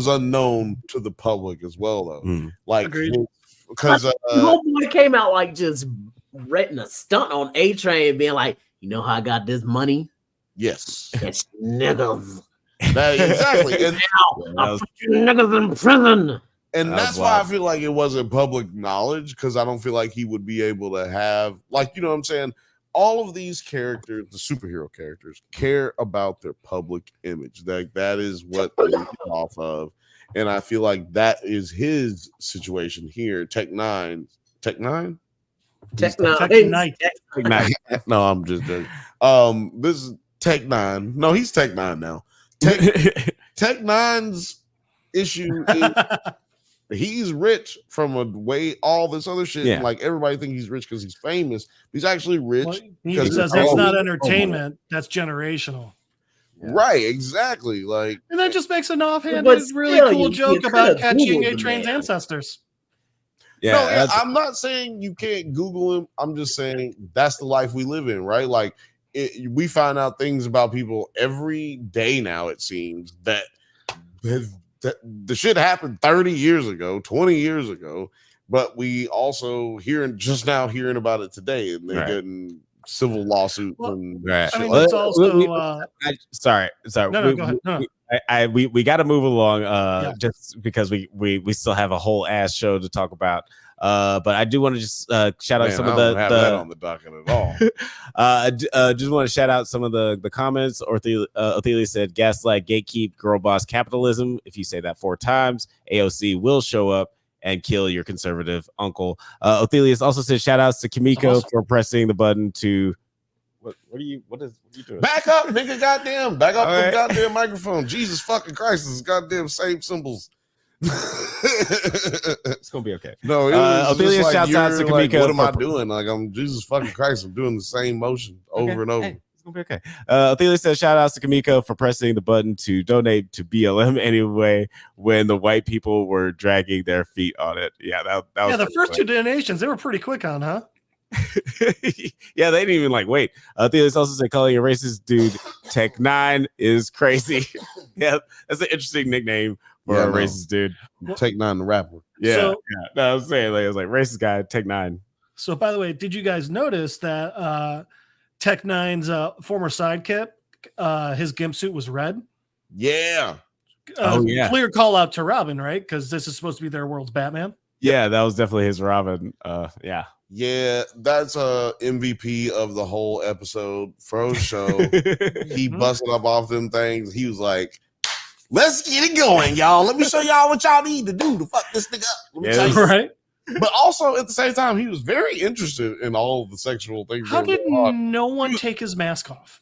unknown to the public as well, though. Like, because the whole boy came out like just renting a stunt on A-Train, being like, you know how I got this money? Yes, it's niggas. Exactly. And now I'll put you niggas in prison. And that's why I feel like it wasn't public knowledge, because I don't feel like he would be able to have, like, you know what I'm saying? All of these characters, the superhero characters, care about their public image. That is what they get off of. And I feel like that is his situation here. Tech9. No, I'm just joking. This is Tech9. No, he's Tech9 now. Tech9's issue is he's rich from all this other shit. Yeah. Like everybody thinks he's rich because he's famous. He's actually rich because that's not entertainment. That's generational. Yeah. Right, exactly. Like, and that just makes an offhanded, really cool joke about catching A-Train's ancestors. Yeah, no, I'm not saying you can't Google him. I'm just saying that's the life we live in, right? Like, we find out things about people every day now. It seems that the shit happened 30 years ago, 20 years ago, but we also just now hearing about it today, and they're getting civil lawsuits. Well, and I mean, it's also sorry. No, go ahead. No. We got to move along just because we still have a whole ass show to talk about. But I do want to just shout out some of that on the docket at all. Just want to shout out some of the comments. Othelia said, gaslight, gatekeep, girl boss capitalism. If you say that 4 times, AOC will show up and kill your conservative uncle. Othelius also said, shout outs to Kimiko for pressing the button to what are you doing? Back up, nigga, goddamn. Back up the goddamn microphone. Jesus fucking Christ, this goddamn same symbols. It's gonna be okay. No, Othelia shouts out to Kimiko. What am I doing? Like, I'm Jesus fucking Christ. I'm doing the same motion over and over. Hey, it's gonna be okay. Othelia says shout outs to Kimiko for pressing the button to donate to BLM anyway when the white people were dragging their feet on it. Yeah, that was the first 2 donations they were pretty quick on, huh? Yeah, they didn't even wait. Othelius also said calling a racist dude Tech9 is crazy. Yeah, that's an interesting nickname for a racist dude. Tech9 the rapper. Yeah. No, I'm saying it was like racist guy, Tech9. So by the way, did you guys notice that Tech9's former sidekick, his gimp suit was red? Yeah. Clear call out to Robin, right? Because this is supposed to be their world's Batman. Yeah, that was definitely his Robin. Yeah, that's MVP of the whole episode. Fro show. He busted up off them things. He was like, let's get it going, y'all. Let me show y'all what y'all need to do to fuck this nigga up. Right? But also at the same time, he was very interested in all of the sexual things. How that were did going on. no one take his mask off?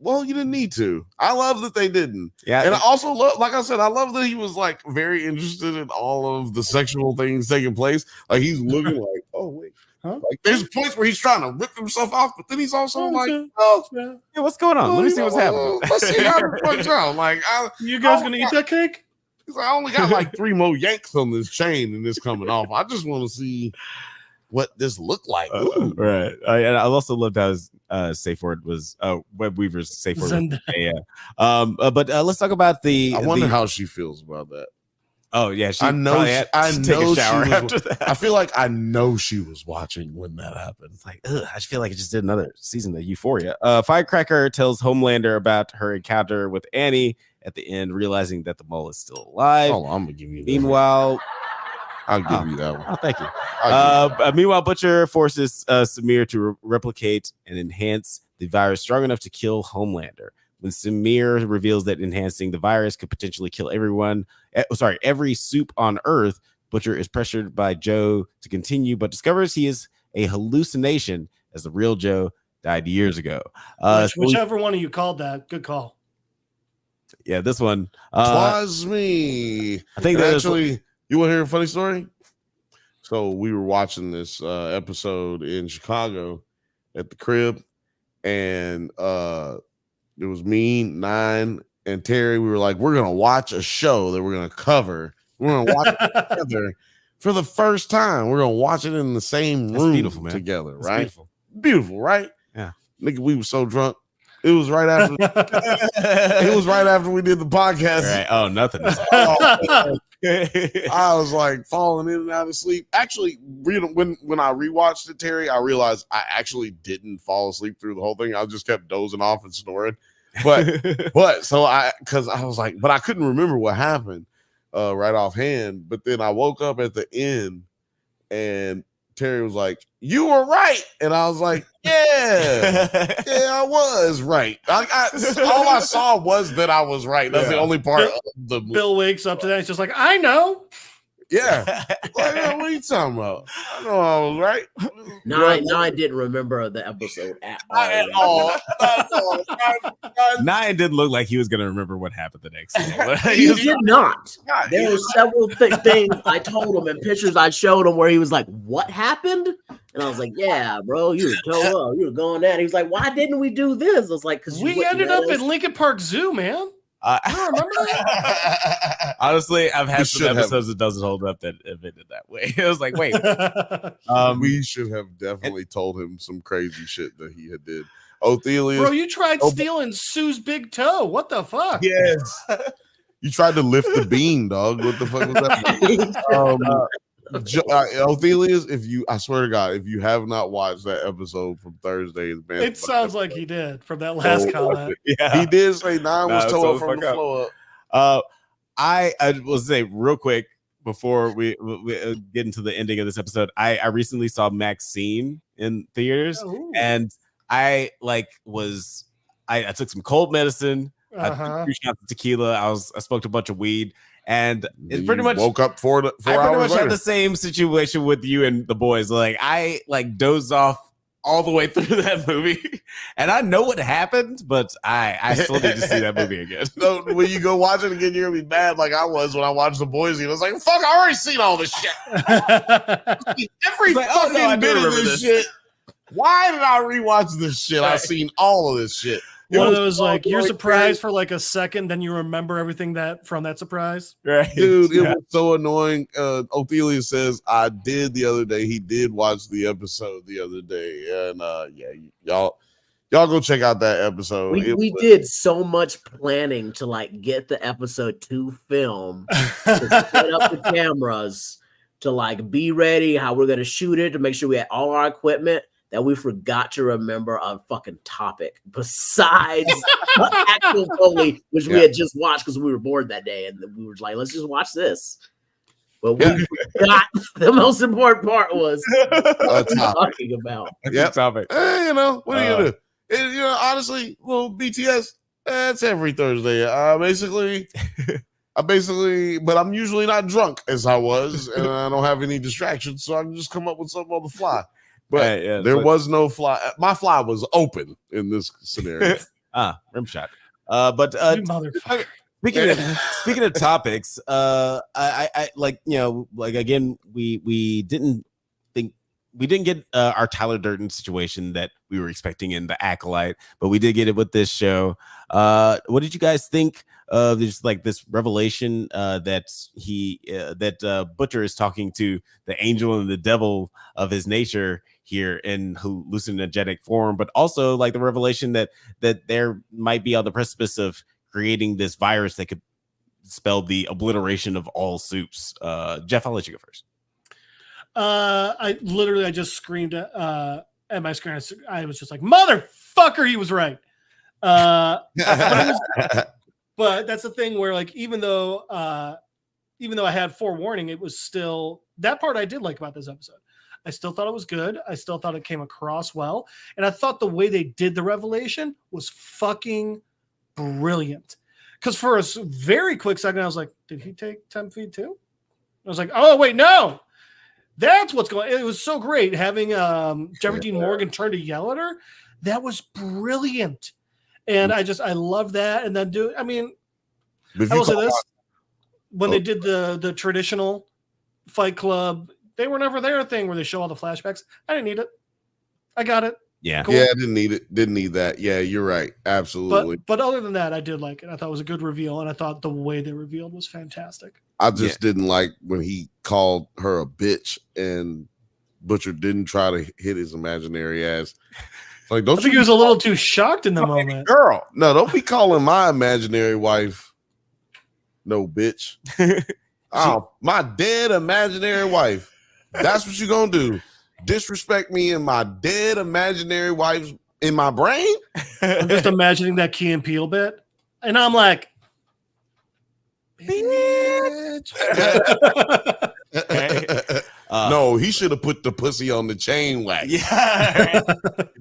Well, you didn't need to. I love that they didn't. Yeah, And I also love, like I said, I love that he was like very interested in all of the sexual things taking place. Like he's looking like, oh wait. Huh? Like there's points where he's trying to rip himself off, but then he's also like, yeah. oh, yeah, what's going on? Let me see what's happening. Let's see how it works out. Like, You guys gonna eat that cake? I only got like 3 more yanks on this chain and it's coming off. I just want to see what this looked like. Right. And I also loved how his safe word was Web Weaver's safe word. But let's talk about the. I wonder how she feels about that. Oh yeah, I know. I take know a shower she after was, that. I feel like I know she was watching when that happened. It's like, I just feel like I just did another season of Euphoria. Firecracker tells Homelander about her encounter with Annie at the end, realizing that the mole is still alive. Oh, I'm gonna give you. Meanwhile, I'll give you that one. Oh, thank you. Meanwhile, Butcher forces Samir to replicate and enhance the virus strong enough to kill Homelander. When Samir reveals that enhancing the virus could potentially kill every soup on Earth, Butcher is pressured by Joe to continue, but discovers he is a hallucination as the real Joe died years ago. Whichever one of you called that, good call. Yeah, this one. Twas me. I think that that actually. You want to hear a funny story? So we were watching this episode in Chicago at the crib, and it was me, Nine, and Terry. We were like, we're gonna watch a show that we're gonna cover. We're gonna watch it together for the first time. We're gonna watch it in the same room beautiful, man. together, That's right? beautiful. Beautiful, right? Yeah. Nigga, we were so drunk. It was right after. It was right after we did the podcast. Right. Oh, nothing. I was like falling in and out of sleep. Actually, when I rewatched it, Terry, I realized I actually didn't fall asleep through the whole thing. I just kept dozing off and snoring. But so I was like, but I couldn't remember what happened right offhand. But then I woke up at the end, and Terry was like, "You were right," and I was like, "Yeah, I was right." All I saw was that I was right. That's the only part of the movie. Bill wakes up to that. He's just like, I know. Yeah. Like, what are you talking about? I know I was right. Nine didn't remember the episode at all. Nine didn't look like he was going to remember what happened the next day. He did not. There were several things I told him and pictures I showed him where he was like, "What happened?" And I was like, "Yeah, bro, you were going down." He was like, "Why didn't we do this?" I was like, "Because we ended up in Lincoln Park Zoo, man." I don't remember that. Honestly, I've had some episodes that doesn't hold up that have ended that way. It was like, wait. We should have definitely told him some crazy shit that he had did. Othelius. Bro, you tried stealing Sue's big toe. What the fuck? Yes. You tried to lift the bean, dog. What the fuck was that? Othelius, I swear to God, if you have not watched that episode from Thursday, it sounds like he did from that last comment. Yeah. He did say Nine was towed from the floor up. I will say real quick before we get into the ending of this episode, I recently saw Maxine in theaters, and I took some cold medicine. I took 3 shots of tequila. I smoked a bunch of weed. And it pretty much woke up 4 hours later. I pretty much had the same situation with you and the boys. Like I dozed off all the way through that movie, and I know what happened, but I still need to see that movie again. So when you go watch it again, you're gonna be mad like I was when I watched the boys. I was like, "Fuck! I already seen all this shit. Every fucking bit of this shit. Why did I rewatch this shit? I've seen all of this shit." One of those like you're surprised for like a second, then you remember everything from that surprise. Right, dude, it was so annoying. Ophelia says I did the other day. He did watch the episode the other day, and y'all go check out that episode. We did so much planning to like get the episode to film, to set up the cameras, to like be ready, how we're gonna shoot it, to make sure we had all our equipment, that we forgot to remember a fucking topic besides actual Foley, which we had just watched because we were bored that day, and we were like, let's just watch this. But we forgot the most important part was talking about. Topic. Hey, what are you gonna do? Honestly, little BTS, that's every Thursday. Basically, but I'm usually not drunk as I was, and I don't have any distractions, so I can just come up with something on the fly. But there was no fly. My fly was open in this scenario. Rim shot. But You motherfucker. Speaking of topics, I like, you know, like again, we didn't get our Tyler Durden situation that we were expecting in the Acolyte, but we did get it with this show. What did you guys think of this revelation that Butcher is talking to the angel and the devil of his nature here in hallucinogenic form, but also like the revelation that there might be on the precipice of creating this virus that could spell the obliteration of all soups. Jeff, I'll let you go first. I just screamed at my screen. I was just like, motherfucker, he was right. But that's the thing where, like, even though I had forewarning, it was still that part I did like about this episode. I still thought it was good. I still thought it came across well. And I thought the way they did the revelation was fucking brilliant. Because for a very quick second, I was like, did he take 10 feet too? I was like, oh, wait, no. That's what's going on. It was so great having Jeffrey Dean Morgan turn to yell at her. That was brilliant. And I love that. And then I will say this. When they did the traditional Fight Club, they were never there thing where they show all the flashbacks. I didn't need it. I got it. Yeah. Cool. Yeah, I didn't need it. Didn't need that. Yeah, you're right. Absolutely. But other than that, I did like it. I thought it was a good reveal, and I thought the way they revealed was fantastic. I just didn't like when he called her a bitch and Butcher didn't try to hit his imaginary ass. Like, I think he was a little too shocked in the moment. Girl, no, don't be calling my imaginary wife no bitch. Oh, my dead imaginary wife. That's what you're gonna do. Disrespect me and my dead imaginary wife in my brain? I'm just imagining that Key and Peele bit. And I'm like, bitch. No, he should have put the pussy on the chain wax. Yeah.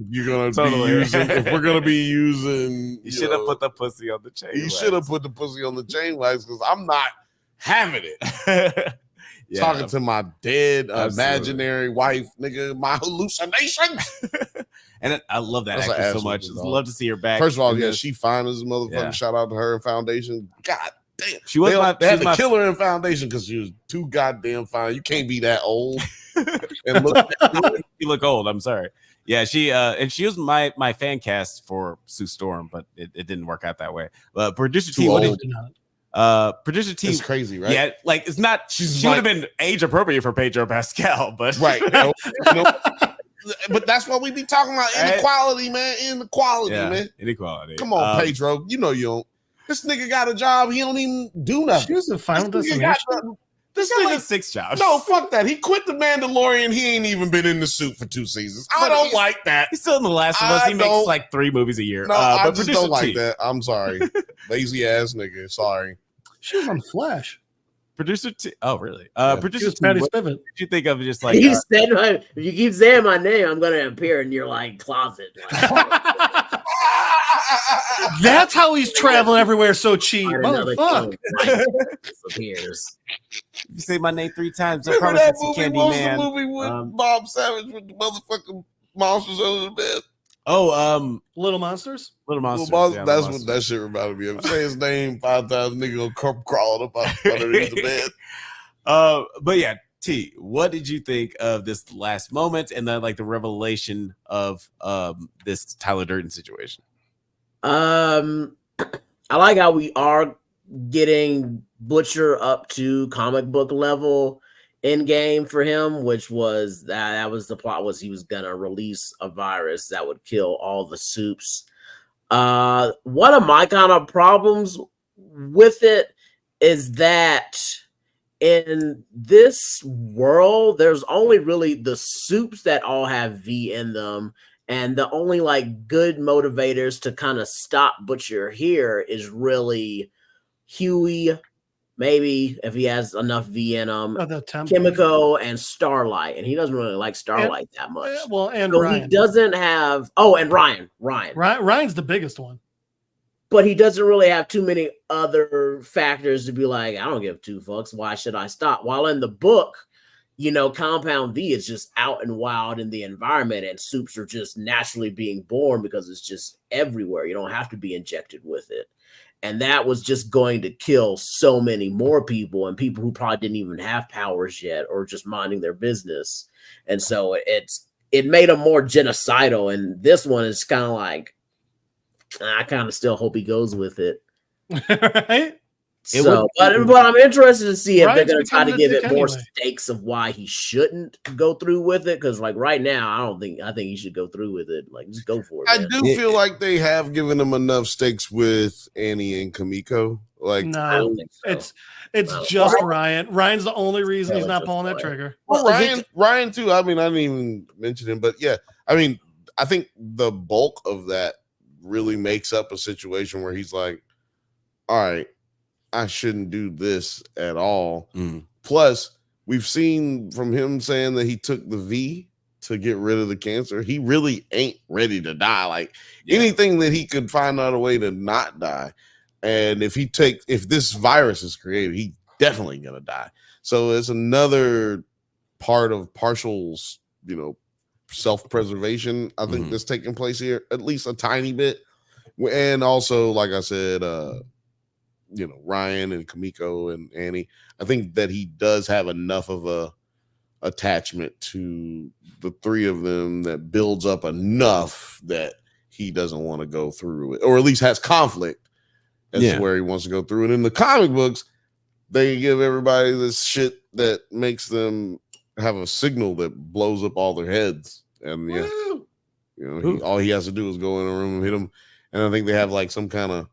If we're gonna be using, you should have put the pussy on the chain. He should have put the pussy on the chain wax because I'm not having it. Talking to my dead imaginary wife, nigga, my hallucinations. And I love that actress so much. I'd love to see her back. First of all, she fine as a motherfucker. Yeah. Shout out to her and Foundation. God damn. She was they had to kill her in Foundation because she was too goddamn fine. You can't be that old and look. You look old. I'm sorry. Yeah, she was my fan cast for Sue Storm, but it didn't work out that way. Producer team, producer team, it's crazy, right? Yeah, like it's not. She would have been age appropriate for Pedro Pascal, but right. But that's what we be talking about. Inequality, man. Inequality, man. Inequality. Come on, Pedro. You know you don't. This nigga got a job. He don't even do nothing. She was a Final Destination. This nigga got 6 jobs. No, fuck that. He quit the Mandalorian. He ain't even been in the suit for 2 seasons. I don't like that. He's still in The Last of Us. He makes like 3 movies a year. No, I just don't like that. I'm sorry. Lazy ass nigga. Sorry. She was on Flash. Producer T. Oh, really? Producer T. Patty What Spivot. did you think of just like you said if you keep saying my name, I'm gonna appear in your like closet. That's how he's traveling everywhere so cheap. Motherfucker. Disappears. You say my name 3 times. I promise it's a Candy Man. The movie with Bob Savage with the motherfucking monsters under the bed. Oh, Little Monsters? Little Monsters. Yeah, that's what that shit reminded me of. Say his name 5 times, nigga gonna come crawling up underneath the bed. But yeah, T, what did you think of this last moment and then like the revelation of this Tyler Durden situation? I like how we are getting Butcher up to comic book level in game for him, which was that was the plot, was he was gonna release a virus that would kill all the soups. One of my kind of problems with it is that in this world, there's only really the soups that all have V in them. And the only like good motivators to kind of stop Butcher here is really Huey, maybe if he has enough V in him, Kimiko, and Starlight. And he doesn't really like Starlight that much. Well, and so Ryan. He doesn't have. Oh, and Ryan. Ryan's the biggest one. but he doesn't really have too many other factors to be like, I don't give two fucks. Why should I stop? While in the book, you know, Compound V is just out and wild in the environment, and soups are just naturally being born because it's just everywhere. You don't have to be injected with it. And that was just going to kill so many more people, and people who probably didn't even have powers yet or just minding their business. And so it made him more genocidal. And this one is kind of like, I kind of still hope he goes with it. Right? So, but I'm interested to see if they're going to try to give it more anyway. stakes of why he shouldn't go through with it. Because, like, right now, I think he should go through with it. Like, just go for it. I man. do feel like they have given him enough stakes with Annie and Kamiko. Like, No, I don't think so. it's just Ryan. Ryan's the only reason he's not pulling that trigger. well, Ryan too. I mean, I didn't even mention him, but yeah, I mean, I think the bulk of that really makes up a situation where he's like, all right, I shouldn't do this at all. Plus, we've seen from him saying that he took the V to get rid of the cancer. He really ain't ready to die. Like anything that he could find out a way to not die. And if this virus is created, he's definitely gonna die. So it's another part of partial, you know, self-preservation. I think that's taking place here, at least a tiny bit. And also, like I said, you know, Ryan and Kamiko and Annie, I think that he does have enough of a attachment to the three of them that builds up enough that he doesn't want to go through it, or at least has conflict as to where he wants to go through it. In the comic books, they give everybody this shit that makes them have a signal that blows up all their heads. And you know, all he has to do is go in a room and hit them. And I think they have like some kind of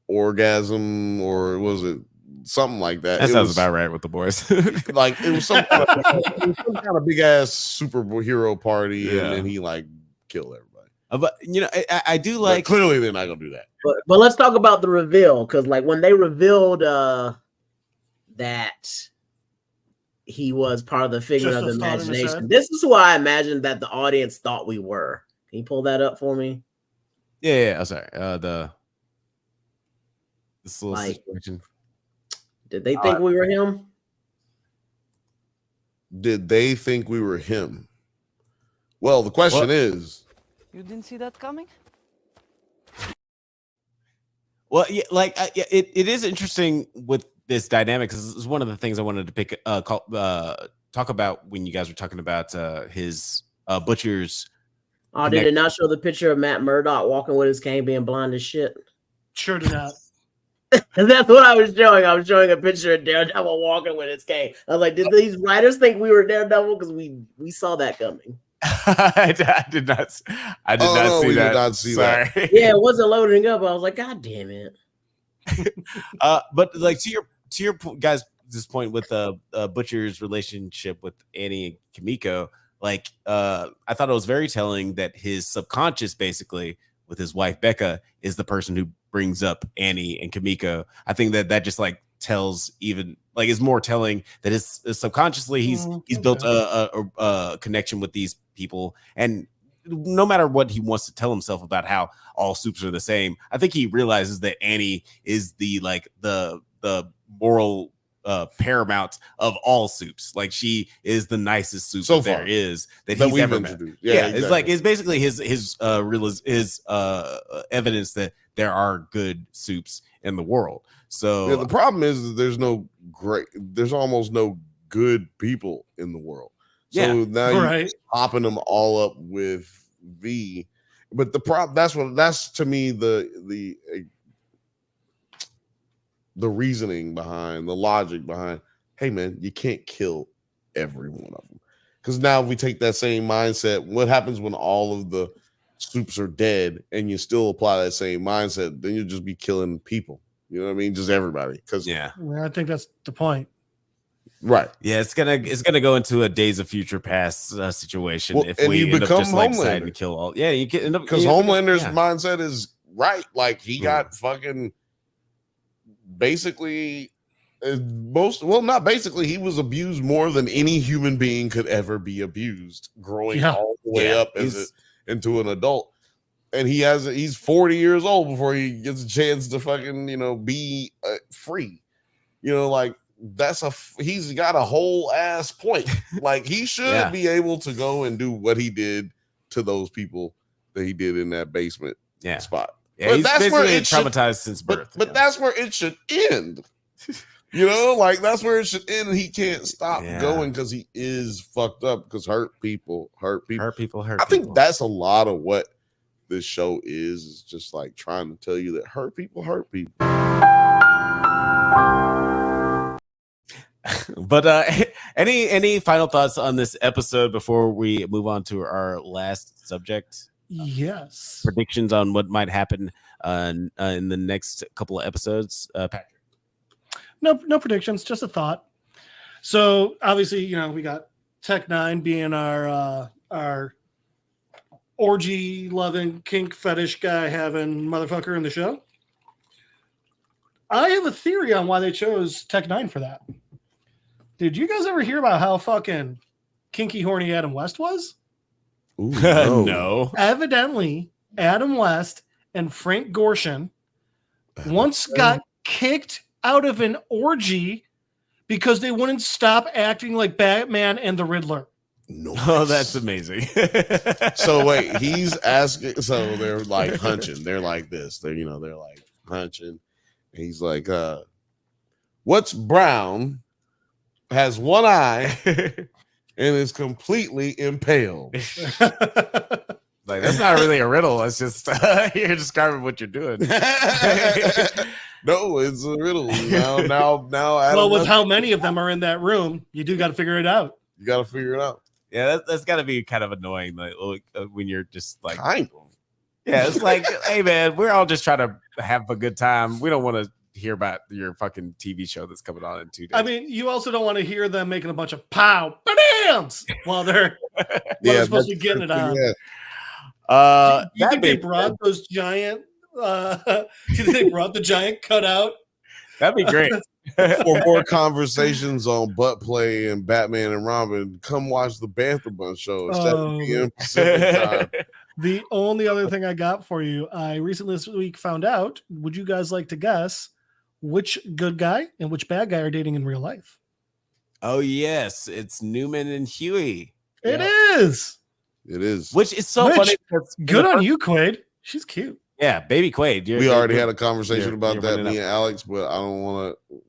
orgasm, or was it something like that? That sounds about right with the boys. Like it was some kind of big ass superhero party, and then he like killed everybody. But you know, I do like. But clearly, they're not gonna do that. But let's talk about the reveal, because like when they revealed that he was part of the figment of the imagination, this is who I imagined that the audience thought we were. Can you pull that up for me? Yeah. Oh, sorry. This little Like, situation. Did they think we were him? Did they think we were him? Well, the question is, you didn't see that coming? Well, yeah, like it is interesting with this dynamic, because it's one of the things I wanted to talk about when you guys were talking about his Butcher's. Oh, did it not show the picture of Matt Murdock walking with his cane, being blind as shit? Sure did not. That's what I was showing. I was showing a picture of Daredevil walking with his cane. I was like, did these writers think we were Daredevil? Because we saw that coming. I did not see did not see that. Yeah, it wasn't loading up. I was like, God damn it. But like to your guys, this point with Butcher's relationship with Annie and Kamiko, like I thought it was very telling that his subconscious, basically with his wife Becca, is the person who brings up Annie and Kamiko. I think that just like tells, even like is more telling that his subconsciously he's built a connection with these people, and no matter what he wants to tell himself about how all soups are the same, I think he realizes that Annie is the moral paramount of all soups. Like she is the nicest soup that there is that he's ever met. Yeah, exactly. It's basically his evidence that there are good soups in the world. So the problem is that there's almost no good people in the world. So now you're popping them all up with V. But the problem, that's to me the reasoning behind, the logic behind, hey man, you can't kill every one of them. Because now if we take that same mindset, what happens when all of the soups are dead and you still apply that same mindset? Then you'll just be killing people. You know what I mean? Just everybody. Because I think that's the point. Right. Yeah, it's gonna go into a Days of Future Past situation if we end up just like deciding to kill all. Yeah, you can end up because Homelander's mindset is right. Like he got fucking basically not basically, he was abused more than any human being could ever be abused, growing all the way up into an adult. and he's 40 years old before he gets a chance to fucking, be free. Like he's got a whole ass point. Like he should be able to go and do what he did to those people that he did in that basement spot. Yeah, he's basically traumatized since birth. But that's where it should end. Like that's where it should end. And he can't stop going because he is fucked up. Because hurt people. I think that's a lot of what this show is just like trying to tell you that hurt people. But any final thoughts on this episode before we move on to our last subject? Yes. Predictions on what might happen in the next couple of episodes, Patrick? No predictions, just a thought. So obviously, we got Tech 9 being our orgy loving kink fetish guy having motherfucker in the show. I have a theory on why they chose Tech 9 for that. Did you guys ever hear about how fucking kinky horny Adam West was? Ooh, no. Evidently, Adam West and Frank Gorshin once got kicked out of an orgy because they wouldn't stop acting like Batman and the Riddler. No. Oh, that's amazing. So wait, he's asking. So they're like hunching. They're like this. They're like hunching. And he's like, "What's brown? Has one eye and is completely impaled." Like that's not really a riddle. It's just you're describing what you're doing. No, it's a riddle. Now. Well, with how many of them are in that room, you do got to figure it out. You got to figure it out. Yeah, that's got to be kind of annoying. Like when you're just like, kind of. Yeah, it's like, hey man, we're all just trying to have a good time. We don't want to hear about your fucking TV show that's coming on in 2 days. I mean, you also don't want to hear them making a bunch of ba-dams while they're supposed to be getting it on. Yeah. Do you think they brought those giant? Do you think they brought the giant cutout? That'd be great. For more conversations on butt play and Batman and Robin, come watch the Bantha Bunch show. It's 7 p.m. Pacific time. The only other thing I got for you, I recently this week found out. Would you guys like to guess which good guy and which bad guy are dating in real life? Oh yes, it's Newman and Huey. It is. It is. Which is so funny. Good on you, Quaid. She's cute. Yeah, baby Quaid. We already had a conversation about that, me and Alex, but I don't want to.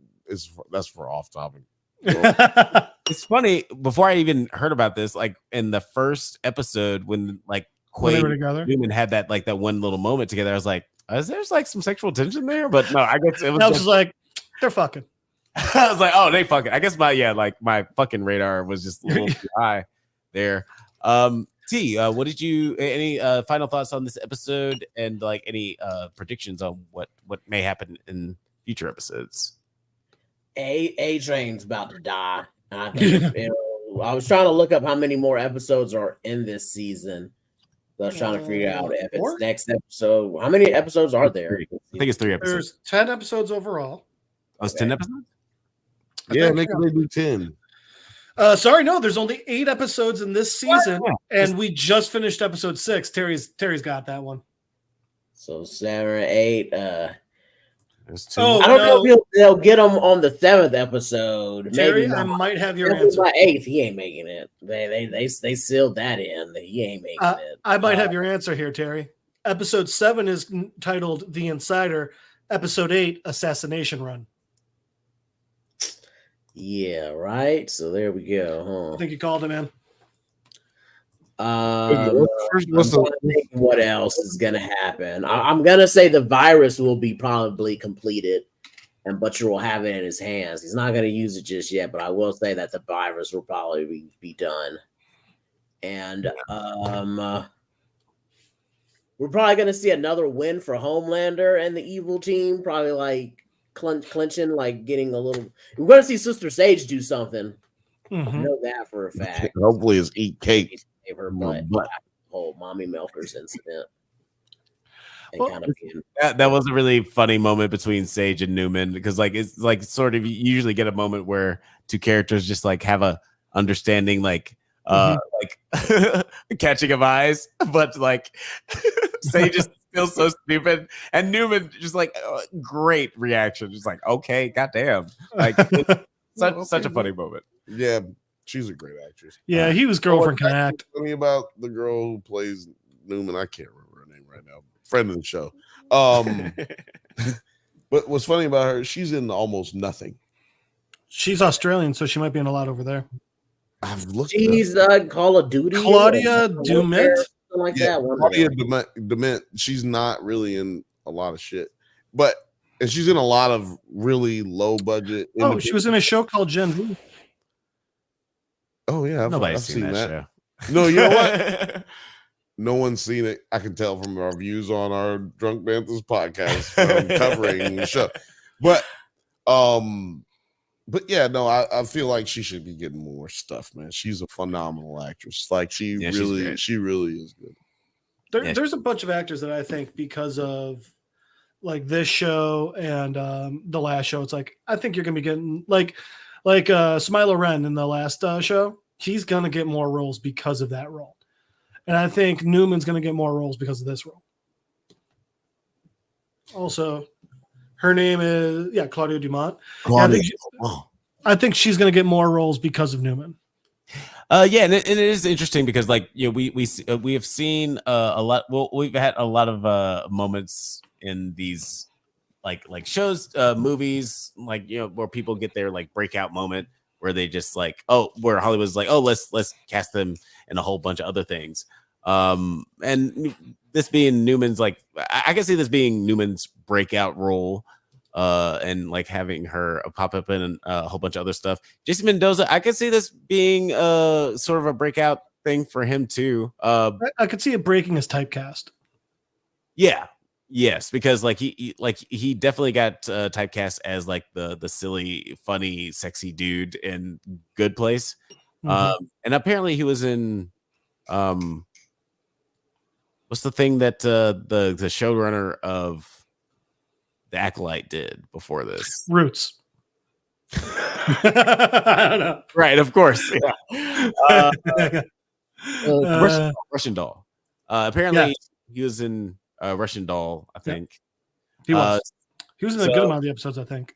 That's for off topic. It's funny. Before I even heard about this, like in the first episode, when like Quaid and Newman had that one little moment together, I was like, "Is there's like some sexual tension there?" But no, I guess it was just like they're fucking. I was like, "Oh, they fucking." I guess my fucking radar was just a little too high there. T, what did you? Any final thoughts on this episode and like any predictions on what may happen in future episodes? A Train's about to die. I think, I was trying to look up how many more episodes are in this season. So I was trying to figure out if it's next episode. How many episodes are there? I think it's 3 episodes. There's 10 episodes overall. Oh, it's 10 episodes? Yeah, they do 10. Sorry, no, there's only 8 episodes in this season, and we just finished episode 6. Terry's got that one. So 7 or 8. I don't know if they'll get him on the 7th episode. Terry, maybe I might have your answer. By 8th, he ain't making it. They sealed that in. He ain't making it. I might have your answer here, Terry. Episode 7 is titled "The Insider." Episode 8, "Assassination Run." Yeah, right. So there we go. Huh? I think you called him in. What else is gonna happen? I'm gonna say the virus will be probably completed, and Butcher will have it in his hands. He's not gonna use it just yet, but I will say that the virus will probably be done. And we're probably gonna see another win for Homelander and the evil team. Probably like clinching, like getting a little. We're gonna see Sister Sage do something. Mm-hmm. I know that for a fact. Hopefully, it's eat cake. Her butt. Whole mommy milkers incident. That was a really funny moment between Sage and Newman because like it's like sort of you usually get a moment where two characters just like have a understanding like like catching of eyes, but like Sage just feels so stupid, and Newman just like great reaction, just like okay, goddamn, like such a funny moment. Yeah, she's a great actress. Yeah, he was Girlfriend Can Act. Funny about the girl who plays Newman, I can't remember her name right now. Friend of the show. But what's funny about her, she's in almost nothing. She's Australian, so she might be in a lot over there. I've looked. She's Call of Duty. Claudia Dumont, something like that. Claudia Dumont. She's not really in a lot of shit, and she's in a lot of really low budget. Oh, she was in a show called Gen V. Oh yeah, Nobody's I've seen that. show. No, you know what? No one's seen it. I can tell from our views on our Drunk Banthas podcast from covering the show. But yeah, no, I feel like she should be getting more stuff, man. She's a phenomenal actress. Like she really is good. There's a bunch of actors that I think because of like this show and the last show, it's like I think you're gonna be getting like Smiler Ren in the last show. He's gonna get more roles because of that role. And I think Newman's going to get more roles because of this role. Also, her name is Claudia Dumont. I think she's going to get more roles because of Newman. Yeah, and it is interesting because like we have seen a lot. Well, we've had a lot of moments in these like shows, movies, like where people get their like breakout moment where they just like where Hollywood's like let's cast them in a whole bunch of other things. And this being Newman's like I can see this being Newman's breakout role, and like having her pop up in a whole bunch of other stuff. Jason Mendoza, I could see this being sort of a breakout thing for him too. I could see it breaking his typecast. Yeah. Yes, because like he definitely got typecast as like the silly, funny, sexy dude in Good Place. And apparently he was in what's the thing that the showrunner of The Acolyte did before this? Roots. I don't know. Right, of course. Yeah. Russian Doll. Apparently he was in Russian Doll, I think. He was. He was in a good amount of the episodes, I think.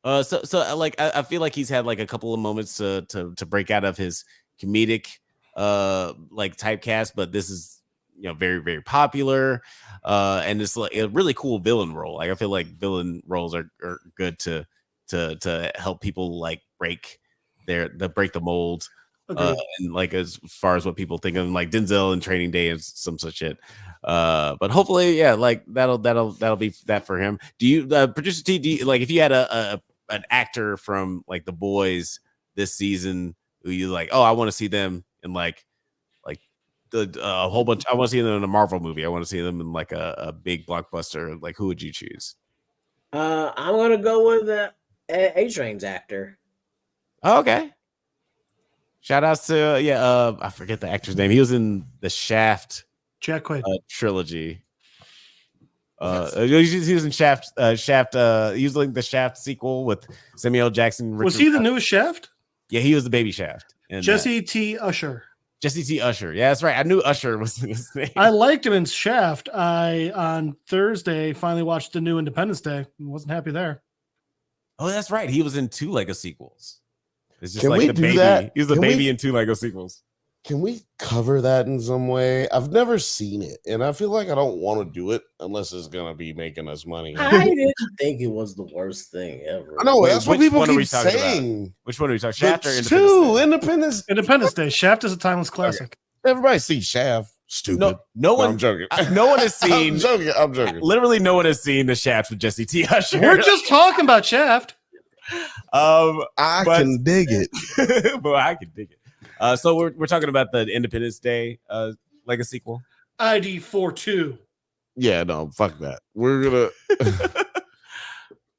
So like I feel like he's had like a couple of moments to break out of his comedic like typecast, but this is very, very popular, and it's like a really cool villain role. Like I feel like villain roles are good to help people like break the mold. And like as far as what people think of, like Denzel in Training Day and some such shit. But hopefully, like that'll be that for him. Do you, producer T, like if you had an actor from like The Boys this season who you like, I want to see them in like a whole bunch. I want to see them in a Marvel movie. I want to see them in like a big blockbuster. Like, who would you choose? I'm gonna go with A-Train's actor. Oh, okay. Shout outs to I forget the actor's name. He was in the Shaft Jack Quaid trilogy. He was in Shaft. He was like the Shaft sequel with Samuel Jackson. Was he the newest Shaft? Yeah, he was the baby Shaft. Jesse T. Usher. Jesse T. Usher. Yeah, that's right. I knew Usher was his name. I liked him in Shaft. I on Thursday finally watched the new Independence Day. Wasn't happy there. Oh, that's right. He was in 2 Lego sequels. It's just Can like we the do baby. that? He was the baby in 2 Lego sequels. Can we cover that in some way? I've never seen it, and I feel like I don't want to do it unless it's gonna be making us money. I didn't think it was the worst thing ever. I know that's what people keep saying. About? Which one are we talking? Shaft or Independence? Independence Day. Shaft is a timeless classic. Okay. Everybody sees Shaft. Stupid. No one. I'm joking. No one has seen. I'm joking. Literally, no one has seen the Shaft with Jesse T. Usher. We're just talking about Shaft. I can dig it. But I can dig it. So we're talking about the Independence Day Lego sequel. ID 42. Yeah, no, fuck that. We're gonna.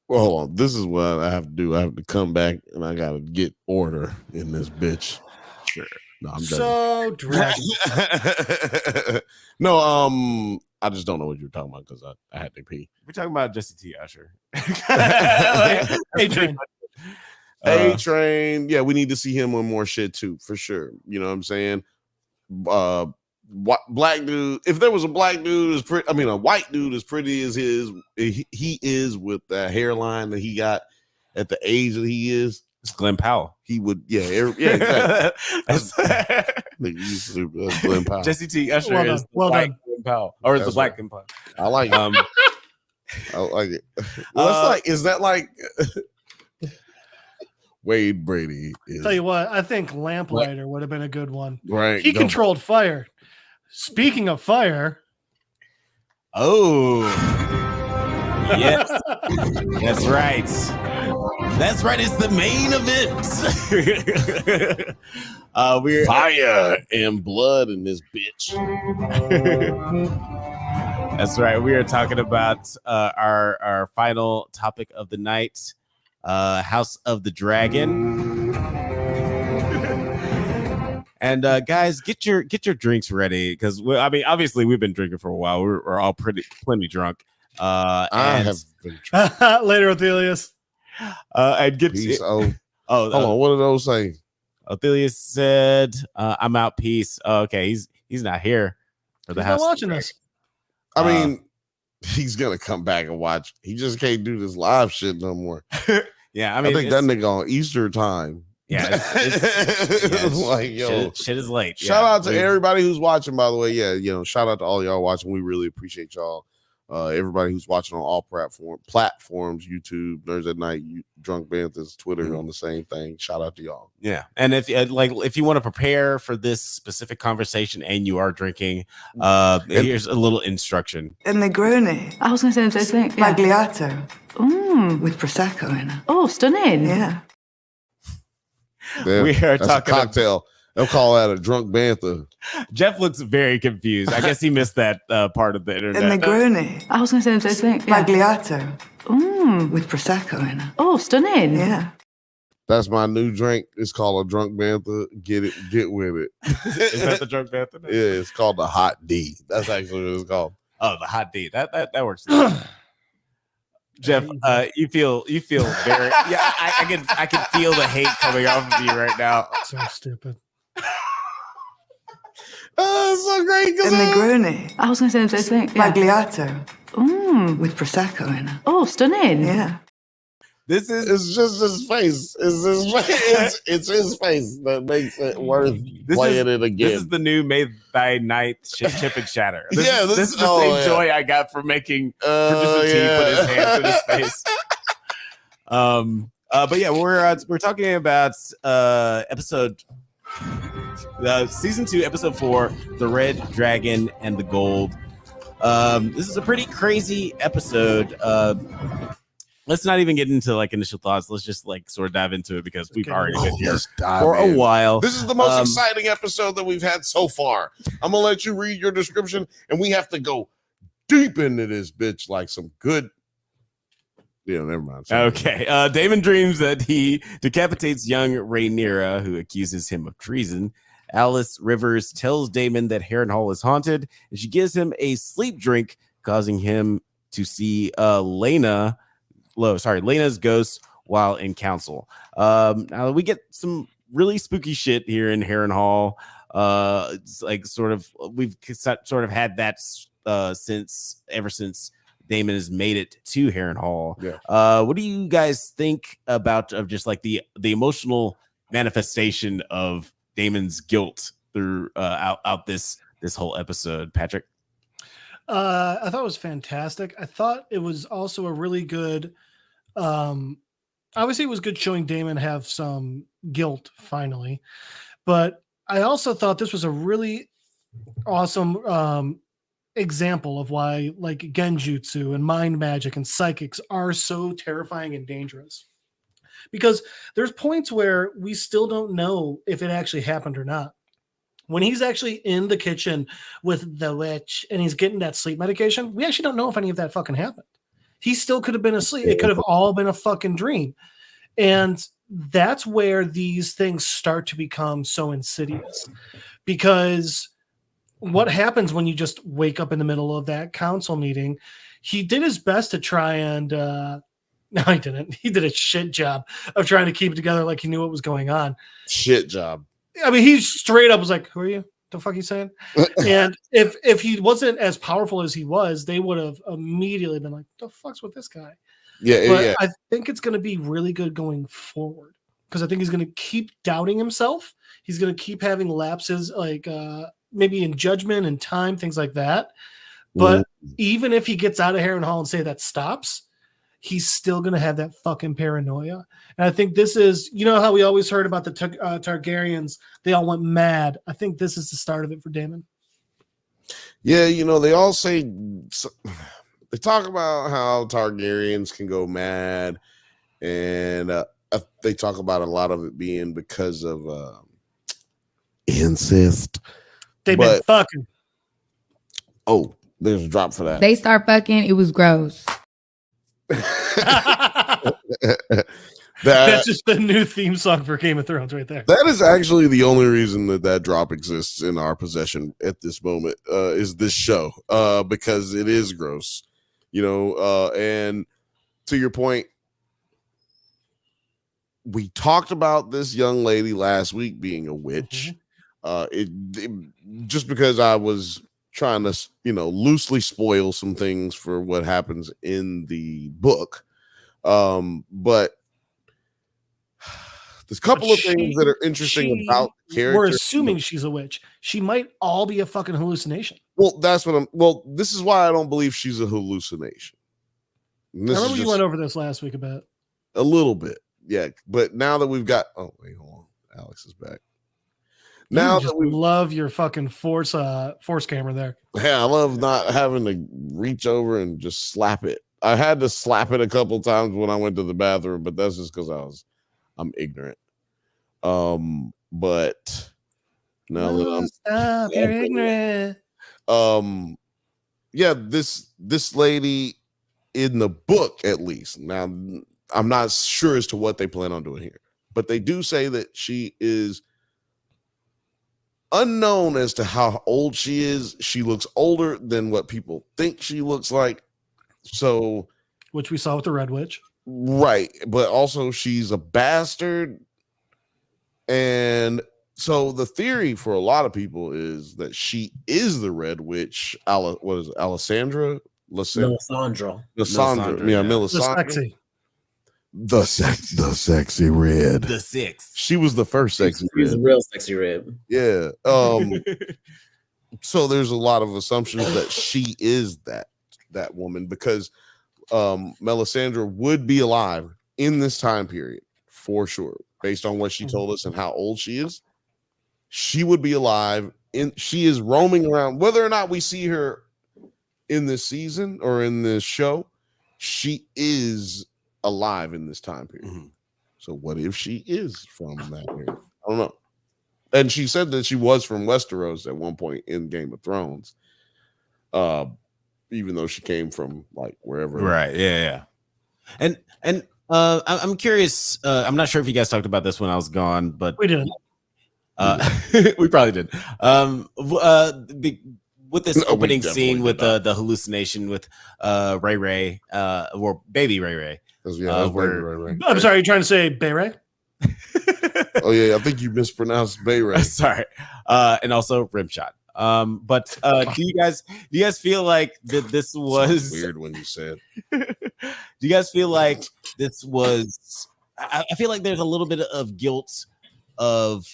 Well, hold on. This is what I have to do. I have to come back and I gotta get order in this bitch. Sure. No, I'm so dragging. No, I just don't know what you're talking about because I had to pee. We're talking about Jesse T. Usher. A-Train, yeah, we need to see him on more shit too, for sure. You know what I'm saying? Black dude. If there was a black dude a white dude as pretty as he is with the hairline that he got at the age that he is, it's Glenn Powell. He would, exactly. That's Glenn Powell. Jesse T. Usher well is done. Well white done. Glenn Powell, or is the black Glenn Powell? I like it. I like it. Well, is that like Wade Brady? Tell you what, I think Lamplighter would have been a good one. Right. He controlled fire. Speaking of fire. Oh, yes. That's right. That's right. It's the main event. We're fire and blood in this bitch. That's right. We are talking about our final topic of the night, House of the Dragon. And guys, get your drinks ready because obviously we've been drinking for a while. We're all plenty drunk. I have been later, Othelius. And get peace. Hold on. What did those say? Othelius said, "I'm out. Peace." Oh, okay, he's not here for the house. Not watching this. I mean, he's gonna come back and watch. He just can't do this live shit no more. Yeah, I think that nigga on Easter time. Yeah, it's like yo, shit is late. Shout out to everybody who's watching. By the way, shout out to all y'all watching. We really appreciate y'all. Everybody who's watching on all platforms, YouTube, NerdsAtNite, Drunk Banthas, Twitter on the same thing. Shout out to y'all. Yeah, and if you want to prepare for this specific conversation and you are drinking, here's a little instruction. A Negroni. I was going to say the same thing. Magliato. With Prosecco in it. Oh, stunning. Yeah. We are talking a cocktail. They'll call that a drunk bantha. Jeff looks very confused. I guess he missed that part of the internet. A Negroni. I was going to say the same thing. Magliato. With Prosecco in it. Oh, stunning. Yeah. That's my new drink. It's called a drunk bantha. Get with it. Is that the drunk bantha? Yeah, it's called the Hot D. That's actually what it's called. Oh, the Hot D. That works. Jeff, you feel very I can feel the hate coming off of you right now. So stupid. Oh, it's so great. A Negroni. I was going to say the same thing. Magliato. With Prosecco in it. Oh, stunning. Yeah. It's just his face. It's his face that makes it worth playing it again. This is the new May Thy Night Chip and Shatter. This is the same joy I got from making Producer T put his hands in his face. But yeah, we're talking about season 2, episode 4, The Red Dragon and the Gold. This is a pretty crazy episode. Let's not even get into initial thoughts. Let's just sort of dive into it because we've already been here for a while. This is the most exciting episode that we've had so far. I'm gonna let you read your description, and we have to go deep into this bitch like some good. Yeah, never mind. Okay. Damon dreams that he decapitates young Rhaenyra, who accuses him of treason. Alice Rivers tells Damon that Harrenhal is haunted, and she gives him a sleep drink, causing him to see Lena's ghost while in council. Now we get some really spooky shit here in Harrenhal. It's we've sort of had that ever since Damon has made it to Harrenhal. Yeah. What do you guys think about just the emotional manifestation of Damon's guilt throughout this whole episode, Patrick? I thought it was fantastic. I thought it was also a really good obviously it was good showing Damon have some guilt finally, but I also thought this was a really awesome example of why genjutsu and mind magic and psychics are so terrifying and dangerous, because there's points where we still don't know if it actually happened or not. When he's actually in the kitchen with the witch and he's getting that sleep medication, we actually don't know if any of that fucking happened. He still could have been asleep. It could have all been a fucking dream. And that's where these things start to become so insidious, because what happens when you just wake up in the middle of that council meeting? He did his best to try and No, he didn't. He did a shit job of trying to keep it together like he knew what was going on. Shit job. I mean, he straight up was like, "Who are you? The fuck you saying?" And if he wasn't as powerful as he was, they would have immediately been like, "The fuck's with this guy?" Yeah, But yeah. I think it's going to be really good going forward because I think he's going to keep doubting himself. He's going to keep having lapses, like maybe in judgment and time, things like that. But even if he gets out of Harrenhal Hall and say that stops, he's still going to have that fucking paranoia. And I think this is, you know how we always heard about the Targaryens, they all went mad. I think this is the start of it for Daemon. Yeah, you know, they all say, they talk about how Targaryens can go mad, and they talk about a lot of it being because of incest. They've been fucking. Oh, there's a drop for that. They start fucking. It was gross. That's just the new theme song for Game of Thrones right there. That is actually the only reason that drop exists in our possession at this moment, is this show, because it is gross, you know, and to your point, we talked about this young lady last week being a witch. It just because I was trying to, you know, loosely spoil some things for what happens in the book. But there's a couple of things that are interesting about the character. We're assuming she's a witch. She might all be a fucking hallucination. Well, this is why I don't believe she's a hallucination. I remember you went over this last week about a little bit. Yeah. But now that we've got, oh, wait, hold on. Alex is back. Now that we love your fucking force camera there. Yeah, I love not having to reach over and just slap it. I had to slap it a couple times when I went to the bathroom, but that's just because I'm ignorant. But now that I'm you're ignorant. Yeah, this lady in the book, at least. Now, I'm not sure as to what they plan on doing here, but they do say that she is unknown as to how old she is. She looks older than what people think she looks like. So, which we saw with the Red Witch. Right. But also she's a bastard. And so the theory for a lot of people is that she is the Red Witch. What is it? Melisandre. Yeah, Melisandre. The sexy red. The six. She was the first sexy red. She's a real sexy red. Yeah. So there's a lot of assumptions that she is that woman, because Melisandre would be alive in this time period for sure, based on what she told us and how old she is. She would be alive, she is roaming around, whether or not we see her in this season or in this show. She is alive in this time period. So what if she is from that period? I don't know. And she said that she was from Westeros at one point in Game of Thrones, even though she came from like wherever. Right. Yeah. And I'm curious. I'm not sure if you guys talked about this when I was gone, but we didn't. We probably did. With this opening scene with the hallucination with Ray, or baby Ray. I'm sorry, you're trying to say Bay Ray? Oh yeah, I think you mispronounced Bay Ray. Sorry. And also Rimshot. But do you guys feel like that this was weird when you said? Do you guys feel like this was? I feel like there's a little bit of guilt of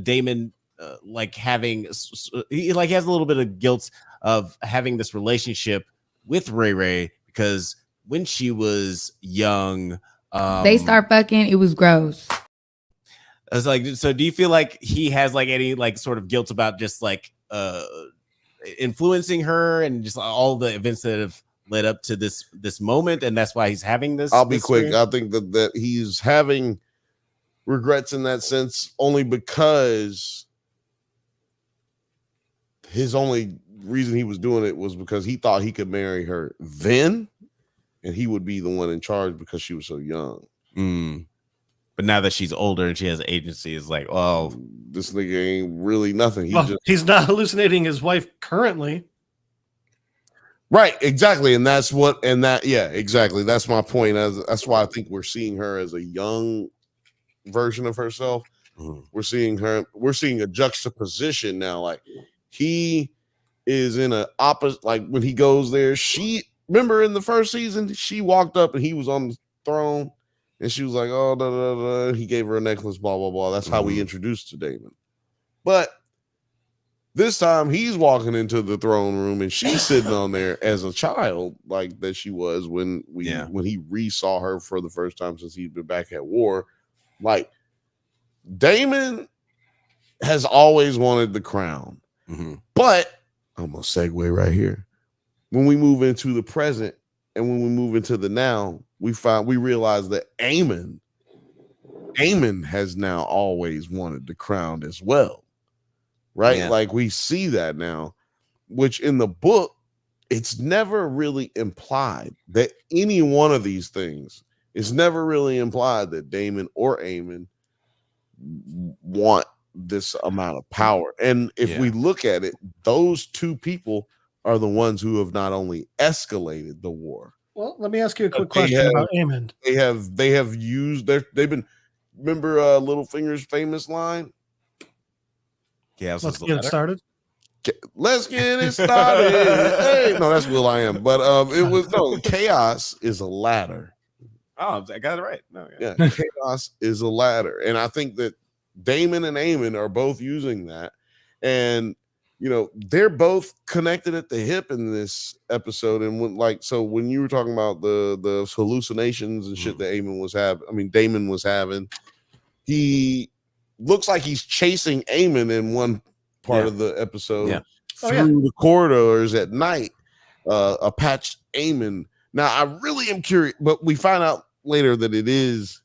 Daemon, like having he has a little bit of guilt of having this relationship with Ray because when she was young, they start fucking. It was gross. I was like, so do you feel like he has like any like sort of guilt about just like influencing her and just all the events that have led up to this moment, and that's why he's having this? I'll be quick. I think that he's having regrets in that sense only because his only reason he was doing it was because he thought he could marry her then, and he would be the one in charge because she was so young. But now that she's older and she has agency, it's like, oh, this nigga ain't really nothing. He's not hallucinating his wife currently. Right, exactly, and that's exactly. That's my point. That's why I think we're seeing her as a young version of herself. We're seeing a juxtaposition now. Like he is in a opposite. Like when he goes there, remember in the first season, she walked up and he was on the throne, and she was like, "Oh, da, da, da." He gave her a necklace, blah blah blah. That's how we introduced to Damon, but. This time he's walking into the throne room and she's sitting on there as a child, like that she was when he re-saw her for the first time since he'd been back at war. Like Damon has always wanted the crown, but I'm gonna segue right here. When we move into the present and when we move into the now, we realize that Aemon has now always wanted the crown as well. Right? Yeah. Like we see that now, which in the book, it's never really implied that any one of these things is never really implied that Damon or Aemon want this amount of power. And if we look at it, those two people are the ones who have not only escalated the war. Well, let me ask you a quick question about Aemon. They have used remember Littlefinger's famous line? Yeah, let's get it started. Let's get it started. Hey, no, that's Will I Am. But chaos is a ladder. Oh, I got it right. No, yeah, chaos is a ladder. And I think that Damon and Aemon are both using that. And they're both connected at the hip in this episode. And when you were talking about the hallucinations and shit that Damon was having, he looks like he's chasing Aemon in one part of the episode through the corridors at night, a patched Aemon. Now, I really am curious, but we find out later that it is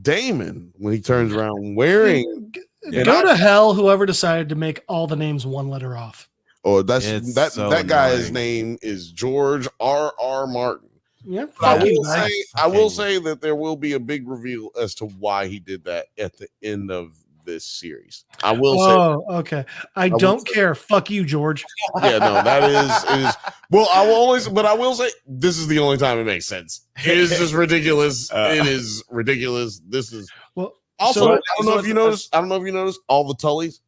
Damon when he turns around wearing. Go to hell, whoever decided to make all the names one letter off. Oh, that guy's name is George R.R. Martin. Yeah, I will say that there will be a big reveal as to why he did that at the end of this series. I will say. Oh, okay. I don't care. Fuck you, George. Yeah, no, that is. Well, I will say this is the only time it makes sense. It is just ridiculous. It is ridiculous. This is. Well, also, I don't know if you noticed all the Tullys,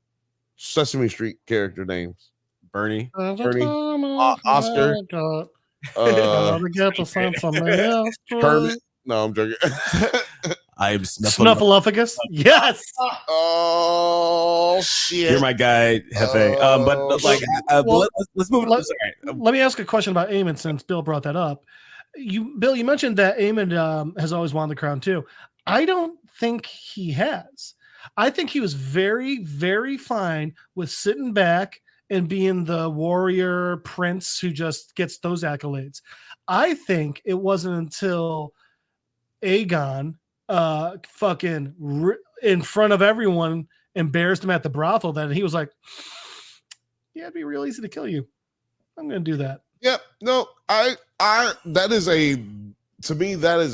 Sesame Street character names. Bernie, Oscar. Kermit. No, I'm joking. I'm Snuffleupagus. Yes. Oh shit! You're my guy, Hefe. Let's move on. Let me ask a question about Aemon since Bill brought that up. Bill, you mentioned that Aemon has always wanted the crown too. I don't think he has. I think he was very, very fine with sitting back and being the warrior prince who just gets those accolades. I think it wasn't until Aegon in front of everyone embarrassed him at the brothel that he was like, yeah, it'd be real easy to kill you. I'm going to do that. Yep. No, that is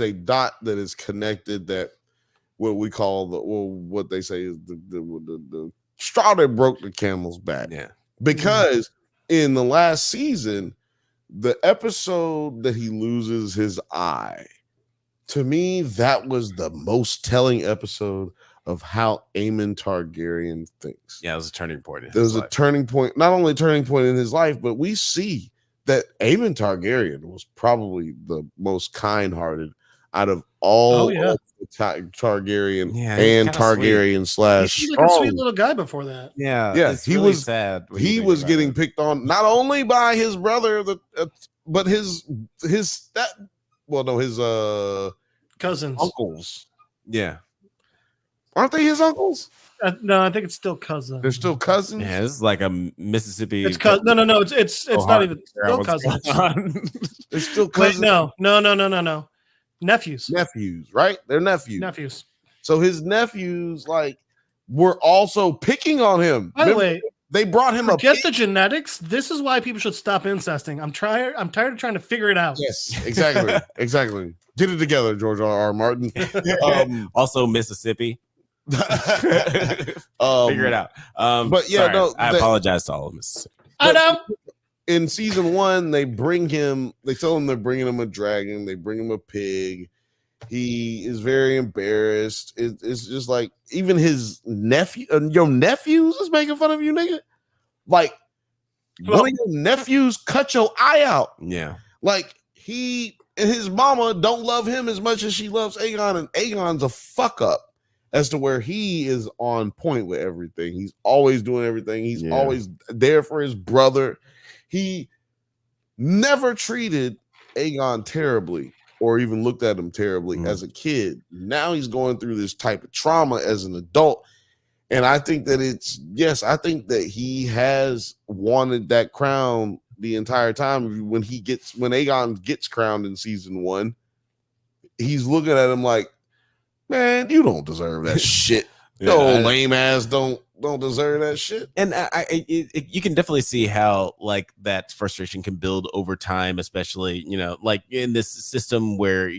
a dot that is connected, that what we call what they say is the straw that broke the camel's back. Yeah. Because in the last season, the episode that he loses his eye, to me, that was the most telling episode of how Aemon Targaryen thinks. Yeah, it was a turning point. There was a turning point, not only a turning point in his life, but we see that Aemon Targaryen was probably the most kind-hearted out of all of the Targaryen and Targaryen slash. He was like a sweet little guy before that. Yeah. He really was sad. He was getting picked on not only by his brother, but his cousins, uncles. Yeah, aren't they his uncles? No, I think it's still cousins. They're still cousins. Yeah, it's like a Mississippi. It's no. It's not even still cousins. They're still cousins. Wait, no. Nephews, right? They're nephews. So his nephews were also picking on him. By the way, they brought him Forget the genetics. This is why people should stop incesting. I'm tired of trying to figure it out. Yes, exactly. Exactly. Get it together, George R.R. Martin. Also Mississippi. Figure it out. But yeah, sorry, I apologize to all of Mississippi. I know. in season 1, they tell him they're bringing him a dragon, they bring him a pig. He is very embarrassed. It's just like even his nephew, your nephews is making fun of you, nigga. Like one of your nephews cut your eye out. Yeah. Like he and his mama don't love him as much as she loves Aegon, and Aegon's a fuck up as to where he is on point with everything. He's always doing everything. He's always there for his brother. He never treated Aegon terribly or even looked at him terribly as a kid. Now he's going through this type of trauma as an adult. And I think that I think that he has wanted that crown the entire time. When Aegon gets crowned in season 1, he's looking at him like, man, you don't deserve that shit. No, lame ass don't deserve that shit. And you can definitely see how like that frustration can build over time, especially like in this system where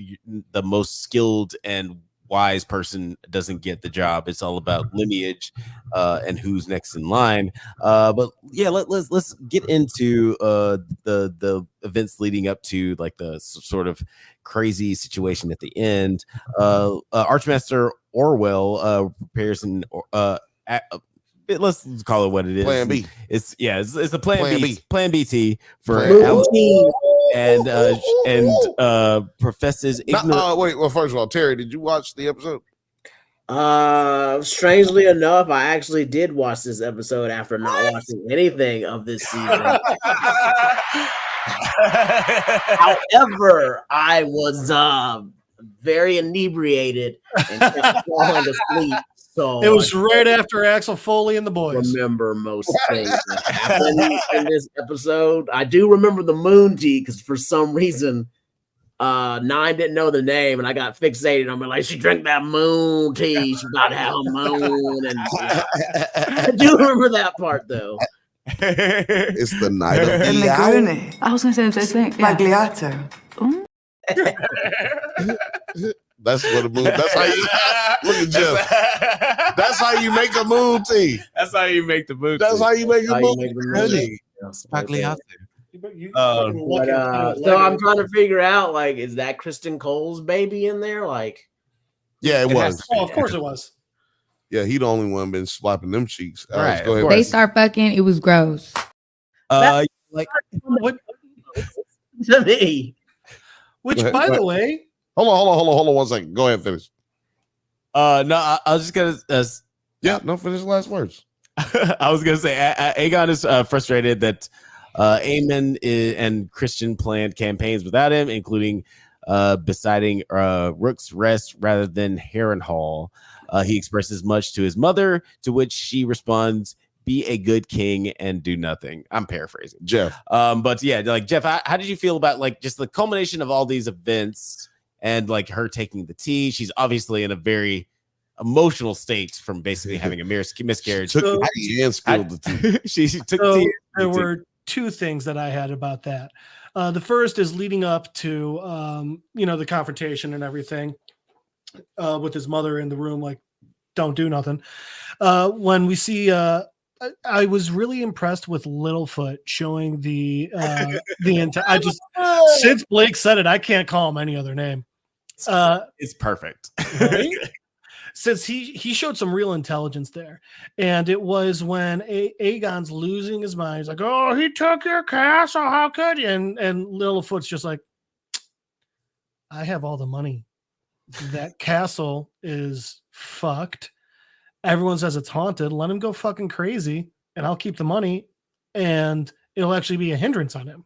the most skilled and wise person doesn't get the job. It's all about lineage and who's next in line. But yeah, let's get into the events leading up to like the sort of crazy situation at the end. Archmaster Orwell prepares let's call it what it is. Plan B. It's the plan B. Plan BT for and professes ignorance. Wait. Well, first of all, Terry, did you watch the episode? Strangely enough, I actually did watch this episode after not watching anything of this season. However, I was very inebriated and kept falling asleep. So it was right after Axel Foley and the boys. Remember most things that happened in this episode. I do remember the moon tea because for some reason, Nine didn't know the name, and I got fixated on me. Like, she drank that moon tea. She about to have a moon, and I do remember that part though. It's the night of the Negroni. I was going to say the same thing. Magliato. That's what a moon. That's how you look at Jeff. That's how you make a moon tea. That's how you make the moon. That's how you make a moon tea. Spagliato. So I'm trying to figure out, like, is that Kristen Cole's baby in there? Like, yeah, it was. Oh, of course it was. Yeah, he the only one been slapping them cheeks. Right. Go ahead. They start fucking. It was gross. What to me? Which, by the way, hold on 1 second. Go ahead and finish. No, I was just gonna. Finish the last words. I was gonna say Aegon is frustrated that Aemon and Christian planned campaigns without him, including deciding Rook's Rest rather than Harrenhal. He expresses much to his mother, to which she responds, "Be a good king and do nothing." I'm paraphrasing, Jeff. But yeah, like Jeff, how did you feel about like just the culmination of all these events and like her taking the tea? She's obviously in a very emotional state from basically having a miscarriage. She took the tea and spilled the tea. She took the tea. There were two things that I had about that. The first is leading up to the confrontation and everything with his mother in the room, like, don't do nothing. When we see I was really impressed with Littlefoot showing the entire. Since Blake said it, I can't call him any other name. It's perfect. Right? Since he showed some real intelligence there, and it was when Aegon's losing his mind. He's like, "Oh, he took your castle. How could you?" And Littlefoot's just like, "I have all the money. That castle is fucked. Everyone says it's haunted. Let him go fucking crazy, and I'll keep the money, and it'll actually be a hindrance on him."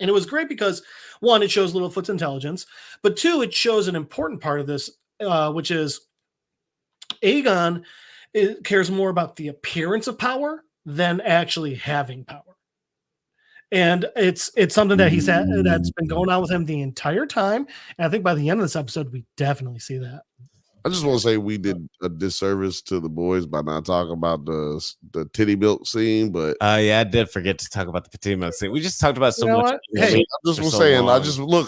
And it was great because, one, it shows Littlefoot's intelligence, but two, it shows an important part of this, which is Aegon cares more about the appearance of power than actually having power. And it's something that that's been going on with him the entire time. And I think by the end of this episode, we definitely see that. I just want to say we did a disservice to the boys by not talking about the titty milk scene, but I did forget to talk about the titty milk scene. We just talked about so much. Hey, I just was saying, long.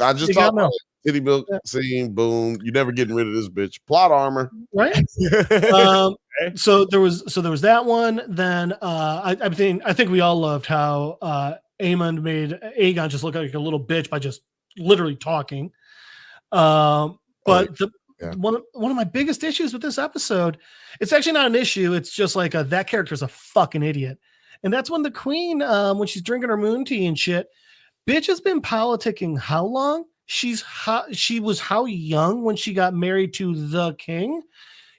I just talked about titty milk scene. Boom, you never getting rid of this bitch. Plot armor, right? So there was that one. Then I think we all loved how Aegon just look like a little bitch by just literally talking. But one of my biggest issues with this episode, it's actually not an issue. It's just like that character's a fucking idiot. And that's when the queen, when she's drinking her moon tea and shit, bitch has been politicking how long? She was how young when she got married to the king?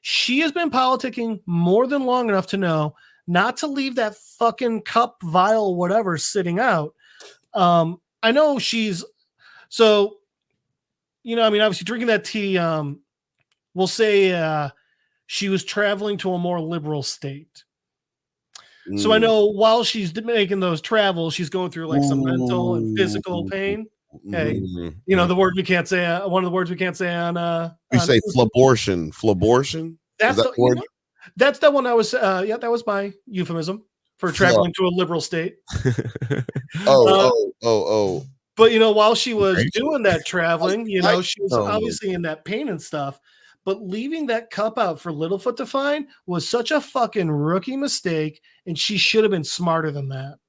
She has been politicking more than long enough to know not to leave that fucking cup, vial, whatever, sitting out. I know she's so, obviously drinking that tea. We'll say she was traveling to a more liberal state. So I know while she's making those travels, she's going through like some mental and physical pain. Hey, the word we can't say. One of the words we can't say on. We say flabortion. Flabortion. That's the word. That's that one. I was. That was my euphemism for traveling to a liberal state. Oh. But while she was doing that traveling, she was obviously in that pain and stuff. But leaving that cup out for Littlefoot to find was such a fucking rookie mistake, and she should have been smarter than that.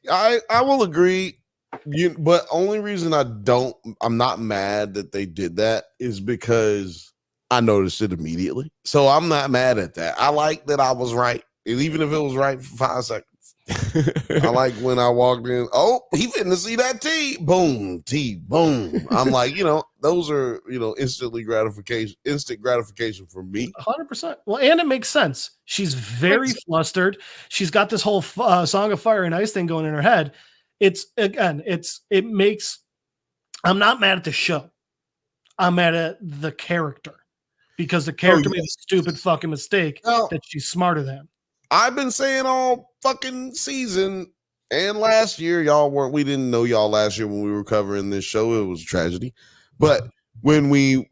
I will agree. But only reason I'm not mad that they did that is because I noticed it immediately. So I'm not mad at that. I like that I was right. And even if it was right for 5 seconds. I like when I walked in, he finna see that tea. Boom, tea, boom. I'm like, those are, instant gratification for me. 100%. Well, and it makes sense. She's very flustered. She's got this whole Song of Fire and Ice thing going in her head. I'm not mad at the show. I'm mad at the character because the character made a stupid fucking mistake that she's smarter than. I've been saying all fucking season and last year, we didn't know y'all last year when we were covering this show. It was a tragedy. But when we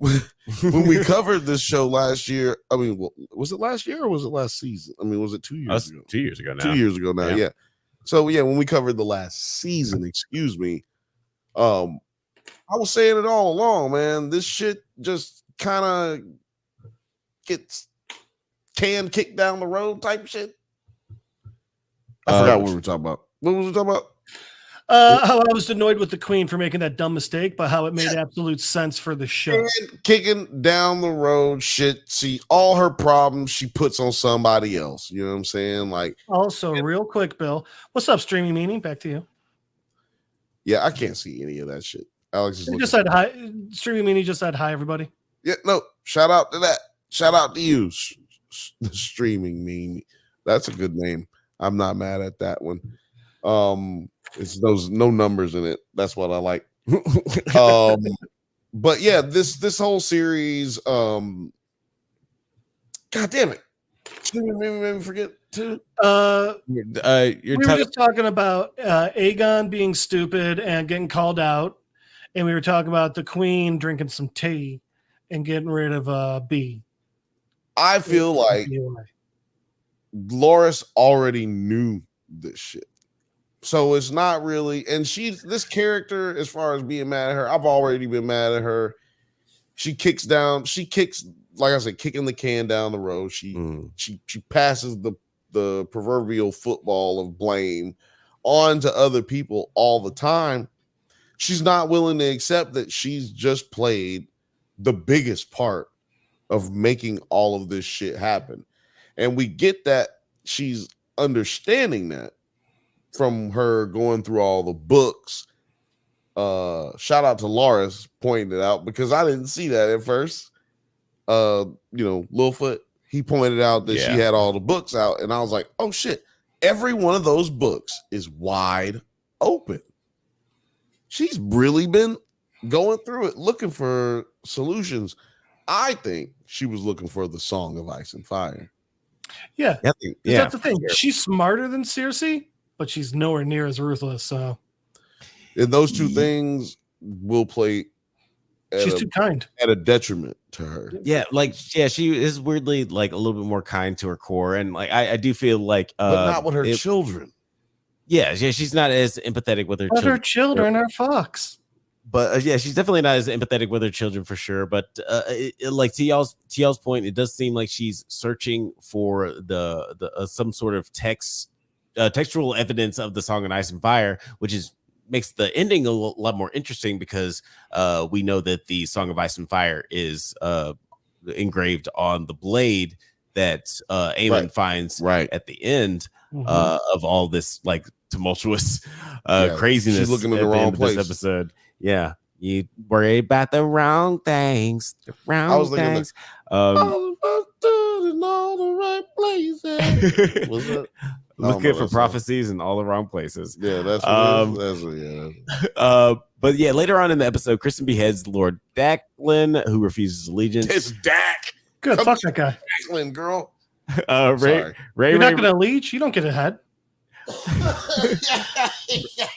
covered this show last year, I mean, was it last year or was it last season? I mean, was it 2 years ago? 2 years ago now. 2 years ago now, yeah. So when we covered the last season, I was saying it all along, man. This shit just kind of gets kicked down the road type shit. I forgot what we were talking about. What was we talking about? How I was annoyed with the queen for making that dumb mistake, but how it made absolute sense for the show. And kicking down the road shit. See, all her problems she puts on somebody else. You know what I'm saying? Like, also, real quick, Bill. What's up, Streaming Meaning? Back to you. Yeah, I can't see any of that shit. Alex is just said hi. Streaming Meaning just said hi, everybody. Yeah, no. Shout out to that. Shout out to you. The Streaming Meaning. That's a good name. I'm not mad at that one. It's those no numbers in it. That's what I like. But yeah, this whole series, God damn it. Maybe forget to we were just talking about Aegon being stupid and getting called out, and we were talking about the queen drinking some tea and getting rid of B. I feel like Loras already knew this shit. So it's not really, and this character, as far as being mad at her, I've already been mad at her. She kicks, like I said, kicking the can down the road. She passes the proverbial football of blame on to other people all the time. She's not willing to accept that she's just played the biggest part of making all of this shit happen. And we get that she's understanding that from her going through all the books. Shout out to Loras pointing it out because I didn't see that at first. Littlefoot, he pointed out that she had all the books out, and I was like, oh shit, every one of those books is wide open. She's really been going through it, looking for solutions. I think she was looking for the Song of Ice and Fire. Yeah. That's the thing. She's smarter than Cersei, but she's nowhere near as ruthless. So, and those two things will play. She's too kind at a detriment to her. She is weirdly like a little bit more kind to her core, and like I do feel like, but not with her children. Yeah, she's not as empathetic with her. But her children are fucks. But she's definitely not as empathetic with her children for sure. But like to y'all's point, it does seem like she's searching for the some sort of text textual evidence of the song on Ice and Fire, which makes the ending a lot more interesting because we know that the Song of Ice and Fire is engraved on the blade that Aemon finds at the end of all this like tumultuous craziness. She's looking in the at wrong end of place. this episode. Yeah, you worry about the wrong things. The wrong I was looking things. all the right places. What's that? Looking for prophecies in all the wrong places. Yeah, that's what but yeah, later on in the episode, Kirstyn beheads Lord Declan, who refuses allegiance. It's Dak. Good, fuck that guy. Declan, girl. Ray, you're not gonna leech. You don't get ahead.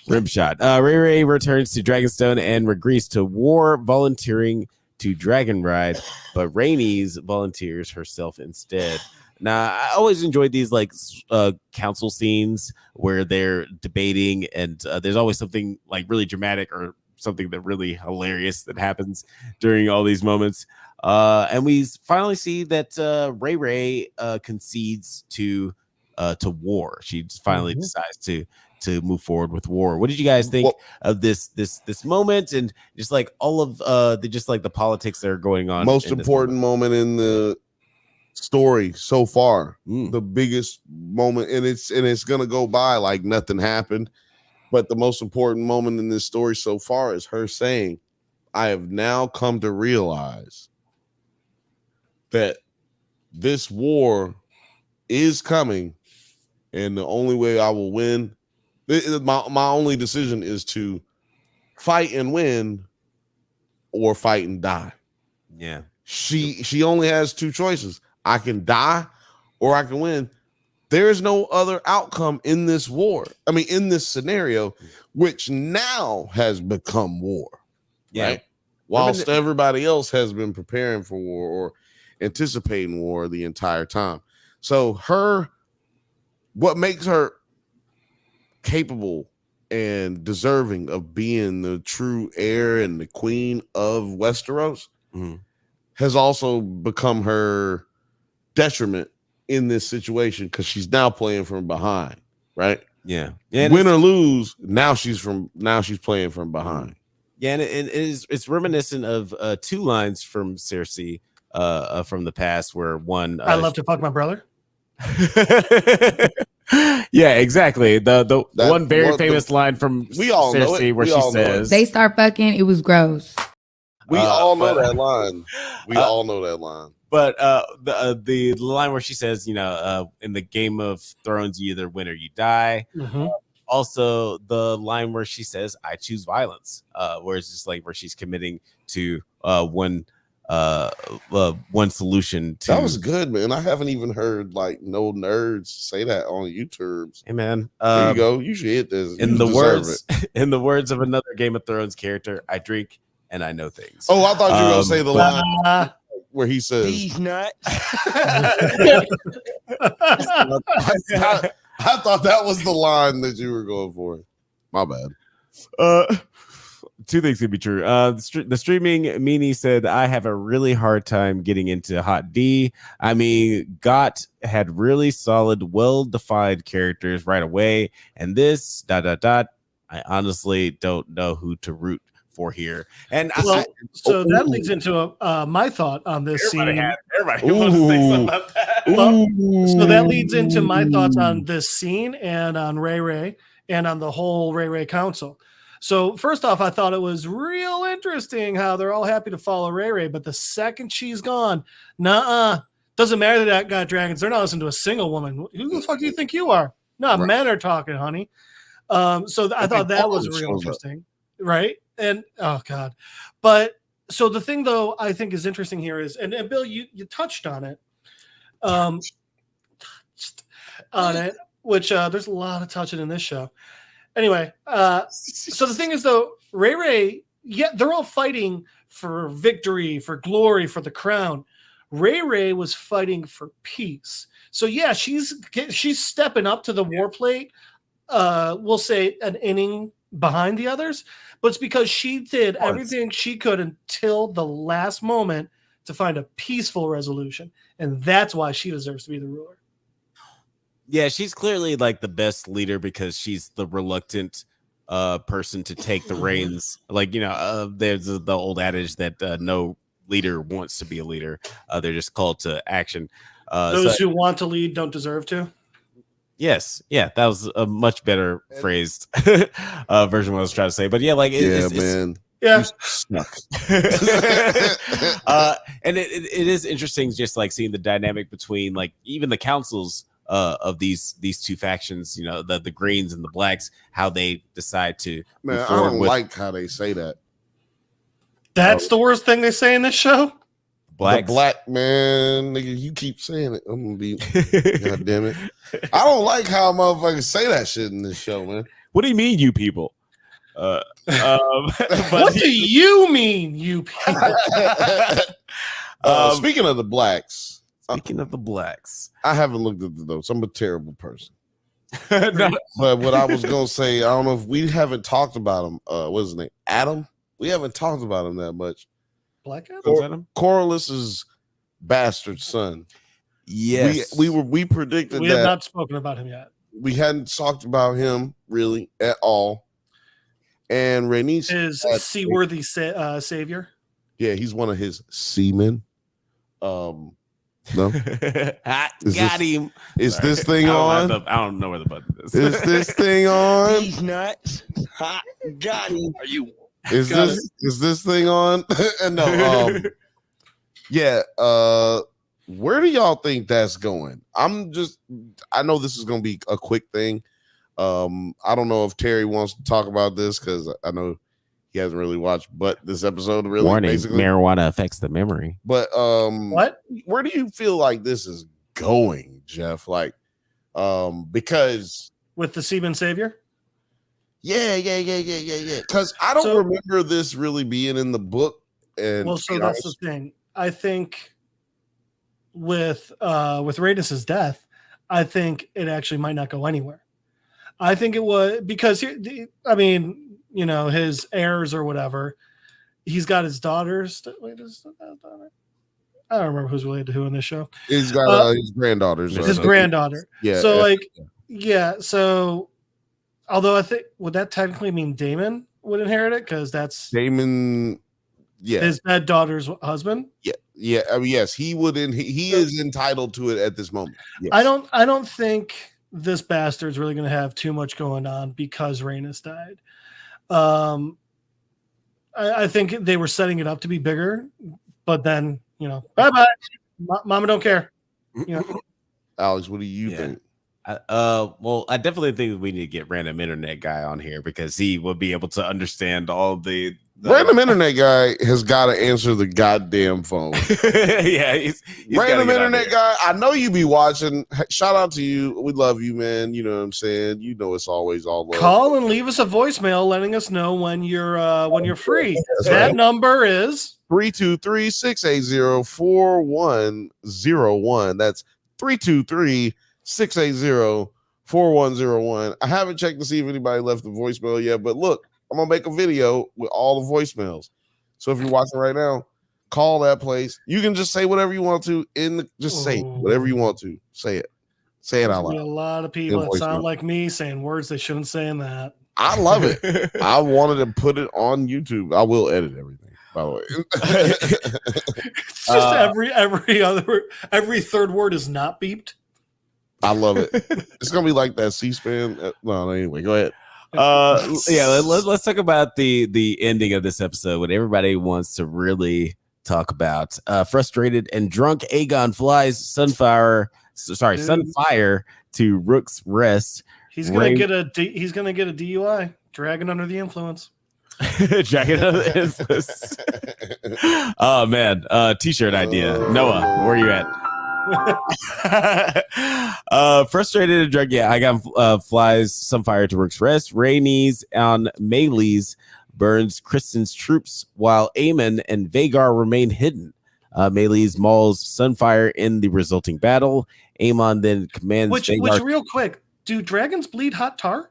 Rim shot. Ray returns to Dragonstone and agrees to war, volunteering to Dragon Ride, but Rhaenys volunteers herself instead. Now, I always enjoyed these like council scenes where they're debating, and there's always something like really dramatic or something that really hilarious that happens during all these moments. And we finally see that Ray concedes to war. She finally decides to move forward with war. What did you guys think of this moment and just like all of the politics that are going on? Most important moment in the story so far, the biggest moment, and it's gonna go by like nothing happened. But the most important moment in this story so far is her saying, "I have now come to realize that this war is coming, and the only way I will win, my only decision is to fight and win, or fight and die." Yeah, she only has two choices. I can die or I can win. There is no other outcome in this war. I mean, in this scenario, which now has become war. Yeah. Right? Whilst everybody else has been preparing for war or anticipating war the entire time. So what makes her capable and deserving of being the true heir and the queen of Westeros has also become her detriment in this situation because she's now playing from behind, right? Yeah. Win or lose, now she's playing from behind. Yeah, and it's reminiscent of two lines from Cersei from the past, where one I love to fuck my brother. Yeah, exactly. The one very famous line from Cersei where she says, "They start fucking. It was gross." We all know that line. We all know that line. But the line where she says, in the Game of Thrones, you either win or you die. Also, the line where she says, "I choose violence," where it's just like where she's committing to one solution. That was good, man. I haven't even heard like no nerds say that on YouTube. Hey, man, there you go. You should hit this. In the words of another Game of Thrones character, "I drink and I know things." Oh, I thought you were gonna say the line where he says, "These nuts." I thought that was the line that you were going for. My bad. Two things could be true. The streaming meanie said, "I have a really hard time getting into HOTD. I mean, Got had really solid, well-defined characters right away, and this ... I honestly don't know who to root for here." And that leads into my thought on this scene. Everybody wants to say something about that. So that leads into my thoughts on this scene and on Ray and on the whole Ray Council. So first off, I thought it was real interesting how they're all happy to follow Ray, but the second she's gone, doesn't matter that got dragons. They're not listening to a single woman. Who the fuck do you think you are? No, men are talking, honey. So I thought that was real interesting, right? And oh god, but so the thing though I think is interesting here is, and Bill, you touched on it, which there's a lot of touching in this show. Anyway, so the thing is though, Ray, yeah, they're all fighting for victory, for glory, for the crown. Ray was fighting for peace. So yeah, she's stepping up to the war plate. We'll say an inning behind the others, but it's because she did everything she could until the last moment to find a peaceful resolution, and that's why she deserves to be the ruler. Yeah, she's clearly like the best leader because she's the reluctant person to take the reins. Like, there's the old adage that no leader wants to be a leader. They're just called to action. Those who want to lead don't deserve to. Yes, yeah, that was a much better phrased version of what I was trying to say. But yeah, like man. Yeah. And it is interesting just like seeing the dynamic between like even the councils of these two factions, the Greens and the Blacks, how they decide to man. I don't like how they say that. That's the worst thing they say in this show. The black man, nigga, you keep saying it. I'm gonna be God damn it. I don't like how motherfuckers say that shit in this show, man. What do you mean, you people? What do you mean, you people? Speaking of the blacks, I haven't looked at the notes. I'm a terrible person. No. But what I was gonna say, I don't know if we haven't talked about him. What's his name? Adam. We haven't talked about him that much. Black Adam? Corliss's bastard son. Yes, we predicted we that. have not spoken about him yet. We hadn't talked about him really at all. And Rhaenys is seaworthy savior. Yeah, he's one of his seamen. No, got him. Is this thing on? I don't know where the button is. Is this thing on? He's nuts. Hot. Got him. Are you? Is this thing on? No. Yeah. Where do y'all think that's going? I know this is gonna be a quick thing. I don't know if Terry wants to talk about this because I know he hasn't really watched this episode really. Warning, basically. marijuana affects the memory. But what? Where do you feel like this is going, Jeff? Like, because with the seaman savior? Yeah. Because I don't remember this really being in the book. And well, so that's the thing. I think with Rhaenys' death, I think it actually might not go anywhere. I think it was because his heirs or whatever. He's got his daughters. Wait, is that daughter? I don't remember who's related to who in this show. He's got his granddaughters. His granddaughter. Yeah. So So, although I think would that technically mean Daemon would inherit it because that's Daemon. Yeah, his dead daughter's husband. Yeah. I mean, yes, he would. He is entitled to it at this moment. Yes. I don't think this bastard's really going to have too much going on because Rhaenys died. I think they were setting it up to be bigger, but then bye. Mama don't care. Alex, what do you think? Well, I definitely think we need to get random internet guy on here because he will be able to understand all the random internet guy has got to answer the goddamn phone. Yeah, he's random internet guy. I know you be watching. Shout out to you. We love you, man. You know what I'm saying? It's always all love. Call and leave us a voicemail letting us know when you're free. That number is 323-680-4101. That's 323-680-4101. I haven't checked to see if anybody left the voicemail yet, but look, I'm gonna make a video with all the voicemails. So if you're watching right now, call that place. You can just say whatever you want to say whatever you want to. Say it out loud. A lot of people that sound like me saying words they shouldn't say in that. I love it. I wanted to put it on YouTube. I will edit everything, by the way. It's just every third word is not beeped. I love it. It's gonna be like that C-SPAN. No, anyway, go ahead. Let's talk about the ending of this episode. What everybody wants to really talk about. Frustrated and drunk, Aegon flies Sunfire to Rook's Rest. He's gonna get a DUI, dragging under the influence. Dragging under the influence. Oh man, t-shirt idea. Noah, where are you at? Frustrated and drunk. Yeah, Aegon flies Sunfire to Rook's Rest. Rhaenys on Meleys burns Kirstyn's troops while Aemon and Vhagar remain hidden. Meleys mauls Sunfire in the resulting battle. Aemon then commands Which real quick, do dragons bleed hot tar?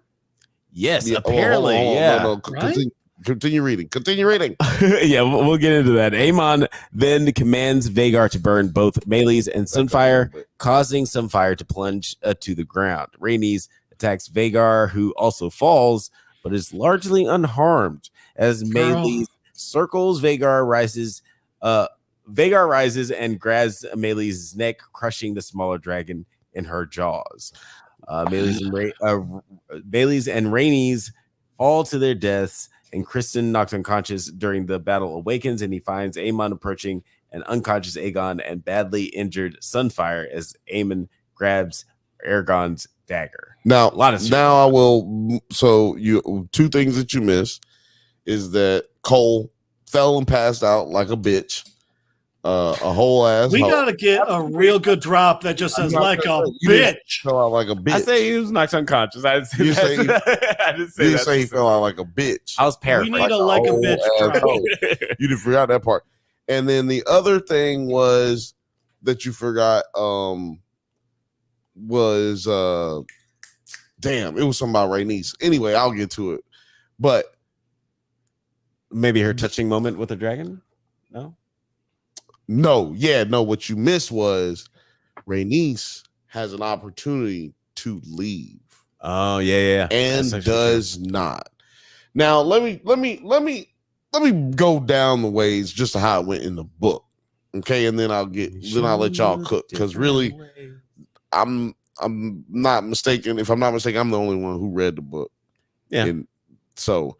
Yes, apparently. No, right? Continue reading. Yeah, we'll get into that. Aemon then commands Vhagar to burn both Meleys and Sunfire, causing Sunfire to plunge to the ground. Rhaenys attacks Vhagar, who also falls, but is largely unharmed. As Meleys circles, Vhagar rises and grabs Meleys' neck, crushing the smaller dragon in her jaws. Meleys and Rhaenys fall to their deaths, and Kirstyn, knocked unconscious during the battle, awakens, and he finds Aemon approaching an unconscious Aegon and badly injured Sunfire as Aemon grabs Aegon's dagger. Now, I will. So two things that you missed is that Cole fell and passed out like a bitch. A whole ass. We gotta get a real good drop that just says like a bitch. Fell out like a bitch. I say he was knocked unconscious. I didn't say he fell out like a bitch. I was paraphrasing. We need a like a bitch drop. You didn't forget that part. And then the other thing was that you forgot was damn, it was something about Rhaenys. Anyway, I'll get to it. But maybe her touching moment with the dragon? No, what you missed was Rhaenys has an opportunity to leave. Oh, yeah. And does not. Now, let me go down the ways just to how it went in the book. Okay, and then I'll let y'all cook, because really I'm not mistaken. If I'm not mistaken, I'm the only one who read the book. Yeah. And so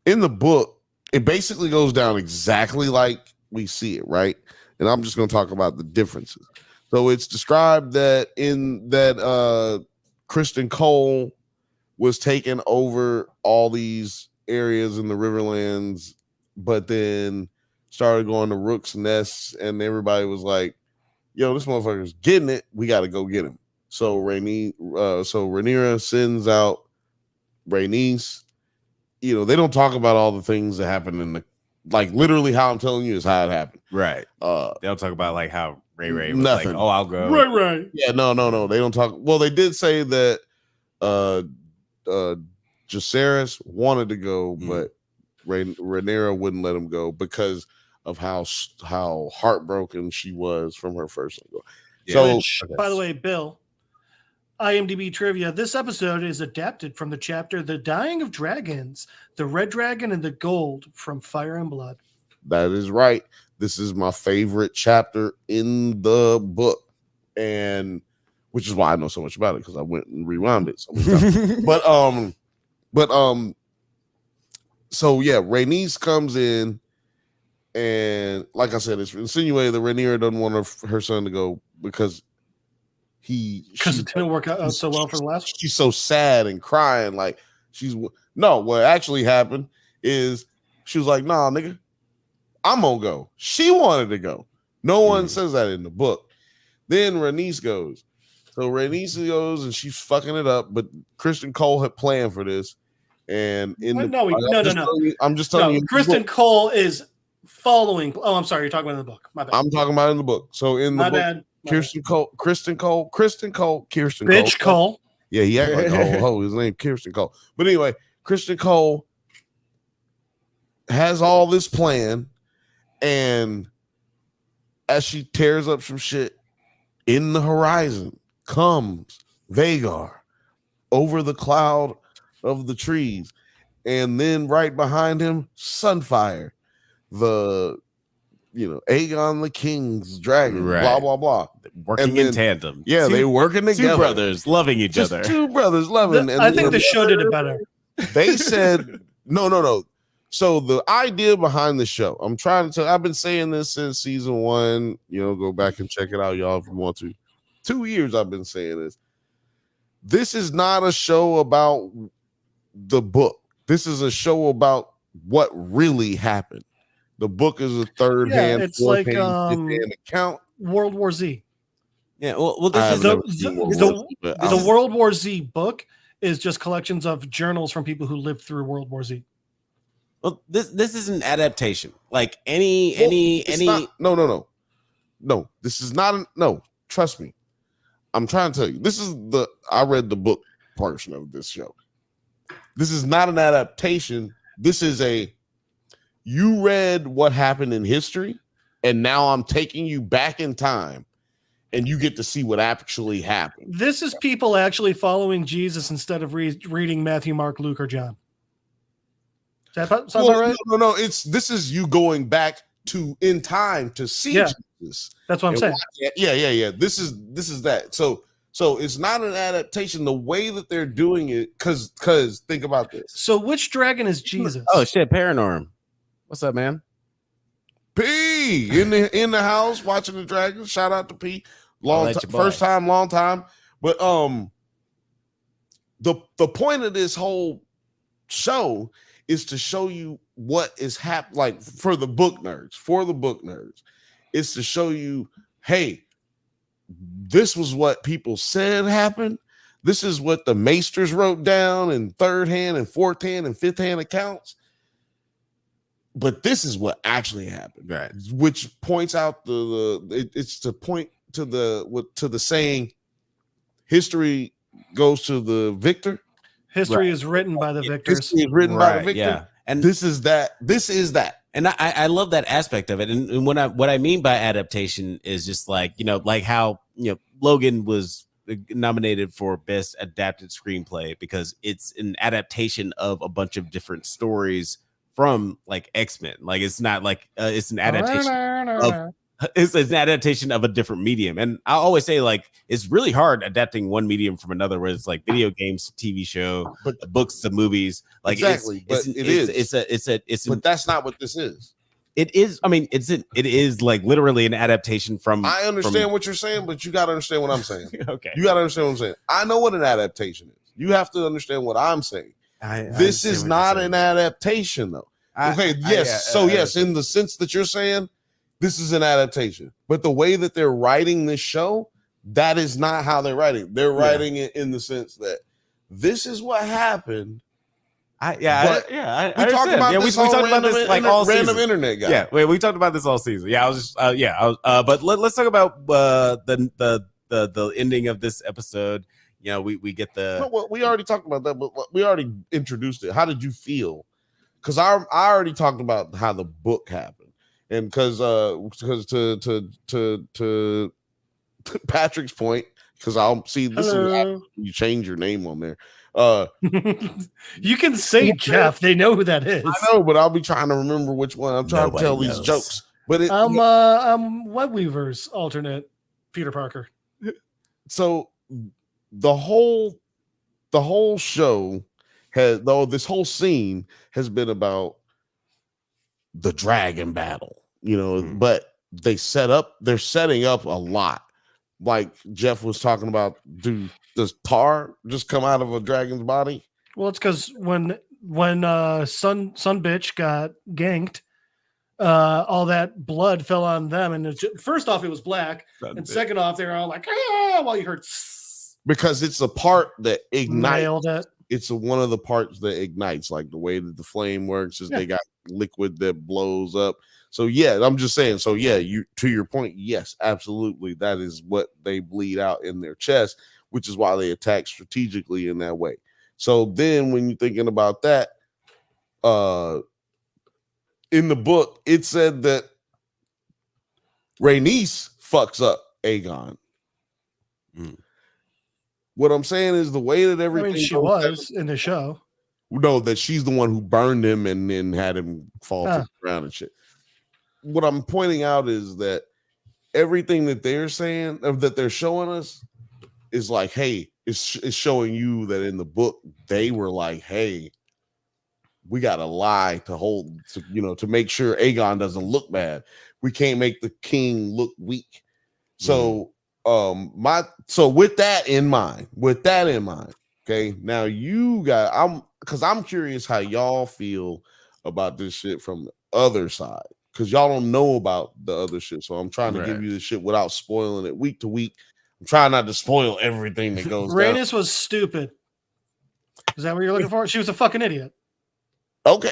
in the book, it basically goes down exactly like we see it, right? And I'm just going to talk about the differences. So it's described that Criston Cole was taking over all these areas in the Riverlands, but then started going to Rook's Nests, and everybody was like, yo, this motherfucker's getting it. We got to go get him. So Rhaenyra sends out Rhaenys. They don't talk about all the things that happen in the, like, literally how I'm telling you is how it happened. Right. They don't talk about like how Ray was nothing. like, oh, I'll go. Right. Yeah, no. They don't talk. Well, they did say that Jacaerys wanted to go, but Rhaenyra wouldn't let him go because of how heartbroken she was from her first single. Yeah. By the way, Bill, IMDb trivia, this episode is adapted from the chapter The Dying of Dragons, the Red Dragon and the Gold from Fire and Blood. That is right. This is my favorite chapter in the book, and which is why I know so much about it, because I went and rewound it so many times. So yeah, Rhaenys comes in, and like I said, it's insinuated that Rhaenyra doesn't want her son to go because it didn't work out so well for the last. She's so sad and crying, like what actually happened is she was like, nah, nigga, I'm gonna go. She wanted to go. No one says that in the book. Then Rhaenys goes. So Rhaenys goes and she's fucking it up, but Criston Cole had planned for this. And no. I'm just telling you. Criston Cole is following. Oh, I'm sorry. You're talking about in the book. My bad. I'm talking about in the book. So in the book, bad. Criston Cole. Bitch Cole. Yeah, he acted like a whole hoe. His name Criston Cole. But anyway, Criston Cole has all this plan, and as she tears up some shit in the horizon, comes Vhagar over the cloud of the trees, and then right behind him, Sunfire, the Aegon the King's dragon, right. Blah blah blah, working in tandem. Yeah, they working together. Two brothers loving each other. Two brothers loving. I think the show did it better. They said no. So the idea behind the show, I'm trying to tell. I've been saying this since season 1. Go back and check it out, y'all, if you want to. 2 years I've been saying this. This is not a show about the book. This is a show about what really happened. The book is a third hand, it's like account. World War Z. Yeah, well, this is the World War Z book is just collections of journals from people who lived through World War Z. Well, this is an adaptation. Like No. This is not. No, trust me. I'm trying to tell you. I read the book portion of this show. This is not an adaptation. This is you read what happened in history, and now I'm taking you back in time, and you get to see what actually happened. This is people actually following Jesus instead of reading Matthew, Mark, Luke, or John. Does that sound about right? No. This is you going back in time to see Jesus. That's what I'm saying. Yeah. This is that. So it's not an adaptation. The way that they're doing it, because think about this. So which dragon is Jesus? Oh shit, Paranorm. What's up, man? P in the house watching the dragon. Shout out to P. First time, long time. But the point of this whole show is to show you what is happening, like for the book nerds, is to show you, hey, this was what people said happened. This is what the maesters wrote down in third hand and fourth hand and fifth hand accounts. But this is what actually happened, right? Which points out it's to point to the saying, history goes to the victor. History is written by the victors. History is written by the victor. Yeah. And this is that. And I love that aspect of it. And what I mean by adaptation is just like, like how, Logan was nominated for best adapted screenplay because it's an adaptation of a bunch of different stories from like X-Men. Like it's not like it's an adaptation it's an adaptation of a different medium. And I always say like it's really hard adapting one medium from another, where it's like video games, TV show, books to movies. Like exactly, but that's not what this is. It is. I mean, it is like literally an adaptation from. I understand what you're saying, but you got to understand what I'm saying. Okay, you got to understand what I'm saying. I know what an adaptation is. You have to understand what I'm saying. This is not an adaptation, though. Yes, in the sense that you're saying, this is an adaptation. But the way that they're writing this show, that is not how they're writing. They're writing it in the sense that this is what happened. We talked about this. We talked about this like all random internet guy. Yeah, we talked about this all season. Yeah, I was just but let's talk about the ending of this episode. We get the. Well, we already talked about that, but we already introduced it. How did you feel? Because I already talked about how the book happened, and because to Patrick's point, because I'll see this is you change your name on there. You can say Jeff. They know who that is. I know, but I'll be trying to remember which one. I'm trying to tell these jokes. But I'm Web Weaver's alternate Peter Parker. So the whole show this whole scene has been about the dragon battle, but they're setting up a lot. Like Jeff was talking about, does Tar just come out of a dragon's body? Well, it's because when Sun Bitch got ganked, all that blood fell on them, and first off it was black, and second off they were all like, while you heard because it's a part that ignites. Nailed it. It's one of the parts that ignites, like the way that the flame works is they got liquid that blows up. So yeah, I'm just saying. So yeah, to your point, yes, absolutely, that is what they bleed out in their chest, which is why they attack strategically in that way. So then, when you're thinking about that, in the book, it said that Rhaenys fucks up Aegon. What I'm saying is the way that everything she was in the show. No, that she's the one who burned him and then had him fall to the ground and shit. What I'm pointing out is that everything that they're saying, that they're showing us, is like, hey, it's showing you that in the book they were like, hey, we got to lie to make sure Aegon doesn't look bad. We can't make the king look weak. So, with that in mind, okay, now I'm curious how y'all feel about this shit from the other side, because y'all don't know about the other shit. So I'm trying to give you this shit without spoiling it week to week. I'm trying not to spoil everything that goes down. Rhaenys was stupid. Is that what you're looking for? She was a fucking idiot. Okay.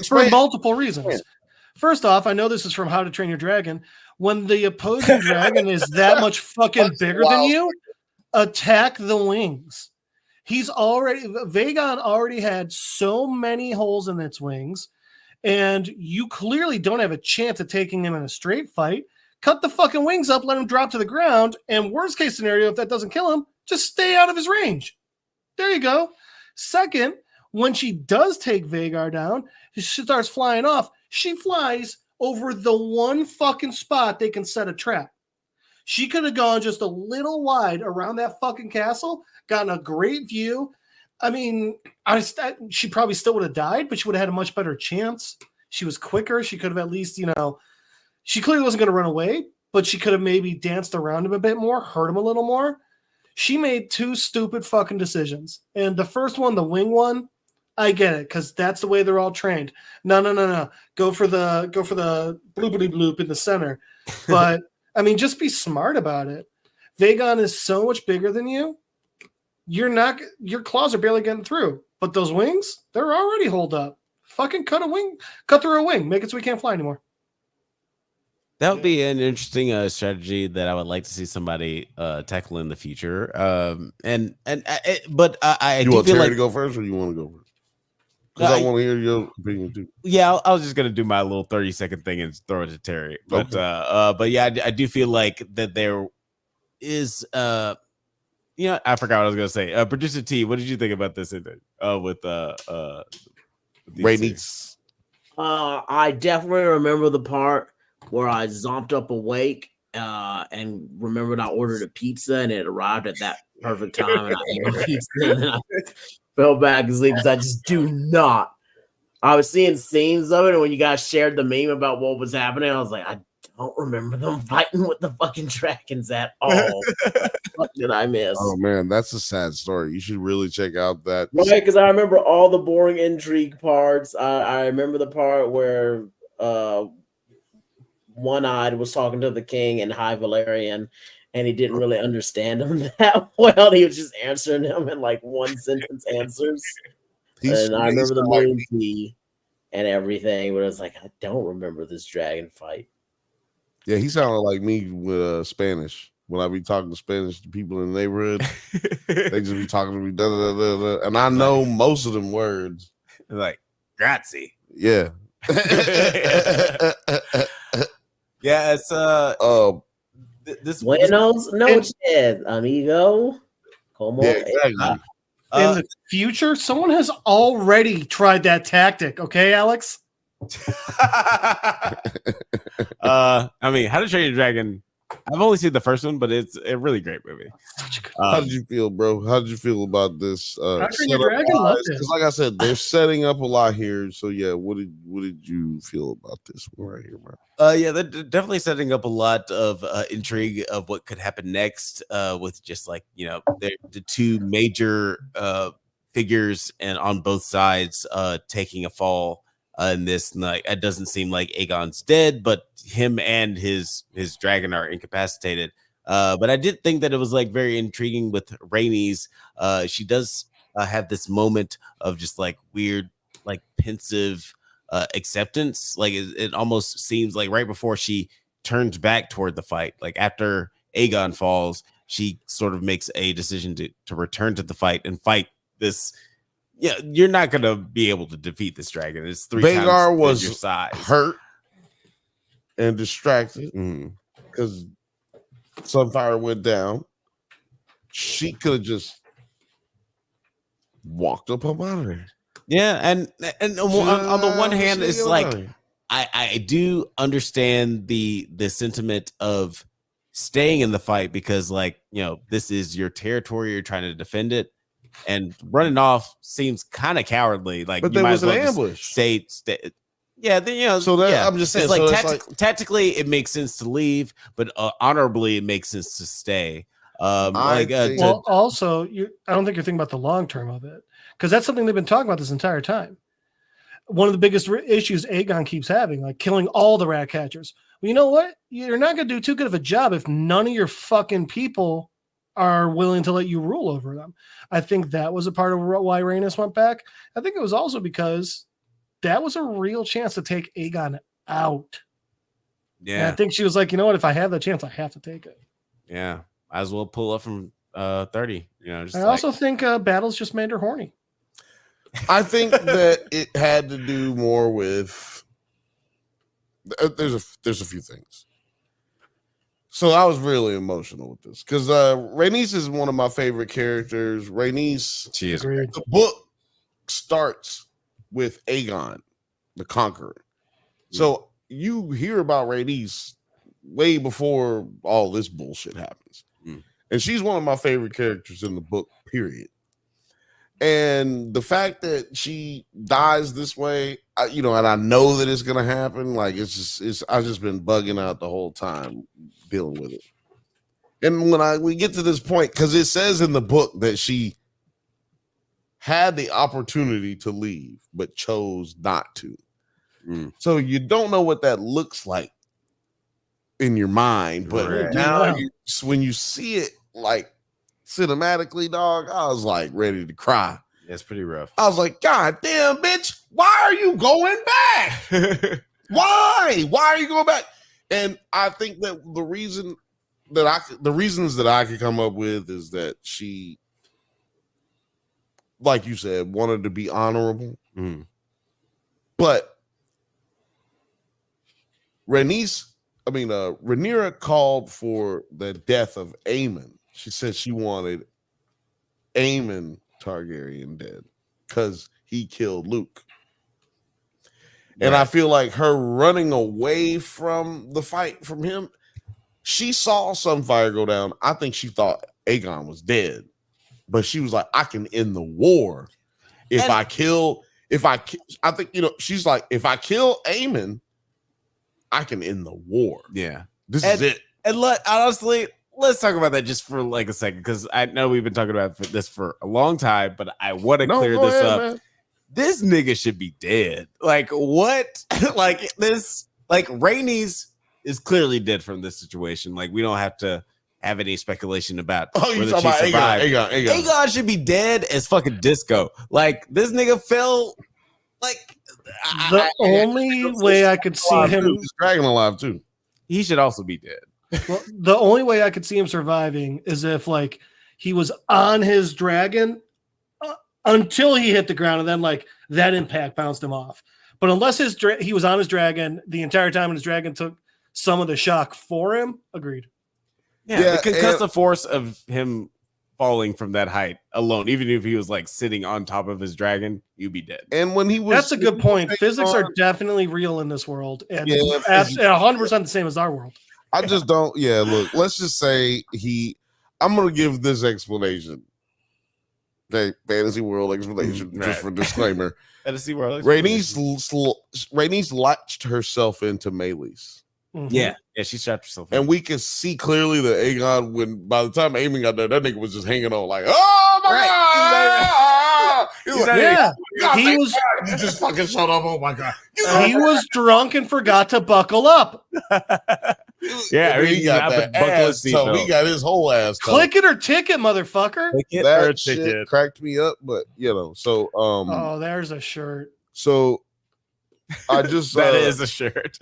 For multiple reasons. First off, I know this is from How to Train Your Dragon. When the opposing dragon is that much fucking bigger than you, attack the wings. Vagon already had so many holes in its wings, and you clearly don't have a chance of taking him in a straight fight. Cut the fucking wings up, let him drop to the ground, and worst case scenario, if that doesn't kill him, just stay out of his range. There you go. Second, when she does take Vagar down, she starts flying off. She flies over the one fucking spot they can set a trap. She could have gone just a little wide around that fucking castle, gotten a great view. I mean, she probably still would have died, but she would have had a much better chance. She was quicker. She could have at least, she clearly wasn't going to run away, but she could have maybe danced around him a bit more, hurt him a little more. She made two stupid fucking decisions. And the first one, the wing one, I get it, because that's the way they're all trained. No. Go for the bloopity bloop in the center. But I mean, just be smart about it. Vagon is so much bigger than you. Your claws are barely getting through. But those wings, they're already holed up. Fucking cut through a wing, make it so we can't fly anymore. That would be an interesting strategy that I would like to see somebody tackle in the future. But I you do want feel Terry like to go first, or you want to go first? Because I want to hear your opinion too. Yeah, I was just gonna do my little 30-second thing and throw it to Terry. But but yeah, I do feel like that there is I forgot what I was gonna say. Producer T, what did you think about this with ratings? I definitely remember the part where I zomped up awake and remembered I ordered a pizza and it arrived at that perfect time and I ate a pizza and then I fell back asleep because I just do not. I was seeing scenes of it, and when you guys shared the meme about what was happening, I was like, I don't remember them fighting with the fucking dragons at all. What did I miss? Oh man, that's a sad story. You should really check out that. Right, because I remember all the boring intrigue parts. I remember the part where One-Eyed was talking to the king in High Valyrian, and he didn't really understand him that well. He was just answering him in like one sentence answers. And I remember the movie and everything, but I was like, I don't remember this dragon fight. Yeah, he sounded like me with Spanish. When I be talking Spanish to people in the neighborhood, they just be talking to me, da, da, da, da, and I know most of them words. Like, grazie. Yeah. Yeah, it's this Buenos noches, amigo. Como exactly. In the future, someone has already tried that tactic. Okay, Alex? I mean, How to Train Your Dragon. I've only seen the first one, but it's a really great movie. How did you feel, bro? How did you feel about this? How to Train Your Dragon? Loved it. Like I said, they're setting up a lot here. So yeah, what did you feel about this one right here, bro? Yeah, they're definitely setting up a lot of intrigue of what could happen next. With just like the two major figures and on both sides taking a fall. In this night, it doesn't seem like Aegon's dead, but him and his dragon are incapacitated. But I did think that it was like very intriguing with Rhaenys. She does have this moment of just like weird, like pensive acceptance. Like it almost seems like right before she turns back toward the fight, like after Aegon falls, she sort of makes a decision to return to the fight and fight this. Yeah, you're not gonna be able to defeat this dragon. It's 3 Vagar times was your size. Hurt and distracted because Sunfire went down. She could have just walked up out of there. Yeah, and on the one hand, it's like I do understand the sentiment of staying in the fight because this is your territory. You're trying to defend it. And running off seems kind of cowardly. Like, but you there might was as well an ambush. Stay. Yeah, So that I'm just saying, it's like so tactically, it makes sense to leave, but honorably, it makes sense to stay. Also, I don't think you're thinking about the long term of it because that's something they've been talking about this entire time. One of the biggest issues Aegon keeps having, like killing all the rat catchers. Well, you know what? You're not going to do too good of a job if none of your fucking people are willing to let you rule over them. I think that was a part of why Rhaenys went back. I think it was also because that was a real chance to take Aegon out. Yeah. And I think she was like, you know what? If I have the chance, I have to take it. Yeah. Might as well pull up from 30. You know, just I also think battles just made her horny. I think that it had to do more with. There's a few things. So I was really emotional with this because Rhaenys is one of my favorite characters. Rhaenys, she is. The book starts with Aegon, the Conqueror. So you hear about Rhaenys way before all this bullshit happens. And she's one of my favorite characters in the book, period. And the fact that she dies this way, and I know that it's gonna happen. Like I've just been bugging out the whole time dealing with it. And when we get to this point, because it says in the book that she had the opportunity to leave, but chose not to. So you don't know what that looks like in your mind, but now when you see it like cinematically, dog, I was like ready to cry. Yeah, it's pretty rough. I was like, God damn, bitch, why are you going back? Why are you going back? And I think that the reasons that I could come up with is that she, like you said, wanted to be honorable. But Rhaenyra called for the death of Aemon. She said she wanted Aemon Targaryen dead because he killed Luke. And I feel like her running away from the fight from him, she saw Sunfire go down. I think she thought Aegon was dead, but she was like, I can end the war if I think, she's like, if I kill Aemon, I can end the war. Yeah. This is it. And honestly, let's talk about that just for like a second, because I know we've been talking about this for a long time, but I want to clear this up. Man. This nigga should be dead. Like, what? Like, Rhaenys is clearly dead from this situation. Like, we don't have to have any speculation about you talking about Aegon. Aegon should be dead as fucking disco. Like, this nigga fell, like... The only way I could see him... He's dragon alive, too. He should also be dead. Well, the only way I could see him surviving is if, like, he was on his dragon until he hit the ground, and then, like, that impact bounced him off. But unless he was on his dragon the entire time, and his dragon took some of the shock for him, agreed. Yeah, the concussive force of him falling from that height alone, even if he was like sitting on top of his dragon, you'd be dead. And when he was, that's a good point. Physics are definitely real in this world, and 100% the same as our world. I just don't. Yeah, look, let's just say I'm gonna give this explanation. Okay, fantasy world explanation, just for disclaimer. Fantasy world. Rhaenys latched herself into Meleys. Yeah, she strapped herself in. And we can see clearly that Aegon, when by the time Aemon got there, that nigga was just hanging on like, oh my god! He was you just fucking shut up! Oh my god! He was drunk and forgot to buckle up. He got that ass, so he got his whole ass. Click it or ticket, motherfucker. Click it that or shit ticket. Cracked me up, but so oh, there's a shirt. So I just that is a shirt.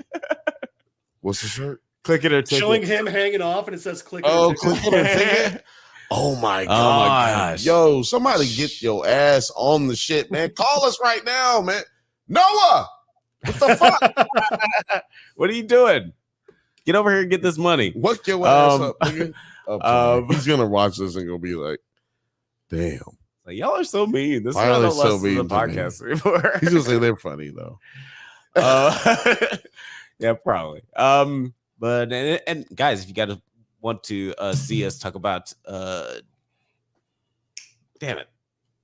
What's the shirt? Click it or ticket. Showing him hanging off, and it says click it or ticket. Click it or ticket. Oh my gosh. Yo, somebody get your ass on the shit, man. Call us right now, man. Noah! What the fuck? What are you doing? Get over here and get this money. What's your ass up, nigga? He's gonna watch this and gonna be like, damn. Like, y'all are so mean. This Why is not so mean the podcast anymore. He's gonna say they're funny though. Yeah, probably. But and guys, if you guys want to see us talk about damn it,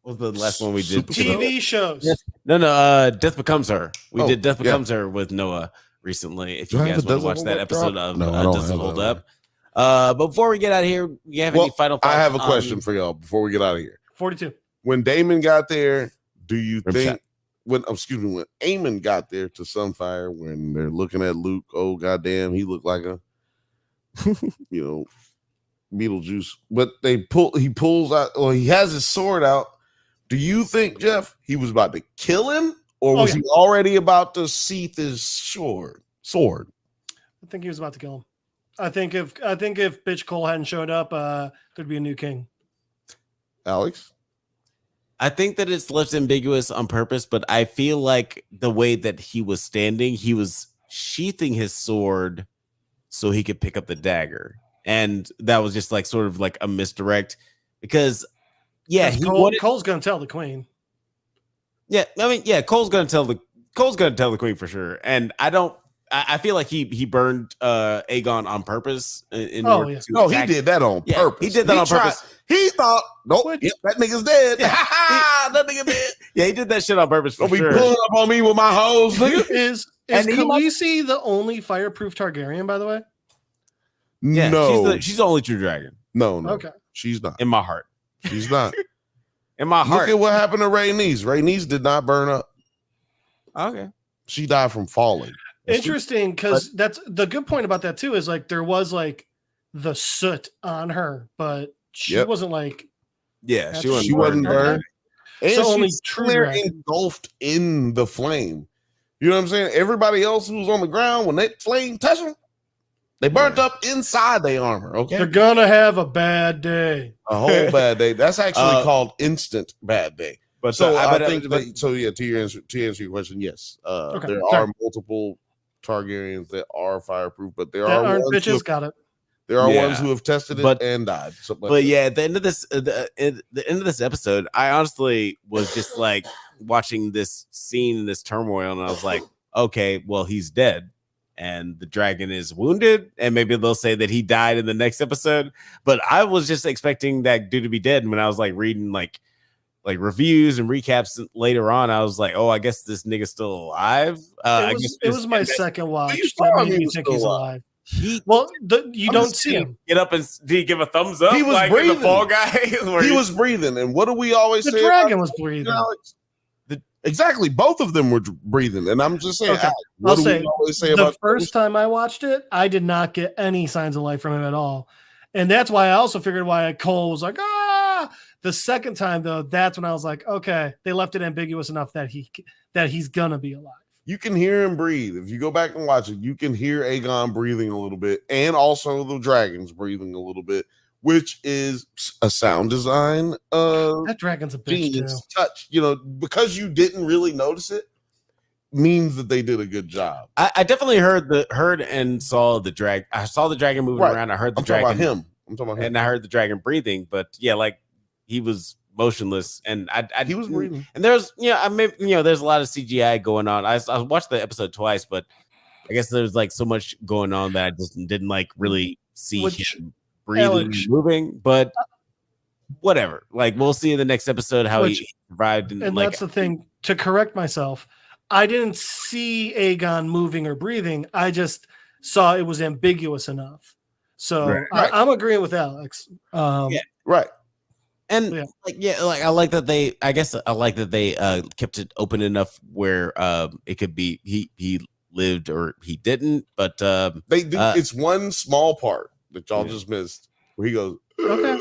what was the last one we did? TV shows. No, Death Becomes Her. We did Death Becomes Her with Noah recently. If you guys want to watch that episode of Doesn't Hold Up. But before we get out of here, you have any final thoughts? I have a question for y'all before we get out of here. 42. When Daemon got there, do you think when Aemon got there to Sunfire, when they're looking at Luke, oh goddamn, he looked like a Beetlejuice. But he pulls out, or he has his sword out. Do you think, Jeff, he was about to kill him, or was he already about to sheath his sword? I think he was about to kill him. I think if Bitch Cole hadn't showed up, there'd be a new king. Alex? I think that it's left ambiguous on purpose, but I feel like the way that he was standing, he was sheathing his sword so he could pick up the dagger. And that was just like sort of like a misdirect because Cole's gonna tell the queen. Yeah, I mean, yeah, Cole's gonna tell the queen for sure. And I feel like he burned Aegon on purpose. He did that on purpose. He did that on purpose. He thought, nope, that nigga's dead. Yeah. That nigga dead. Yeah, he did that shit on purpose for Don't sure. be pulling up on me with my hose, nigga. Is Khaleesi the only fireproof Targaryen, by the way? Yeah, no. she's the only true dragon. No. Okay. She's not. In my heart. She's not. In my heart. Look at what happened to Rhaenys. Rhaenys did not burn up. Okay. She died from falling. Interesting, because that's the good point about that too, is like there was like the soot on her, but she wasn't like she wasn't burned. And so she's clear engulfed in the flame. You know what I'm saying? Everybody else who was on the ground, when that flame touched them, they burnt up inside their armor. Okay, they're gonna have a bad day. A whole bad day. That's actually called instant bad day. But so I think to answer your question, yes, there are multiple Targaryens that are fireproof, but there are ones bitches. Got it. There are ones who have tested it and died. At the end of this episode, I honestly was just like watching this scene and this turmoil, and I was like, okay, well, he's dead. And the dragon is wounded, and maybe they'll say that he died in the next episode. But I was just expecting that dude to be dead. And when I was like reading like reviews and recaps later on, I was like, oh, I guess this nigga's still alive. It was my second watch that made me think he's alive. You don't see him. Get up and did he give a thumbs up? He was like breathing. The Fall Guy. He was breathing, and what do we always say? The dragon was breathing. Exactly, both of them were breathing, and I'm just saying. Okay. What do we always say about the first time I watched it? I did not get any signs of life from him at all, and that's why I also figured why Cole was like, ah. The second time though, that's when I was like, okay, they left it ambiguous enough that he's gonna be alive. You can hear him breathe. If you go back and watch it, you can hear Aegon breathing a little bit, and also the dragons breathing a little bit, which is a sound design. That dragon's a bitch too. Touch, because you didn't really notice it, means that they did a good job. I definitely heard and saw the dragon. I saw the dragon moving around. I heard the dragon. I'm talking about him. And I heard the dragon breathing. But yeah, like he was motionless, and he was breathing. And there's there's a lot of CGI going on. I watched the episode twice, but I guess there's like so much going on that I just didn't like really see him breathing and moving. But whatever, like we'll see in the next episode how he survived. And that's the thing. To correct myself, I didn't see Aegon moving or breathing. I just saw it was ambiguous enough. So I'm agreeing with Alex. Right. And I like that they kept it open enough where it could be he lived or he didn't, but it's one small part that y'all just missed where he goes, okay.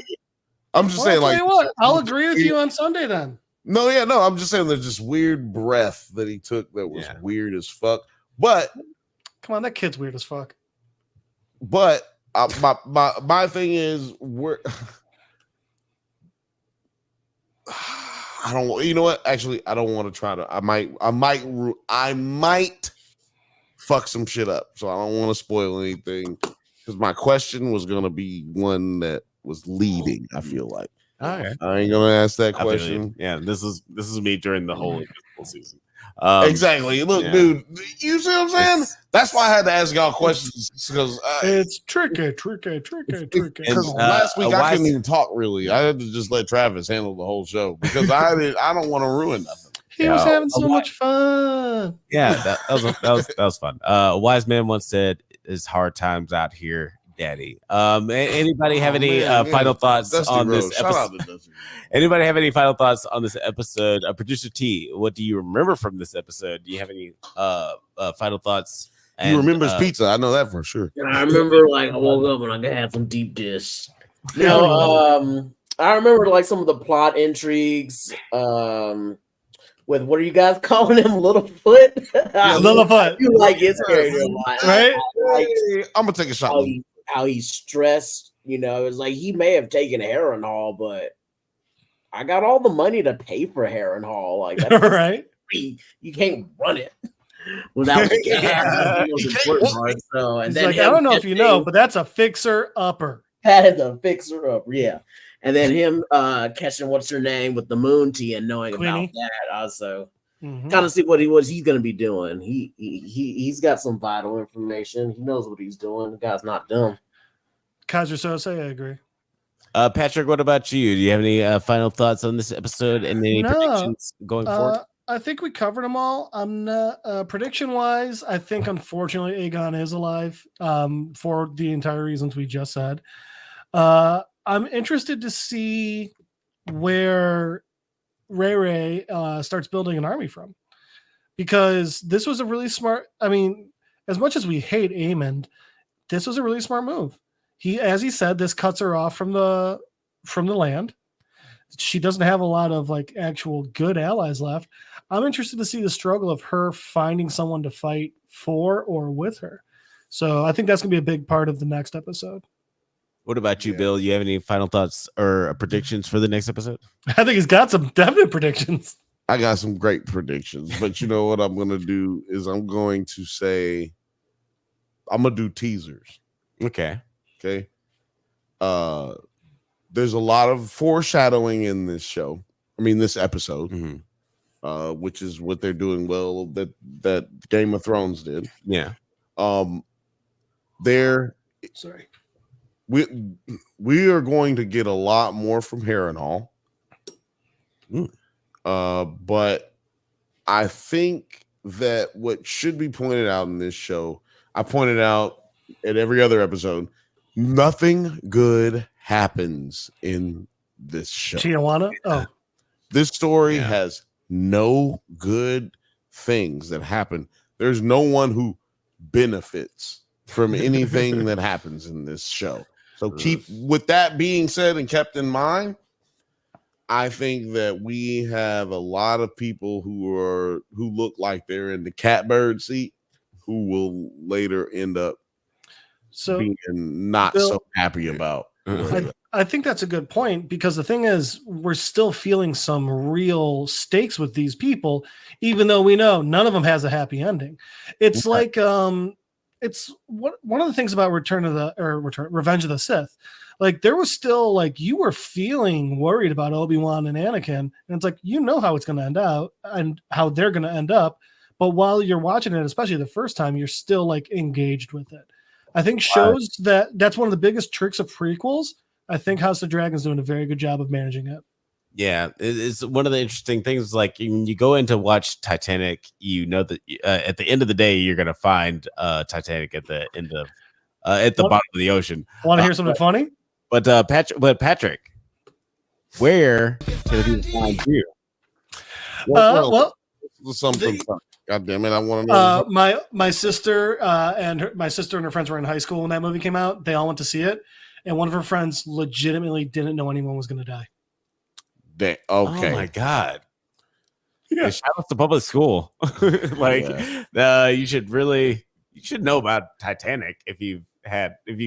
I'm just saying, like, I'll agree with you on Sunday then. No, I'm just saying there's this weird breath that he took that was weird as fuck. But come on, that kid's weird as fuck. But my thing is, I don't. You know what? Actually, I don't want to try to. I might fuck some shit up. So I don't want to spoil anything because my question was gonna be one that was leading. I feel like. All right. I ain't gonna ask that question. Yeah, this is me during the whole season. Exactly. Look, dude, you see what I'm saying? That's why I had to ask y'all questions because it's tricky. Because last week I couldn't even talk really. I had to just let Travis handle the whole show because I don't want to ruin nothing. He was having so much fun. Yeah, that was fun. A wise man once said, "It's hard times out here, Daddy." Anybody have any final thoughts Dusty on Rose. this Shout episode? out to Dusty. Anybody have any final thoughts on this episode? Producer T, what do you remember from this episode? Do you have any final thoughts? He remembers pizza. I know that for sure. I remember, like, I woke up and I had some deep dish. I remember like some of the plot intrigues. With what are you guys calling him, Littlefoot? Littlefoot. You like his character a lot, right? I'm gonna take a shot. How he's stressed. It's like he may have taken heroin all, but I got all the money to pay for Harrenhal. Like, that's right? free. You can't run it without making those important parts. So, and He's then like, I don't know if you know, but that's a fixer upper. That is a fixer up, yeah. And then him catching what's her name with the moon tea and knowing Queenie. about that also. Kind of see what he's going to be doing. He's got some vital information. He knows what he's doing. The guy's not dumb. Kaiser Sose, I agree. Patrick, what about you? Do you have any final thoughts on this episode and any predictions going forward? I think we covered them all. I'm not prediction wise. I think unfortunately Aegon is alive for the entire reasons we just said. I'm interested to see where Ray starts building an army from, because this was a really smart. I mean, as much as we hate Aemond, this was a really smart move. As he said, this cuts her off from the land. She doesn't have a lot of like actual good allies left. I'm interested to see the struggle of her finding someone to fight for or with her. So I think that's gonna be a big part of the next episode. What about you, Bill? You have any final thoughts or predictions for the next episode? I think he's got some definite predictions. I got some great predictions, but you know what I'm going to do is I'm going to say I'm going to do teasers. Okay. There's a lot of foreshadowing in this show. I mean, this episode, which is what they're doing well that Game of Thrones did. Yeah. Sorry. We are going to get a lot more from Harrenhal. But I think that what should be pointed out in this show, I pointed out at every other episode, nothing good happens in this show. Tijuana? Oh. This story has no good things that happen. There's no one who benefits from anything that happens in this show. So keep with that being said and kept in mind, I think that we have a lot of people who look like they're in the catbird seat who will later end up being not so happy about. I think that's a good point, because the thing is, we're still feeling some real stakes with these people, even though we know none of them has a happy ending. It's like it's one of the things about Revenge of the Sith. Like, there was still like, you were feeling worried about Obi-Wan and Anakin, and it's like, you know how it's going to end out and how they're going to end up, but while you're watching it, especially the first time, you're still like engaged with it. I think shows that's one of the biggest tricks of prequels. I think House of Dragon's doing a very good job of managing it. Yeah, it's one of the interesting things. Like, when you go in to watch Titanic, you know that at the end of the day, you're going to find Titanic at the end of at the bottom of the ocean. Want to hear something funny? But Patrick, where can people find you? Something funny. God damn it! I want to know. My sister and her friends were in high school when that movie came out. They all went to see it, and one of her friends legitimately didn't know anyone was going to die. Okay. Oh my God. Yeah. Shout out to public school. You should know about Titanic if you've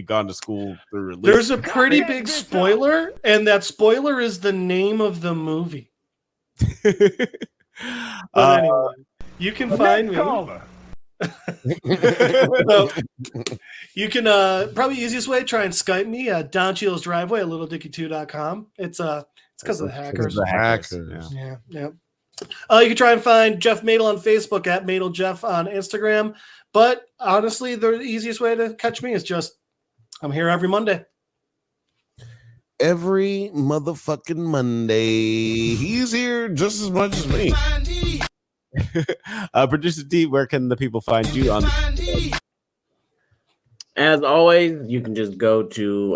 gone to school through release. There's a pretty big spoiler, and that spoiler is the name of the movie. But anyway, you can find me. So, you can probably easiest way, try and Skype me at Don Cheadle's driveway at littleDicky2.com. It's because of the hackers. Yeah. You can try and find Jeff Madel on Facebook at MadelJeff on Instagram. But honestly, the easiest way to catch me is just, I'm here every Monday. Every motherfucking Monday. He's here just as much as me. Producer D, where can the people find you on? As always, you can just go to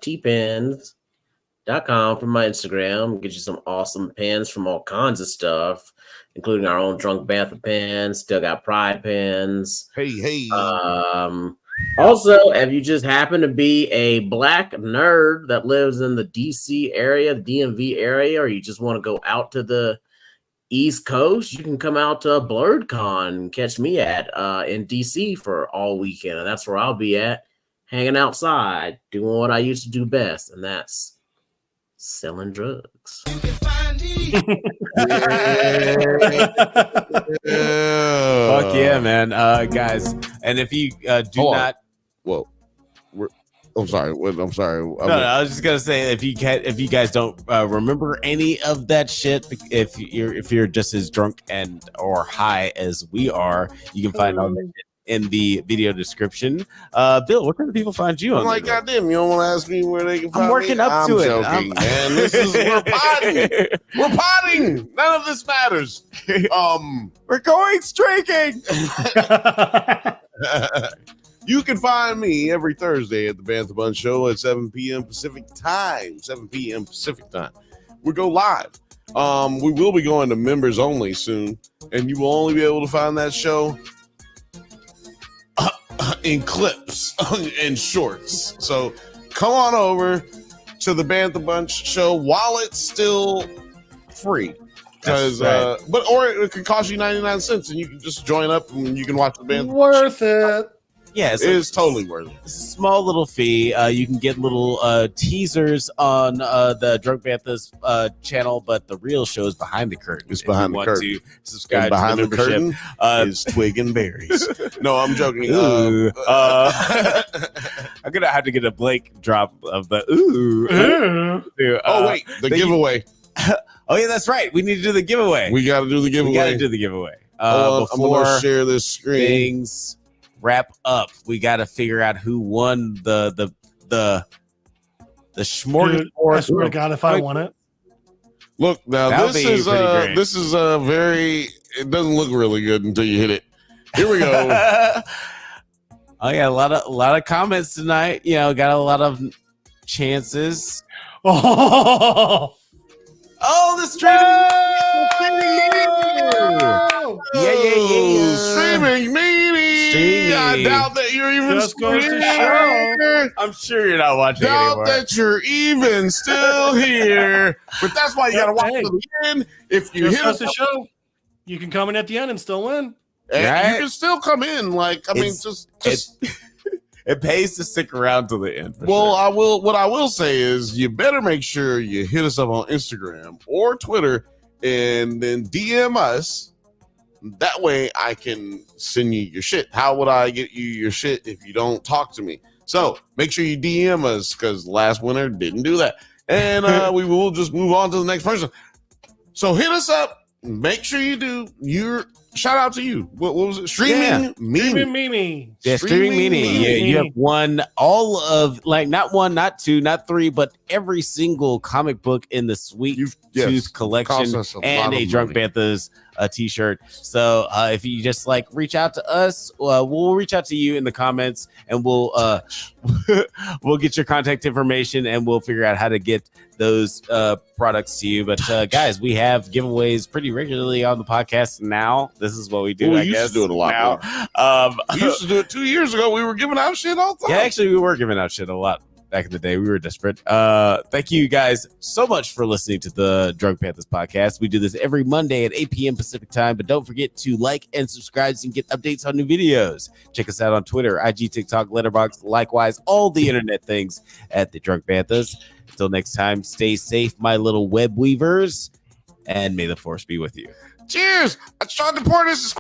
tpens.com for my Instagram. Get you some awesome pins from all kinds of stuff, including our own Drunk Bantha pins. Still got Pride pins. Hey. Also, if you just happen to be a black nerd that lives in the DC area, the DMV area, or you just want to go out to the East Coast, you can come out to BlurredCon and catch me in DC for all weekend. And that's where I'll be at, hanging outside, doing what I used to do best, and that's selling drugs. Fuck yeah, man. Guys, and if you do Hold on. not, Well, I'm sorry. I'm sorry. no, I was just gonna say if you guys don't remember any of that shit, if you're just as drunk and or high as we are, you can find all that shit in the video description. Bill, where can the people find you? I'm like, goddamn, you don't want to ask me where they can find me? I'm working up to it. Joking, man. We're potting. We're potting. None of this matters. We're going streaking. You can find me every Thursday at the Bantha Bunch Show at 7 p.m. Pacific time. 7 p.m. Pacific time. We go live. We will be going to members only soon, and you will only be able to find that show in clips and shorts. So come on over to the Bantha Bunch Show while it's still free. Because right. or it could cost you 99 cents and you can just join up and you can watch the Bantha Worth it. Yeah, it is totally worth it. It's a small little fee. You can get little teasers on the Drunk Banthas channel, but the real show is behind the curtain. It's behind the curtain. To subscribe and behind to the curtain is Twig and Berries. No, I'm joking. I'm gonna have to get a blank drop of the ooh. Oh wait, the giveaway. Oh yeah, that's right. We need to do the giveaway. We got to do the giveaway. We got to do the giveaway. I'm Before gonna share this screen. Things wrap up, we got to figure out who won the smorgasbord. I swear to God, if I won it. Look, now That'll this be is pretty great. this is a very. It doesn't look really good until you hit it. Here we go. Oh yeah, a lot of comments tonight. You know, got a lot of chances. Oh, the streaming. Yeah. Streaming meeting. I doubt that you're even Just goes to here. I'm sure you're not watching Doubt anymore. that you're even still here. But that's why you got to watch to the end. If you just hit goes us to show, you can come in at the end and still win. and Right? you can still come in. Like, I mean, just it pays to stick around to the end. well, sure. I will. What I will say is, you better make sure you hit us up on Instagram or Twitter, and then DM us. That way, I can send you your shit. How would I get you your shit if you don't talk to me? So make sure you DM us, because last winter didn't do that, and we will just move on to the next person. So hit us up. Make sure you do your shout out to you. What was it? Streaming Mimi. Yeah, streaming meaning. Yeah, you have won all of, like, not one, not two, not three, but every single comic book in the Sweet Tooth collection and a Drunk Banthas t-shirt. So if you just like reach out to us, we'll reach out to you in the comments, and we'll we'll get your contact information, and we'll figure out how to get those products to you. But guys, we have giveaways pretty regularly on the podcast now. This is what we do. We I used guess to do it a lot now. We used to do it 2 years ago. We were giving out shit all the time. Yeah, actually, we were giving out shit a lot back in the day. We were desperate. Thank you guys so much for listening to the Drunk Banthas podcast. We do this every Monday at 8 p.m. Pacific time, but don't forget to like and subscribe so you can get updates on new videos. Check us out on Twitter, IG, TikTok, Letterboxd, likewise, all the internet things at the Drunk Banthas. Until next time, stay safe, my little web weavers, and may the force be with you. Cheers. I tried to pour this.